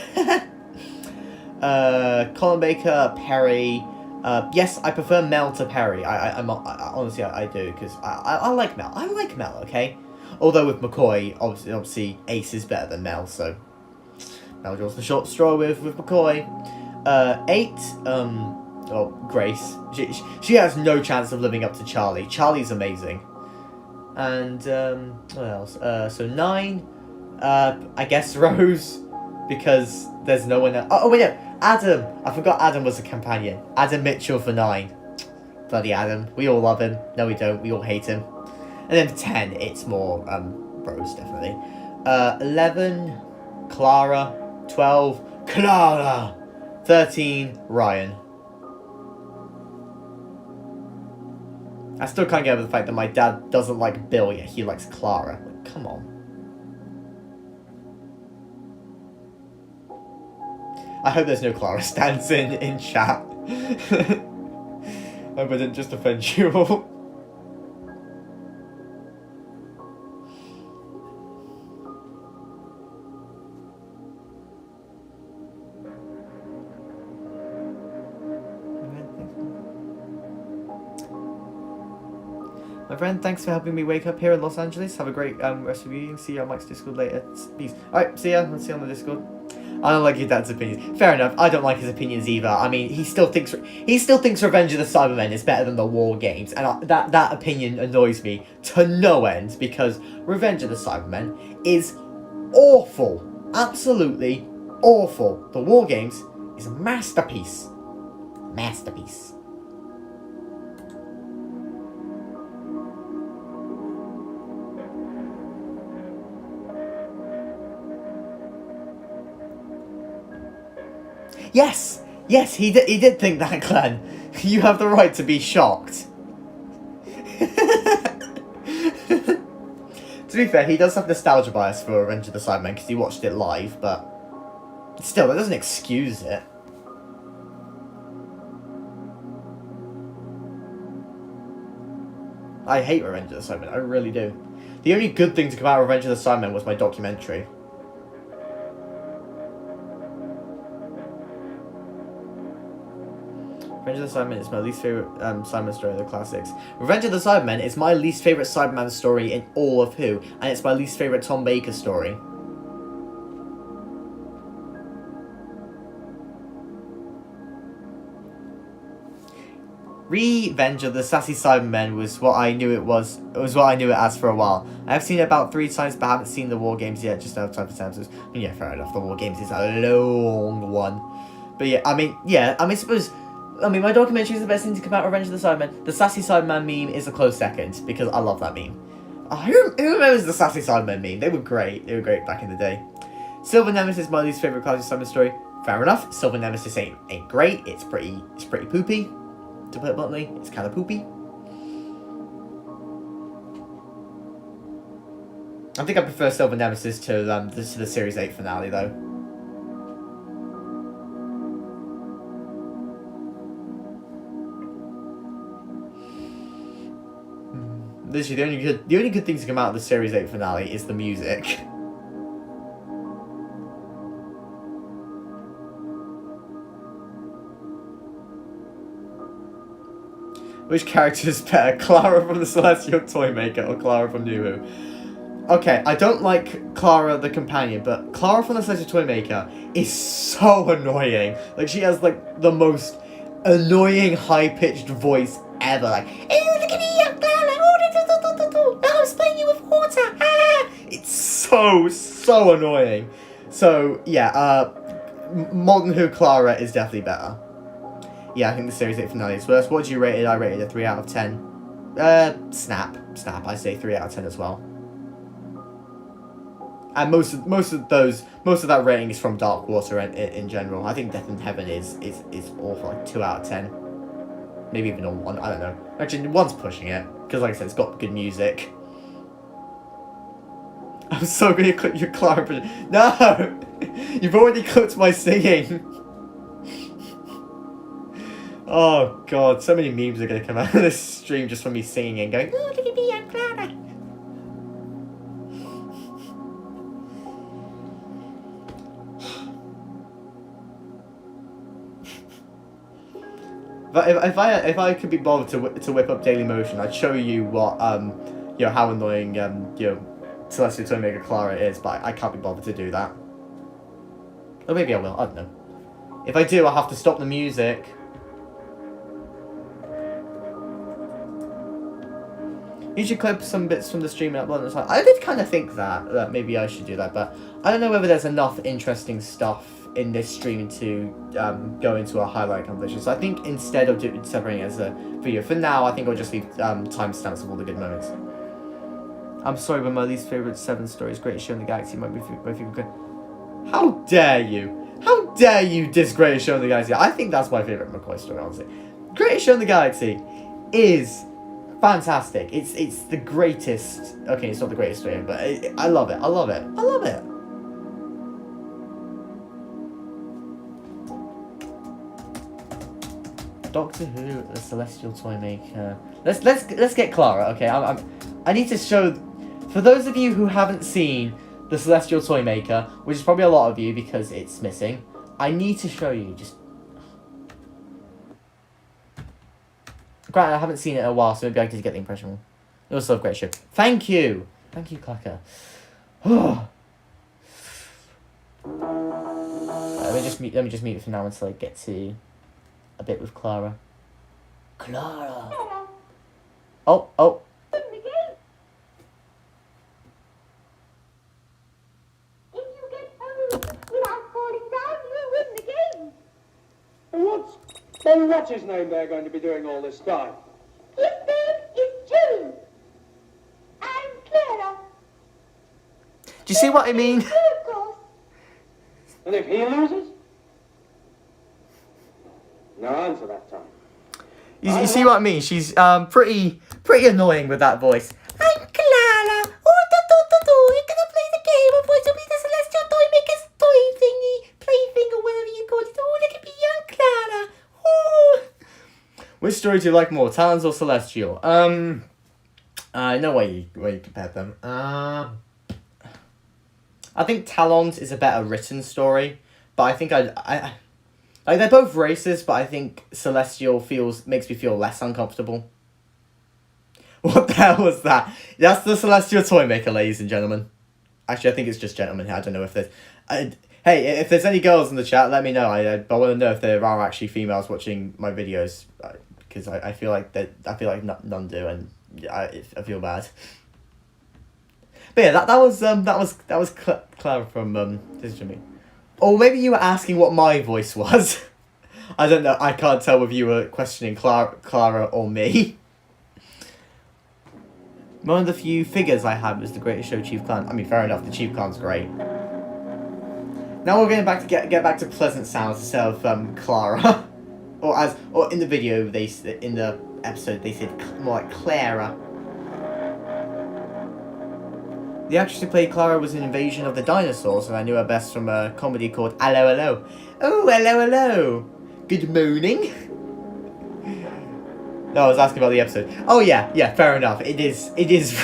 Colin Baker, Perry. Yes, I prefer Mel to Perry. I honestly I do, because I like Mel. I like Mel, okay? Although with McCoy, obviously Ace is better than Mel, so Mel draws the short straw with McCoy. 8, Grace. She has no chance of living up to Charlie. Charlie's amazing. And what else? So 9, I guess Rose, because there's no one else. Oh wait, no, Adam. I forgot Adam was a companion. Adam Mitchell for 9. Bloody Adam. We all love him. No, we don't. We all hate him. And then for 10, it's more Rose, definitely. 11, Clara. 12, Clara. 13, Ryan. I still can't get over the fact that my dad doesn't like Bill, yet he likes Clara. Like, come on. I hope there's no Clara stands in chat. I wouldn't just offend you all. My friend, thanks for helping me wake up here in Los Angeles. Have a great rest of your evening. See you on Mike's Discord later. Peace. Alright, see ya. Let's see you on the Discord. I don't like your dad's opinions. Fair enough. I don't like his opinions either. I mean, he still thinks Revenge of the Cybermen is better than the War Games, and that opinion annoys me to no end, because Revenge of the Cybermen is awful, absolutely awful. The War Games is a masterpiece. Masterpiece. Yes, he did think that, Glenn. You have the right to be shocked. To be fair, he does have nostalgia bias for Revenge of the Cybermen because he watched it live, but still, that doesn't excuse it. I hate Revenge of the Cybermen, I really do. The only good thing to come out of Revenge of the Cybermen was my documentary. Revenge of the Cybermen is my least favourite Cyberman story of the classics. Revenge of the Cybermen is my least favourite Cyberman story in all of Who, and it's my least favourite Tom Baker story. Revenge of the Sassy Cybermen was what I knew it was. It was what I knew it as for a while. I've seen it about 3 times, but haven't seen the War Games yet. Just out of time for Samsons. Yeah, fair enough. The War Games is a long one, but yeah, I mean, suppose. I mean, my documentary is the best thing to come out of Revenge of the Cybermen. The Sassy Cyberman meme is a close second, because I love that meme. Who remembers the Sassy Cyberman meme? They were great. They were great back in the day. Silver Nemesis is my least favourite classic Cyberman story. Fair enough. Silver Nemesis ain't great. It's pretty poopy. To put it bluntly, it's kind of poopy. I think I prefer Silver Nemesis to the Series 8 finale, though. Literally, the only good thing to come out of the Series 8 finale is the music. Which character is better, Clara from the Celestial Toymaker or Clara from New Who? Okay, I don't like Clara the companion, but Clara from the Celestial Toymaker is so annoying. Like, she has, like, the most annoying high-pitched voice ever. Like, oh, look at me, I'm Clara. Oh, now I'm spraying you with water. Ah! It's so annoying. So, yeah, Modern Who Clara is definitely better. Yeah, I think the Series 8 finale is worse. What did you rate it? I rated it a 3 out of 10. Snap, I say 3 out of 10 as well. And most of that rating is from Dark Water in general. I think Death in Heaven is awful, like 2 out of 10. Maybe even a 1, I don't know. Actually, 1's pushing it, because like I said, it's got good music. I'm so gonna clip your Clara. No! You've already clipped my singing. Oh god, so many memes are gonna come out of this stream just from me singing and going, oh, look at me, I'm Clara. But if I could be bothered to whip up Dailymotion, I'd show you what you know, how annoying you know, Celestial Toymaker Clara is, but I can't be bothered to do that. Or maybe I will, I don't know. If I do, I'll have to stop the music. You should clip some bits from the stream and upload it. I did kind of think that maybe I should do that, but I don't know whether there's enough interesting stuff in this stream to go into a highlight compilation. So I think instead of separating it as a video, for now, I think I'll just leave timestamps of all the good moments. I'm sorry, but my least favourite 7 stories, Greatest Show in the Galaxy, might be both you good. How dare you? How dare you diss Greatest Show in the Galaxy? I think that's my favourite McCoy story, honestly. Greatest Show in the Galaxy is fantastic. It's the greatest. Okay, it's not the greatest story, but I love it. I love it. I love it. Doctor Who, the Celestial Toymaker. Let's get Clara. Okay, I need to show, for those of you who haven't seen the Celestial Toymaker, which is probably a lot of you because it's missing. I need to show you. Just granted, I haven't seen it in a while, so maybe I can get the impression. It was still a great show. Thank you, Clacker. Let me just mute it for now until I get to a bit with Clara. Clara. Oh. What's his name they're going to be doing all this time? His name is June. I'm Clara. Do you see what I mean? Of course. And if he loses? No answer that time. You see what I mean? She's pretty annoying with that voice. I'm Clara. Oh, you're gonna play the game. I'm going to be the Celestial Toymaker's toy thingy, plaything or whatever you call it. Oh, look at me, young Clara. Oh. Which story do you like more, Talons or Celestial? I know where you compared them. I think Talons is a better written story, but I think I like, they're both racist, but I think Celestial makes me feel less uncomfortable. What the hell was that? That's the Celestial Toymaker, ladies and gentlemen. Actually, I think it's just gentlemen here. I don't know if there's... hey, if there's any girls in the chat, let me know. I want to know if there are actually females watching my videos, because I feel like none do, and I feel bad. But yeah, that was Clara from This Is Jimmy. Or maybe you were asking what my voice was. I don't know. I can't tell if you were questioning Clara or me. One of the few figures I have is the Greatest Show Chief Clan. I mean, fair enough. The Chief Clan's great. Now we're getting back to get back to pleasant sounds instead of Clara, or in the video in the episode they said more like Clara. The actress who played Clara was in Invasion of the Dinosaurs, and I knew her best from a comedy called Hello Hello. Oh, hello hello. Good morning. No, I was asking about the episode. Oh yeah, fair enough. It is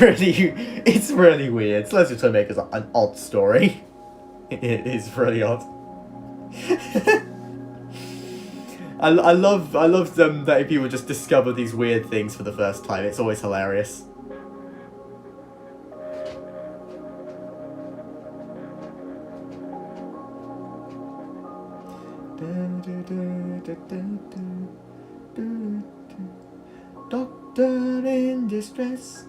really, it's really weird. Celestial Toymaker's an odd story. It is really odd. I love them that people just discover these weird things for the first time. It's always hilarious. Doctor in distress.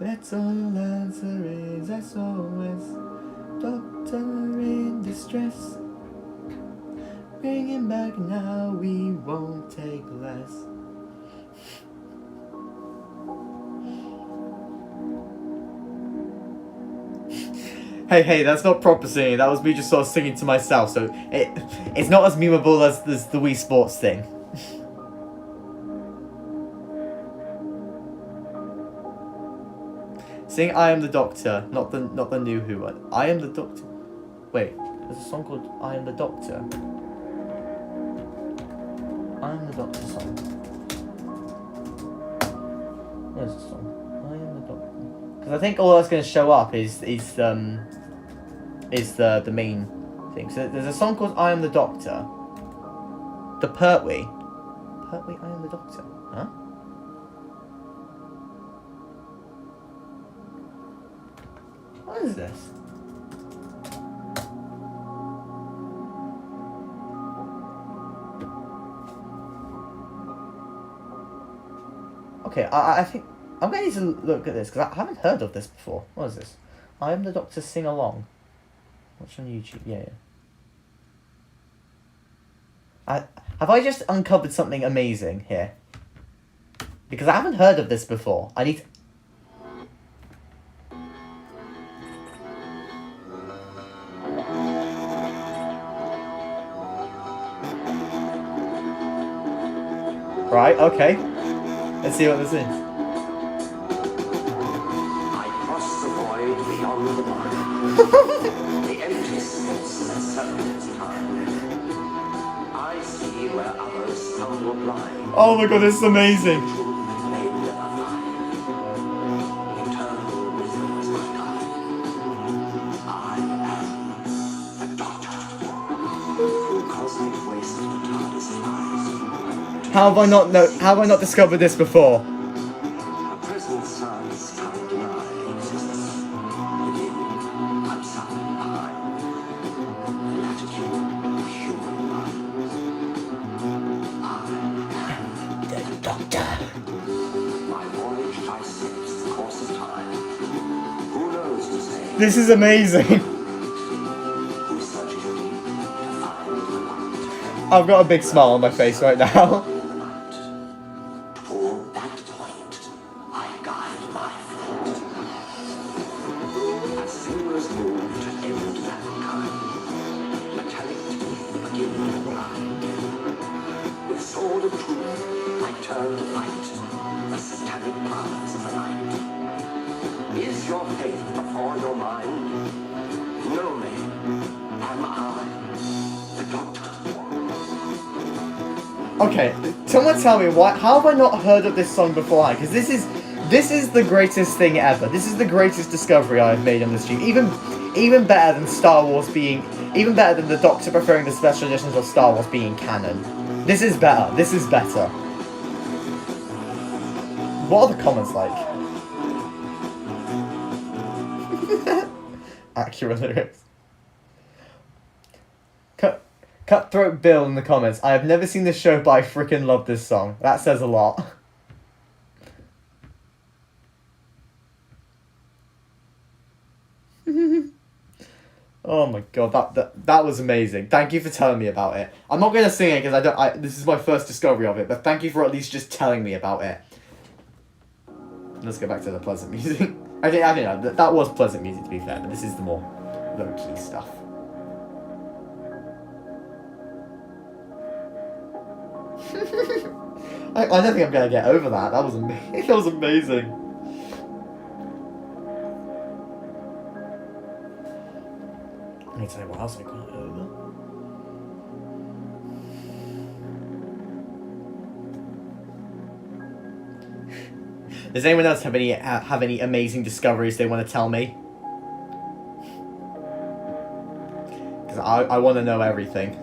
That's all answer is SOS. Doctor in distress. Bring him back now, we won't take less. Hey, that's not proper singing. That was me just sort of singing to myself, so it's not as memeable as the Wii Sports thing. Sing I Am the Doctor, not the new Who one. I Am the Doctor. Wait, there's a song called I Am the Doctor. I Am the Doctor song. Where's the song? I Am the Doctor. Because I think all that's going to show up is the main thing. So there's a song called I Am the Doctor. The Pertwee, I Am the Doctor. Huh? What is this? Okay, I think I'm going to need to look at this because I haven't heard of this before. What is this? I Am the Doctor Sing Along. Watch on YouTube. Yeah. Have I just uncovered something amazing here? Because I haven't heard of this before. I need to... Right, okay. Let's see what this is. I cross the void beyond the mind. The empty space that separates time. I see where others stumble blind. Oh my god, this is amazing. They never find. Eternal wisdom is my guide. I am the Doctor. Cosmic waste of TARDIS lies. How have I not discovered this before? A present science can't deny existence. Within, outside, behind. The latitude of human minds. I am the Doctor. My voyage dissects the course of time. Who knows to say? This is amazing. Who searches deep to find the light? I've got a big smile on my face right now. Toward that point, I guide my foot. As fingers move to end mankind, metallic teeth begin to grind. With sword of truth, I turn to fight the satanic powers of the night. Is your faith before your mind? Know me. Am I the Doctor? Okay, someone tell me how have I not heard of this song beforehand? Because this is the greatest thing ever. This is the greatest discovery I've made on this stream. Even better than Star Wars being, even better than the Doctor preferring the special editions of Star Wars being canon. This is better. This is better. What are the comments like? Accurate lyrics. Cutthroat Bill in the comments. I have never seen this show, but I freaking love this song. That says a lot. Oh my god, that was amazing. Thank you for telling me about it. I'm not gonna sing it because this is my first discovery of it, but thank you for at least just telling me about it. Let's go back to the pleasant music. I don't know, that was pleasant music to be fair, but this is the more low-key stuff. I don't think I'm gonna get over that. That was amazing. That was amazing. Let me tell you what else I got over. Does anyone else have any amazing discoveries they want to tell me? Because I want to know everything.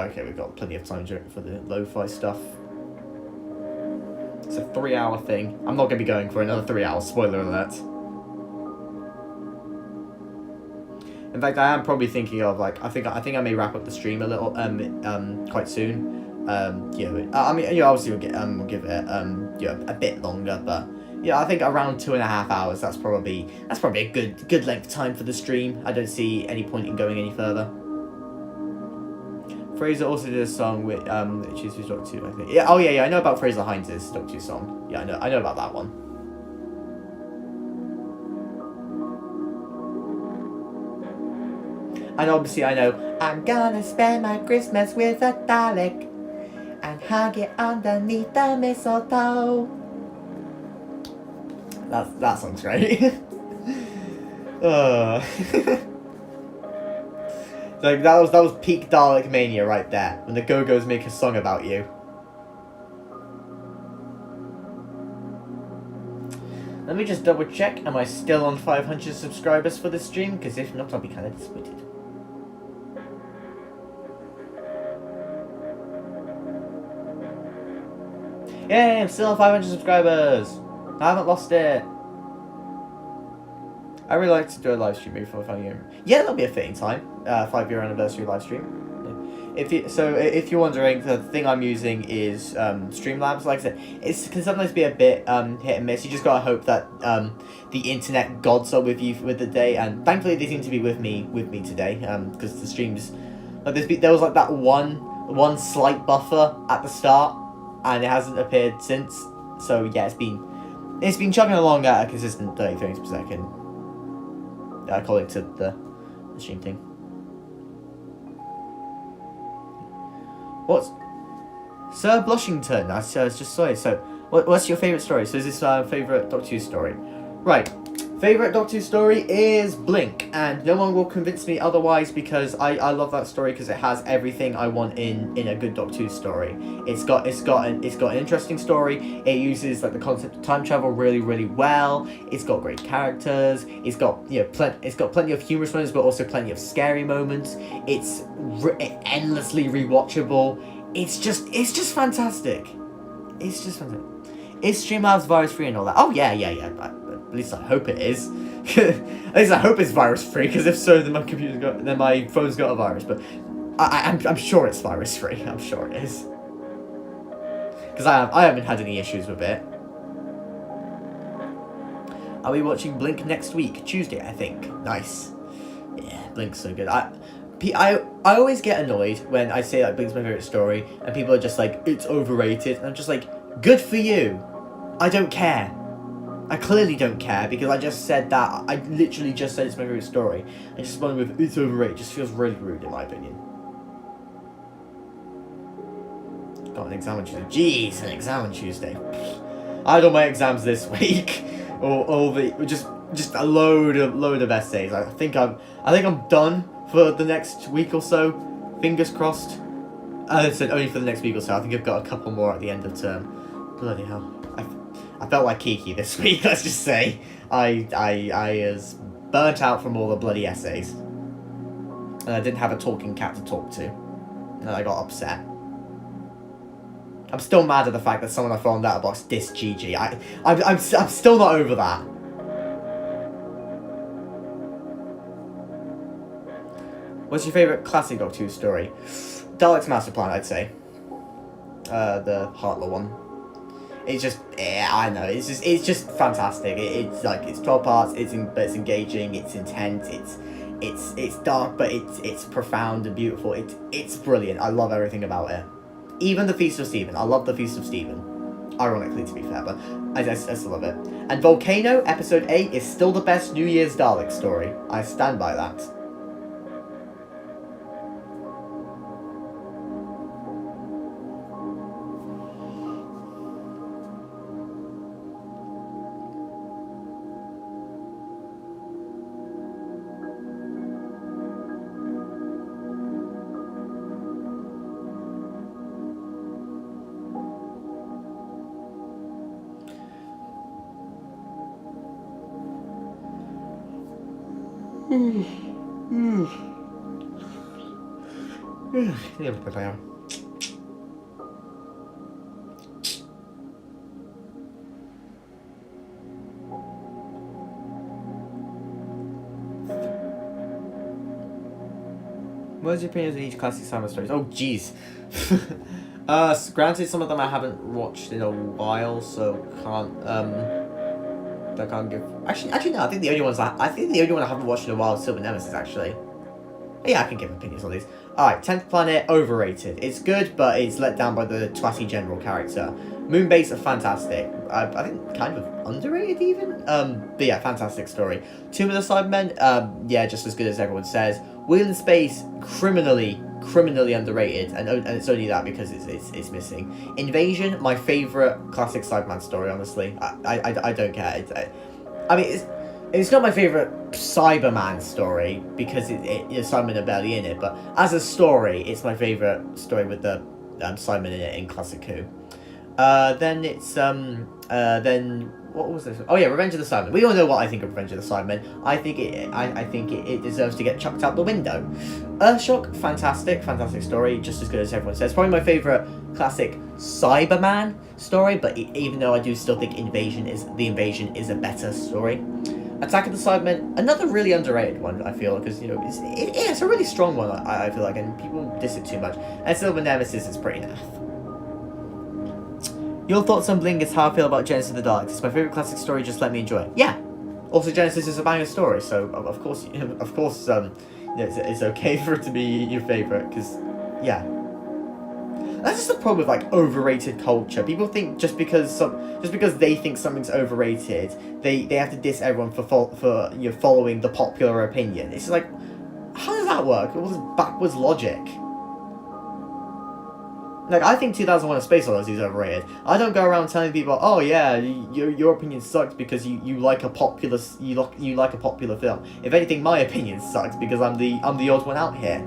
okay, we've got plenty of time for the lo-fi stuff. It's a 3-hour thing. I'm not going to be going for another 3 hours, spoiler alert. In fact, I am probably thinking of, like, I think I may wrap up the stream a little, quite soon. I mean, obviously we'll give it, a bit longer, but, yeah, I think around 2.5 hours, that's probably a good length of time for the stream. I don't see any point in going any further. Fraser also did a song with Choose Who's Doctor 2, I think. Yeah, oh yeah, I know about Fraser Hines' Doctor 2 song. Yeah, I know about that one. And obviously I know I'm gonna spend my Christmas with a Dalek and hug it underneath the mistletoe. That song's great. Like that was peak Dalek mania right there, when the Go-Go's make a song about you. Let me just double check, am I still on 500 subscribers for this stream? Because if not, I'll be kind of disappointed. Yay, I'm still on 500 subscribers! I haven't lost it. I really like to do a live stream maybe for a fun year. Yeah, that'll be a fitting time. 5-year anniversary live stream. If you're wondering, the thing I'm using is Streamlabs. Like I said, it can sometimes be a bit hit and miss. You just gotta hope that the internet gods are with you with the day, and thankfully they seem to be with me today. Because the streams, like there was like that one slight buffer at the start, and it hasn't appeared since. So yeah, it's been chugging along at a consistent 30 frames per second. According to the stream thing. What's Sir Blushington? I just saw it. So, what's your favourite story? So, is this favourite Doctor Who story? Right. Favourite Doctor Who story is Blink, and no one will convince me otherwise because I love that story because it has everything I want in a good Doctor Who story. It's got an interesting story. It uses like the concept of time travel really well. It's got great characters. It's got plenty of humorous moments, but also plenty of scary moments. It's endlessly rewatchable. It's just fantastic. It's just fantastic. Is Streamlabs virus free and all that? Oh yeah. At least I hope it is. At least I hope it's virus free, because if so, then my phone's got a virus. But I'm sure it's virus free. I'm sure it is. Because I haven't had any issues with it. Are we watching Blink next week? Tuesday, I think. Nice. Yeah, Blink's so good. I always get annoyed when I say like Blink's my favorite story, and people are just like, it's overrated, and I'm just like, good for you. I don't care. I clearly don't care, because I just said that. I literally just said it's my favorite story. I just responded with, it's overrated. Just feels really rude, in my opinion. Got an exam on Tuesday. Jeez, an exam on Tuesday. I had all my exams this week. Just a load of essays. I think I'm done for the next week or so. Fingers crossed. I said only for the next week or so. I think I've got a couple more at the end of term. Bloody hell. I felt like Kiki this week, let's just say. I was burnt out from all the bloody essays. And I didn't have a talking cat to talk to. And I got upset. I'm still mad at the fact that someone I found out about dissed Gigi. I'm still not over that. What's your favourite classic Doctor Who story? Dalek's Master Plan, I'd say. The Heartler one. It's just, I know, it's just fantastic. It's like, it's 12 parts, it's engaging, it's intense, it's dark, but it's profound and beautiful. It's brilliant. I love everything about it. Even the Feast of Stephen. I love the Feast of Stephen. Ironically, to be fair, but I still love it. And Volcano, episode 8, is still the best New Year's Dalek story. I stand by that. Yeah, but I am. What's your opinions on each classic Simon stories? Oh, jeez. Granted, some of them I haven't watched in a while, so I can't give. Actually, no. I think the only one I haven't watched in a while is Silver Nemesis. Actually, yeah, I can give opinions on these. All right, 10th Planet, overrated. It's good, but it's let down by the twatty general character. Moonbase are fantastic. I think kind of underrated even. But yeah, fantastic story. Tomb of the Cybermen, yeah, just as good as everyone says. Wheel in Space, criminally underrated, and it's only that because it's missing. Invasion, my favorite classic Cyberman story. Honestly, I don't care. I mean, it's not my favorite Cyberman story because Cybermen are barely in it, but as a story, it's my favorite story with the Cybermen in it in Classic Coup. Then it's then what was this? Oh yeah, Revenge of the Cybermen. We all know what I think of Revenge of the Cybermen. I think it deserves to get chucked out the window. Earthshock, fantastic story, just as good as everyone says. Probably my favorite classic Cyberman story, but even though I do still think Invasion is a better story. Attack of the Cybermen, another really underrated one, I feel, because, you know, it's a really strong one, I feel like, and people diss it too much. And Silver Nemesis is pretty naff. Your thoughts on Bling is how I feel about Genesis of the Daleks. It's my favourite classic story, just let me enjoy it. Yeah. Also, Genesis is a banger story, so, of course, it's okay for it to be your favourite, because, yeah. That's just the problem with, like, overrated culture. People think just because they think something's overrated, they have to diss everyone for following the popular opinion. It's like, how does that work? It was backwards logic. Like, I think 2001: A Space Odyssey is overrated. I don't go around telling people, oh yeah, your opinion sucks because you like a popular like a popular film. If anything, my opinion sucks because I'm the odd one out here.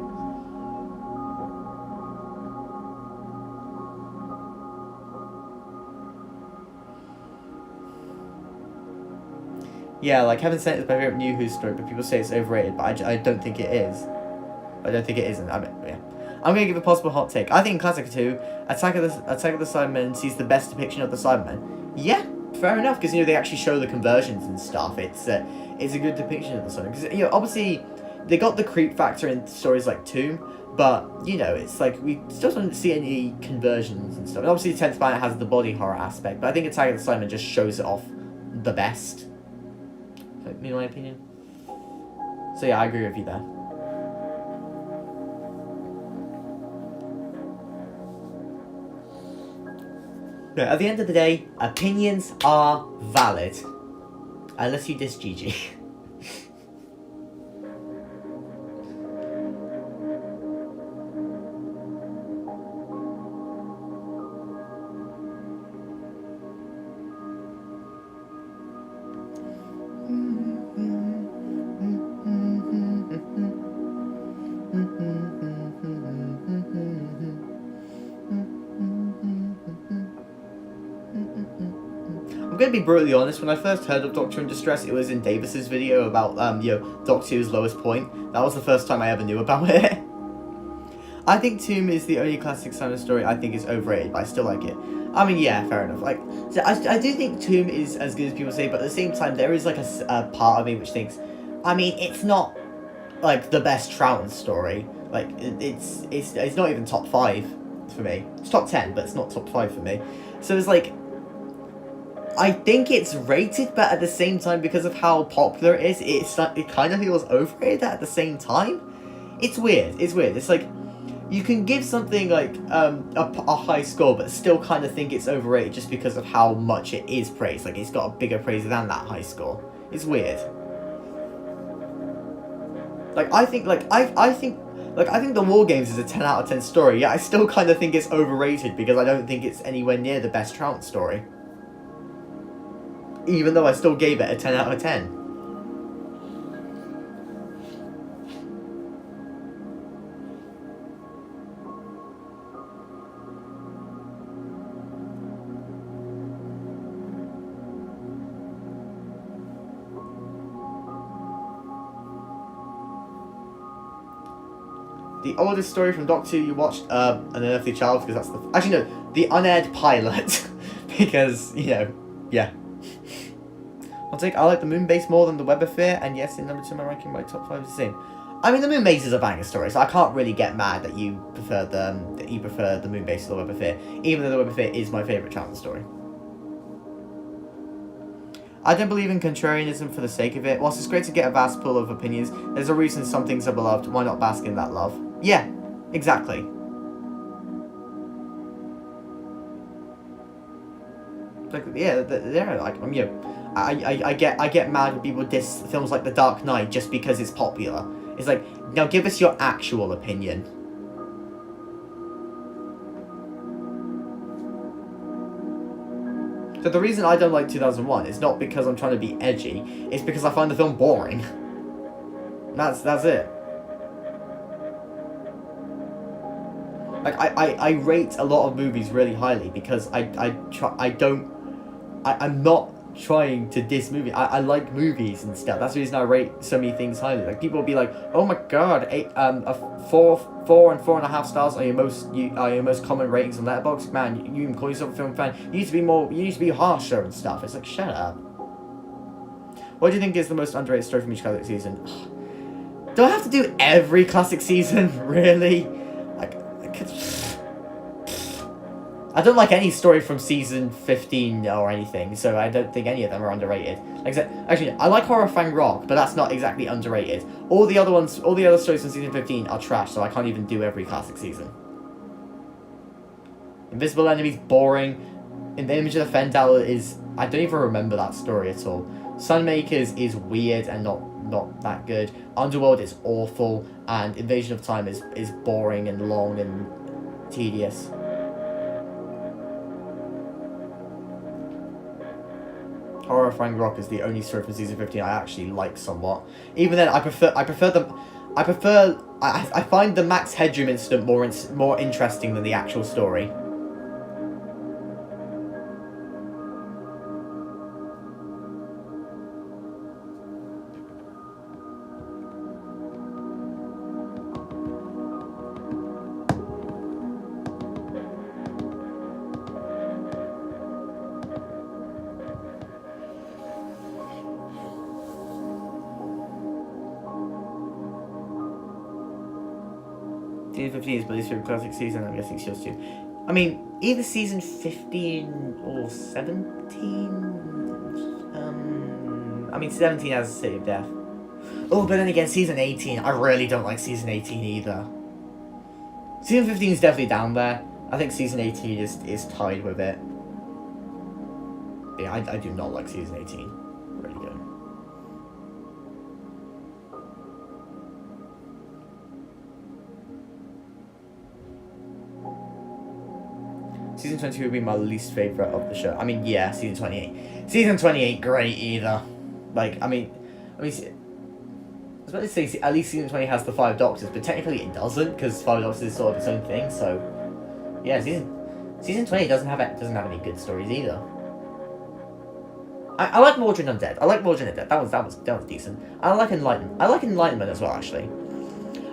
Yeah, like Heaven Sent is my favorite New Who story, but people say it's overrated, but I don't think it is. I don't think it isn't. Yeah. I'm gonna give a possible hot take. I think in Classic 2, Attack of the Cybermen sees the best depiction of the Cybermen. Yeah, fair enough, because, you know, they actually show the conversions and stuff. It's a good depiction of the Cybermen. Because, you know, obviously, they got the creep factor in stories like Tomb, but, you know, it's like, we still don't see any conversions and stuff. And obviously, 10th Planet has the body horror aspect, but I think Attack of the Cybermen just shows it off the best. In my opinion. So yeah, I agree with you there. No, at the end of the day, opinions are valid. Unless you diss Gigi. I'm gonna be brutally honest, when I first heard of Doctor in Distress, it was in Davis's video about, Doctor Who's lowest point. That was the first time I ever knew about it. I think Tomb is the only classic Simon story I think is overrated, but I still like it. I mean, yeah, fair enough. Like, so I do think Tomb is as good as people say, but at the same time, there is, like, a part of me which thinks, I mean, it's not, like, the best Troughton story. Like, it's not even top 5 for me. It's top 10, but it's not top 5 for me. So it's like, I think it's rated, but at the same time, because of how popular it is, it kind of feels overrated at the same time. It's weird. It's like, you can give something like a high score, but still kind of think it's overrated just because of how much it is praised. Like, it's got a bigger praise than that high score. It's weird. Like, I think the War Games is a 10 out of 10 story. Yeah, I still kind of think it's overrated because I don't think it's anywhere near the best Troughton story. Even though I still gave it a 10 out of 10. the oldest story from Doctor Who you watched, An Unearthly Child, because that's the... Actually, no, the unaired pilot. Because, you know, yeah. I like the Moon Base more than the Web Affair, and yes, in number 2 my ranking, my top 5 is the same. I mean, the Moon Base is a banger story, so I can't really get mad that you prefer the Moon Base to the Web Affair, even though the Web Affair is my favourite chapter story. I don't believe in contrarianism for the sake of it. Whilst it's great to get a vast pool of opinions, there's a reason some things are beloved. Why not bask in that love? Yeah, exactly. Like, yeah, like, you know, I get mad when people diss films like The Dark Knight just because it's popular. It's like, now give us your actual opinion. So the reason I don't like 2001 is not because I'm trying to be edgy, it's because I find the film boring. That's it. Like, I rate a lot of movies really highly because I'm not trying to diss movies. I like movies and stuff. That's the reason I rate so many things highly. Like, people will be like, oh my god, 4 and 4.5 stars are your most common ratings on Letterboxd. Man, you can call yourself a film fan. You need to be harsher and stuff. It's like, shut up. What do you think is the most underrated story from each classic season? Do I have to do every classic season? Really? Like, I don't like any story from season 15 or anything, so I don't think any of them are underrated. Like I said, actually, I like Horror Fang Rock, but that's not exactly underrated. All the other stories from season 15 are trash, so I can't even do every classic season. Invisible Enemy's boring. In the Image of the Fendal is... I don't even remember that story at all. Sunmakers is weird and not that good. Underworld is awful, and Invasion of Time is boring and long and tedious. Horror Fang Rock is the only story from season 15 I actually like somewhat. Even then, I find the Max Headroom incident more interesting than the actual story. Season 15 is my least favorite classic season, I'm guessing it's yours too. I mean, either season 15 or 17? I mean, 17 has City of Death. Oh, but then again, season 18, I really don't like season 18 either. Season 15 is definitely down there. I think season 18 is tied with it. Yeah, I do not like season 18. Really good. Season 22 would be my least favourite of the show. I mean, yeah, season 28. Season 28, great either. Like, I mean, I was about to say, at least season 20 has the 5 Doctors, but technically it doesn't, because 5 Doctors is sort of its own thing, so... Yeah, season 20 doesn't have any good stories either. I like Mordred Undead. I like Mordred Undead. That was decent. I like Enlightenment. I like Enlightenment as well, actually.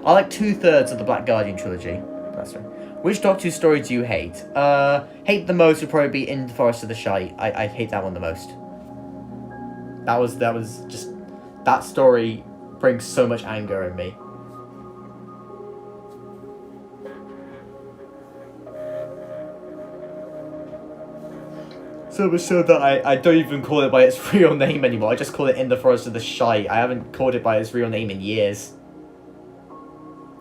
I like 2/3 of the Black Guardian trilogy. That's right. Which Doctor Who story do you hate? Hate the most would probably be In the Forest of the Shite. I hate that one the most. That was just... That story brings so much anger in me. So much so that I don't even call it by its real name anymore. I just call it In the Forest of the Shite. I haven't called it by its real name in years.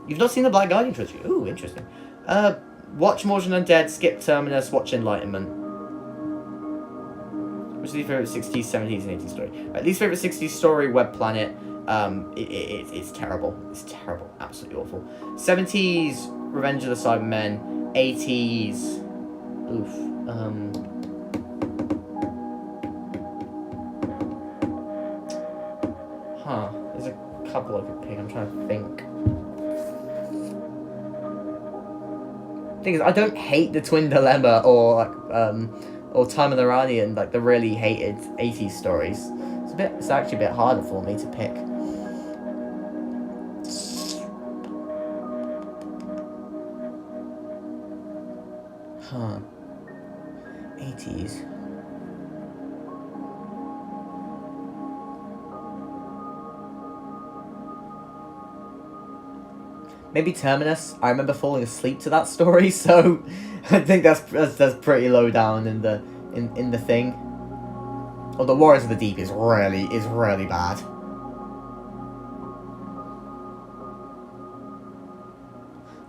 You've not seen the Black Guardian trilogy? Ooh, interesting. Watch Mordred Undead, skip Terminus, watch Enlightenment. Which is your favourite 60s, 70s, and 80s story? Right, least favourite 60s story, Web Planet. It's terrible. It's terrible. Absolutely awful. 70s, Revenge of the Cybermen. 80s... Oof. There's a couple I could pick. I'm trying to think. Thing is, I don't hate the Twin Dilemma or Time of the Iranian, like the really hated 80s stories. It's actually a bit harder for me to pick. Huh. 80s. Maybe Terminus. I remember falling asleep to that story, so I think that's pretty low down in the thing. Oh, the Warriors of the Deep is really bad.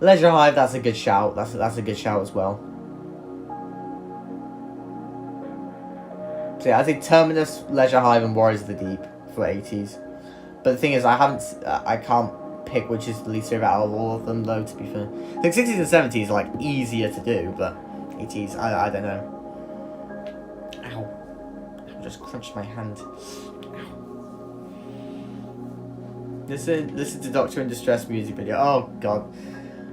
Leisure Hive, that's a good shout. That's a good shout as well. So yeah, I think Terminus, Leisure Hive, and Warriors of the Deep for 80s. But the thing is, I can't pick which is the least favorite out of all of them, though. To be fair, I think 60s and 70s are like easier to do, but 80s, I don't know. Ow! I just crunched my hand. Ow. Listen to Doctor in Distress music video. Oh god,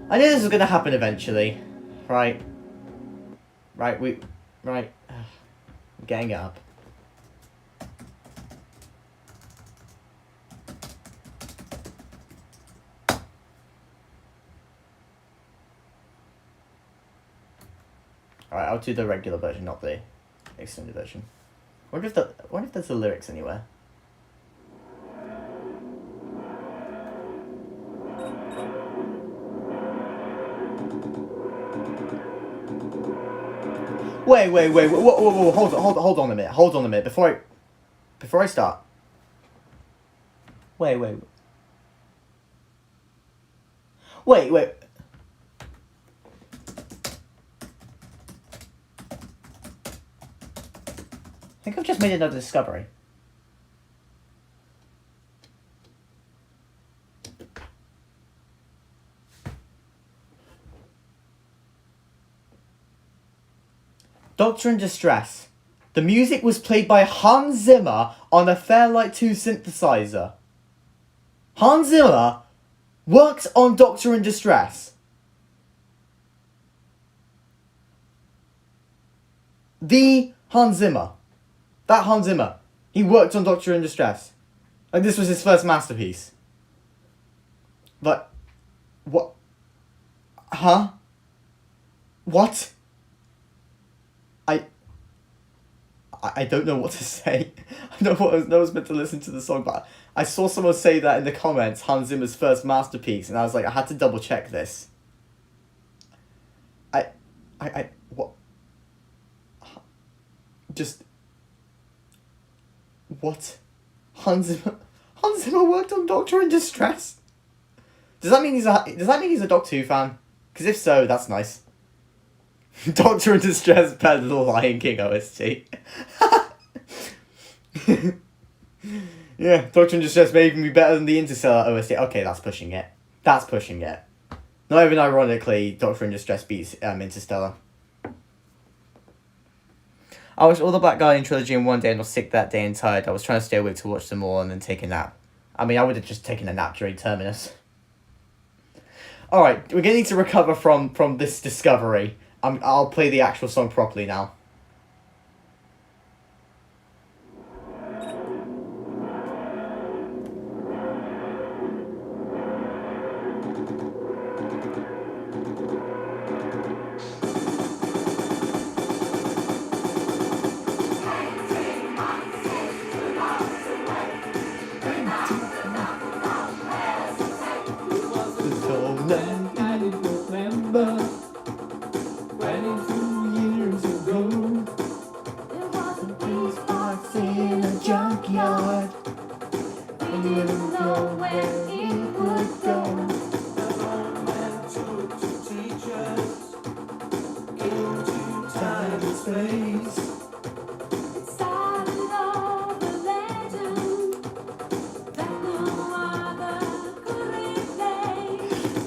I knew this was gonna happen eventually. Right. I'm getting it up. Alright, I'll do the regular version, not the extended version. I wonder if there's the lyrics anywhere. Wait, whoa, hold on a minute, before I start. Wait. I think I've just made another discovery. Doctor in Distress. The music was played by Hans Zimmer on a Fairlight 2 synthesizer. Hans Zimmer worked on Doctor in Distress. The Hans Zimmer. That Hans Zimmer. He worked on Doctor in Distress. Like, this was his first masterpiece. But, what? Huh? What? I don't know what to say. I was meant to listen to the song, but I saw someone say that in the comments, Hans Zimmer's first masterpiece, and I was like, I had to double check this. What? Just... What? Hans Zimmer worked on Doctor in Distress? Does that mean he's a Doctor Who fan? Because if so, that's nice. Doctor in Distress better than the Lion King OST. Yeah, Doctor in Distress may even be better than the Interstellar OST. Okay, that's pushing it. Not even ironically, Doctor in Distress beats Interstellar. I watched all the Black Guardian trilogy in one day and was sick that day and tired. I was trying to stay awake to watch them all and then take a nap. I mean, I would have just taken a nap during Terminus. Alright, we're going to need to recover from this discovery. I'll play the actual song properly now.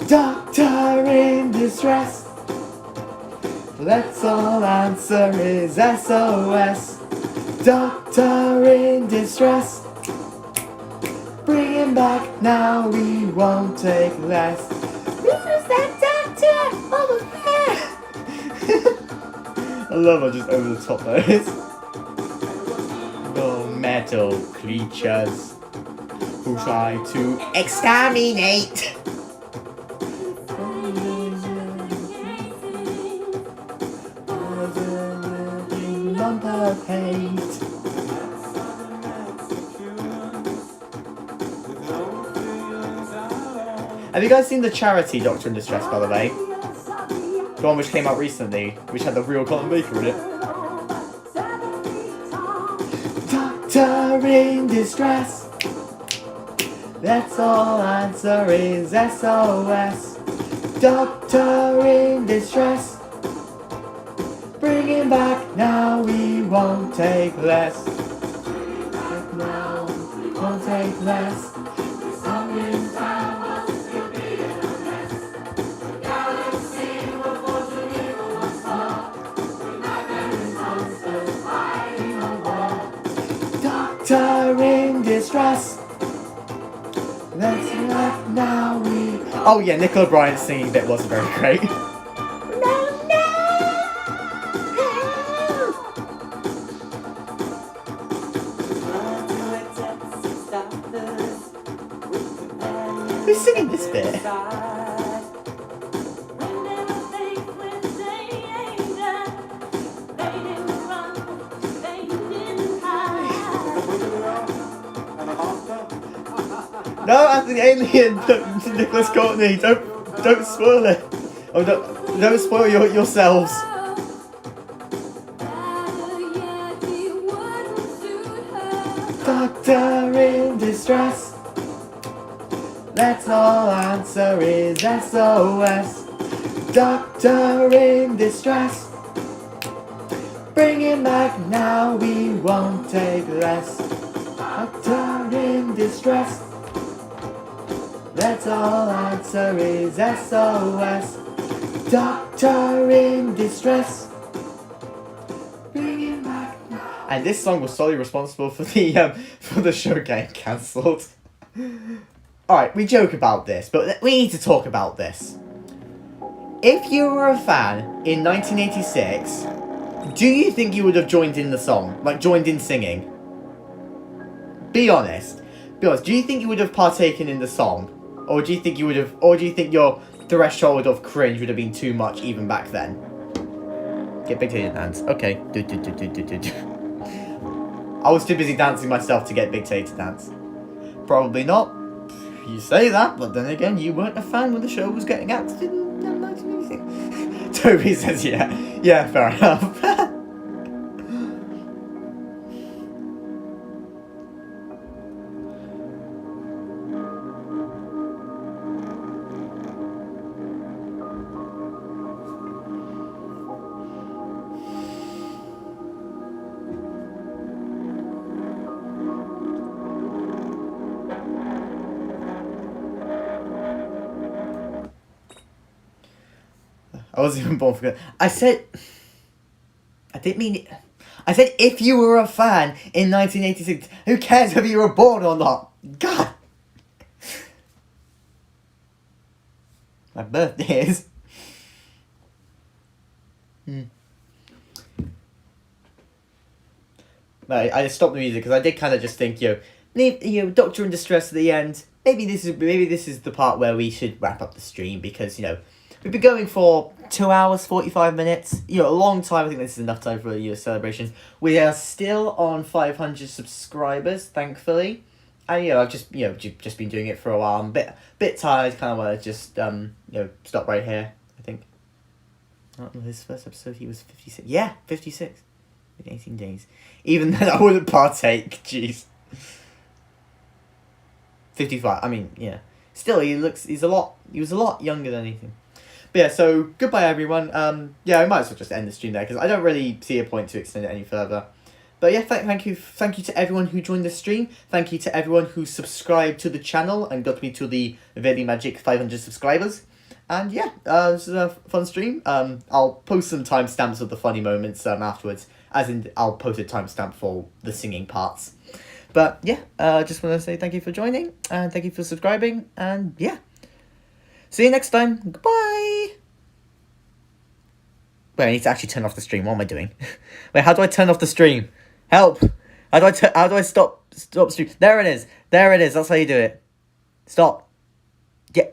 Doctor in Distress. Let's all answer his SOS. Doctor in Distress. Bring him back now, we won't take less. Who's that doctor over there? I love how just over the top that is. No metal creatures who try to exterminate. her hate. Have you guys seen the charity Doctor in Distress, by the way? The one which came out recently, which had the real Colin Baker in it. Doctor in Distress. That's all answer is SOS. Doctor in Distress. Bring him back now, we won't take less. Now, we won't take less. Doctor in Distress. Let's laugh now, we... Oh yeah, Nicola Bryant's singing bit wasn't very great. Who's singing this bit? No, Anthony Alien, Nicholas Courtney, don't spoil it. Oh, don't spoil yourselves. Doctor in Distress. That's all answer is SOS. Doctor in Distress. Bring him back now, we won't take less. Doctor in Distress. That's all answer is SOS. Doctor in Distress. Bring him back now. And this song was solely responsible for the show getting cancelled. Alright, we joke about this, but we need to talk about this. If you were a fan in 1986, do you think you would have joined in the song? Like, joined in singing? Be honest. Be honest, do you think you would have partaken in the song? Or do you think your threshold of cringe would have been too much even back then? Get big titted hands. Okay. I was too busy dancing myself to get big titted dance. Probably not. You say that, but then again, you weren't a fan when the show was getting acted in 1986. Toby says, yeah. Yeah, fair enough. I wasn't even born for good. I didn't mean it. I said if you were a fan in 1986. Who cares if you were born or not? God. My birthday is. I stopped the music because I did kind of just think, Doctor in Distress at the end. Maybe this is the part where we should wrap up the stream because we've been going for 2 hours, 45 minutes. A long time. I think this is enough time for a celebration. We are still on 500 subscribers, thankfully. And, I've just been doing it for a while. I'm a bit tired. Kind of want to just, stop right here, I think. His first episode, he was 56. Yeah, 56. In 18 days. Even then, I wouldn't partake. Jeez. 55. I mean, yeah. Still, he was a lot younger than anything. But yeah, so goodbye everyone. I might as well just end the stream there because I don't really see a point to extend it any further. But yeah, thank you to everyone who joined the stream. Thank you to everyone who subscribed to the channel and got me to the very magic 500 subscribers. And yeah, this is a fun stream. I'll post some timestamps of the funny moments afterwards, as in I'll post a timestamp for the singing parts. But yeah, just want to say thank you for joining and thank you for subscribing. And yeah. See you next time. Goodbye. Wait, I need to actually turn off the stream. What am I doing? Wait, how do I turn off the stream? Help! How do I stop stream? There it is. That's how you do it. Stop. Yeah.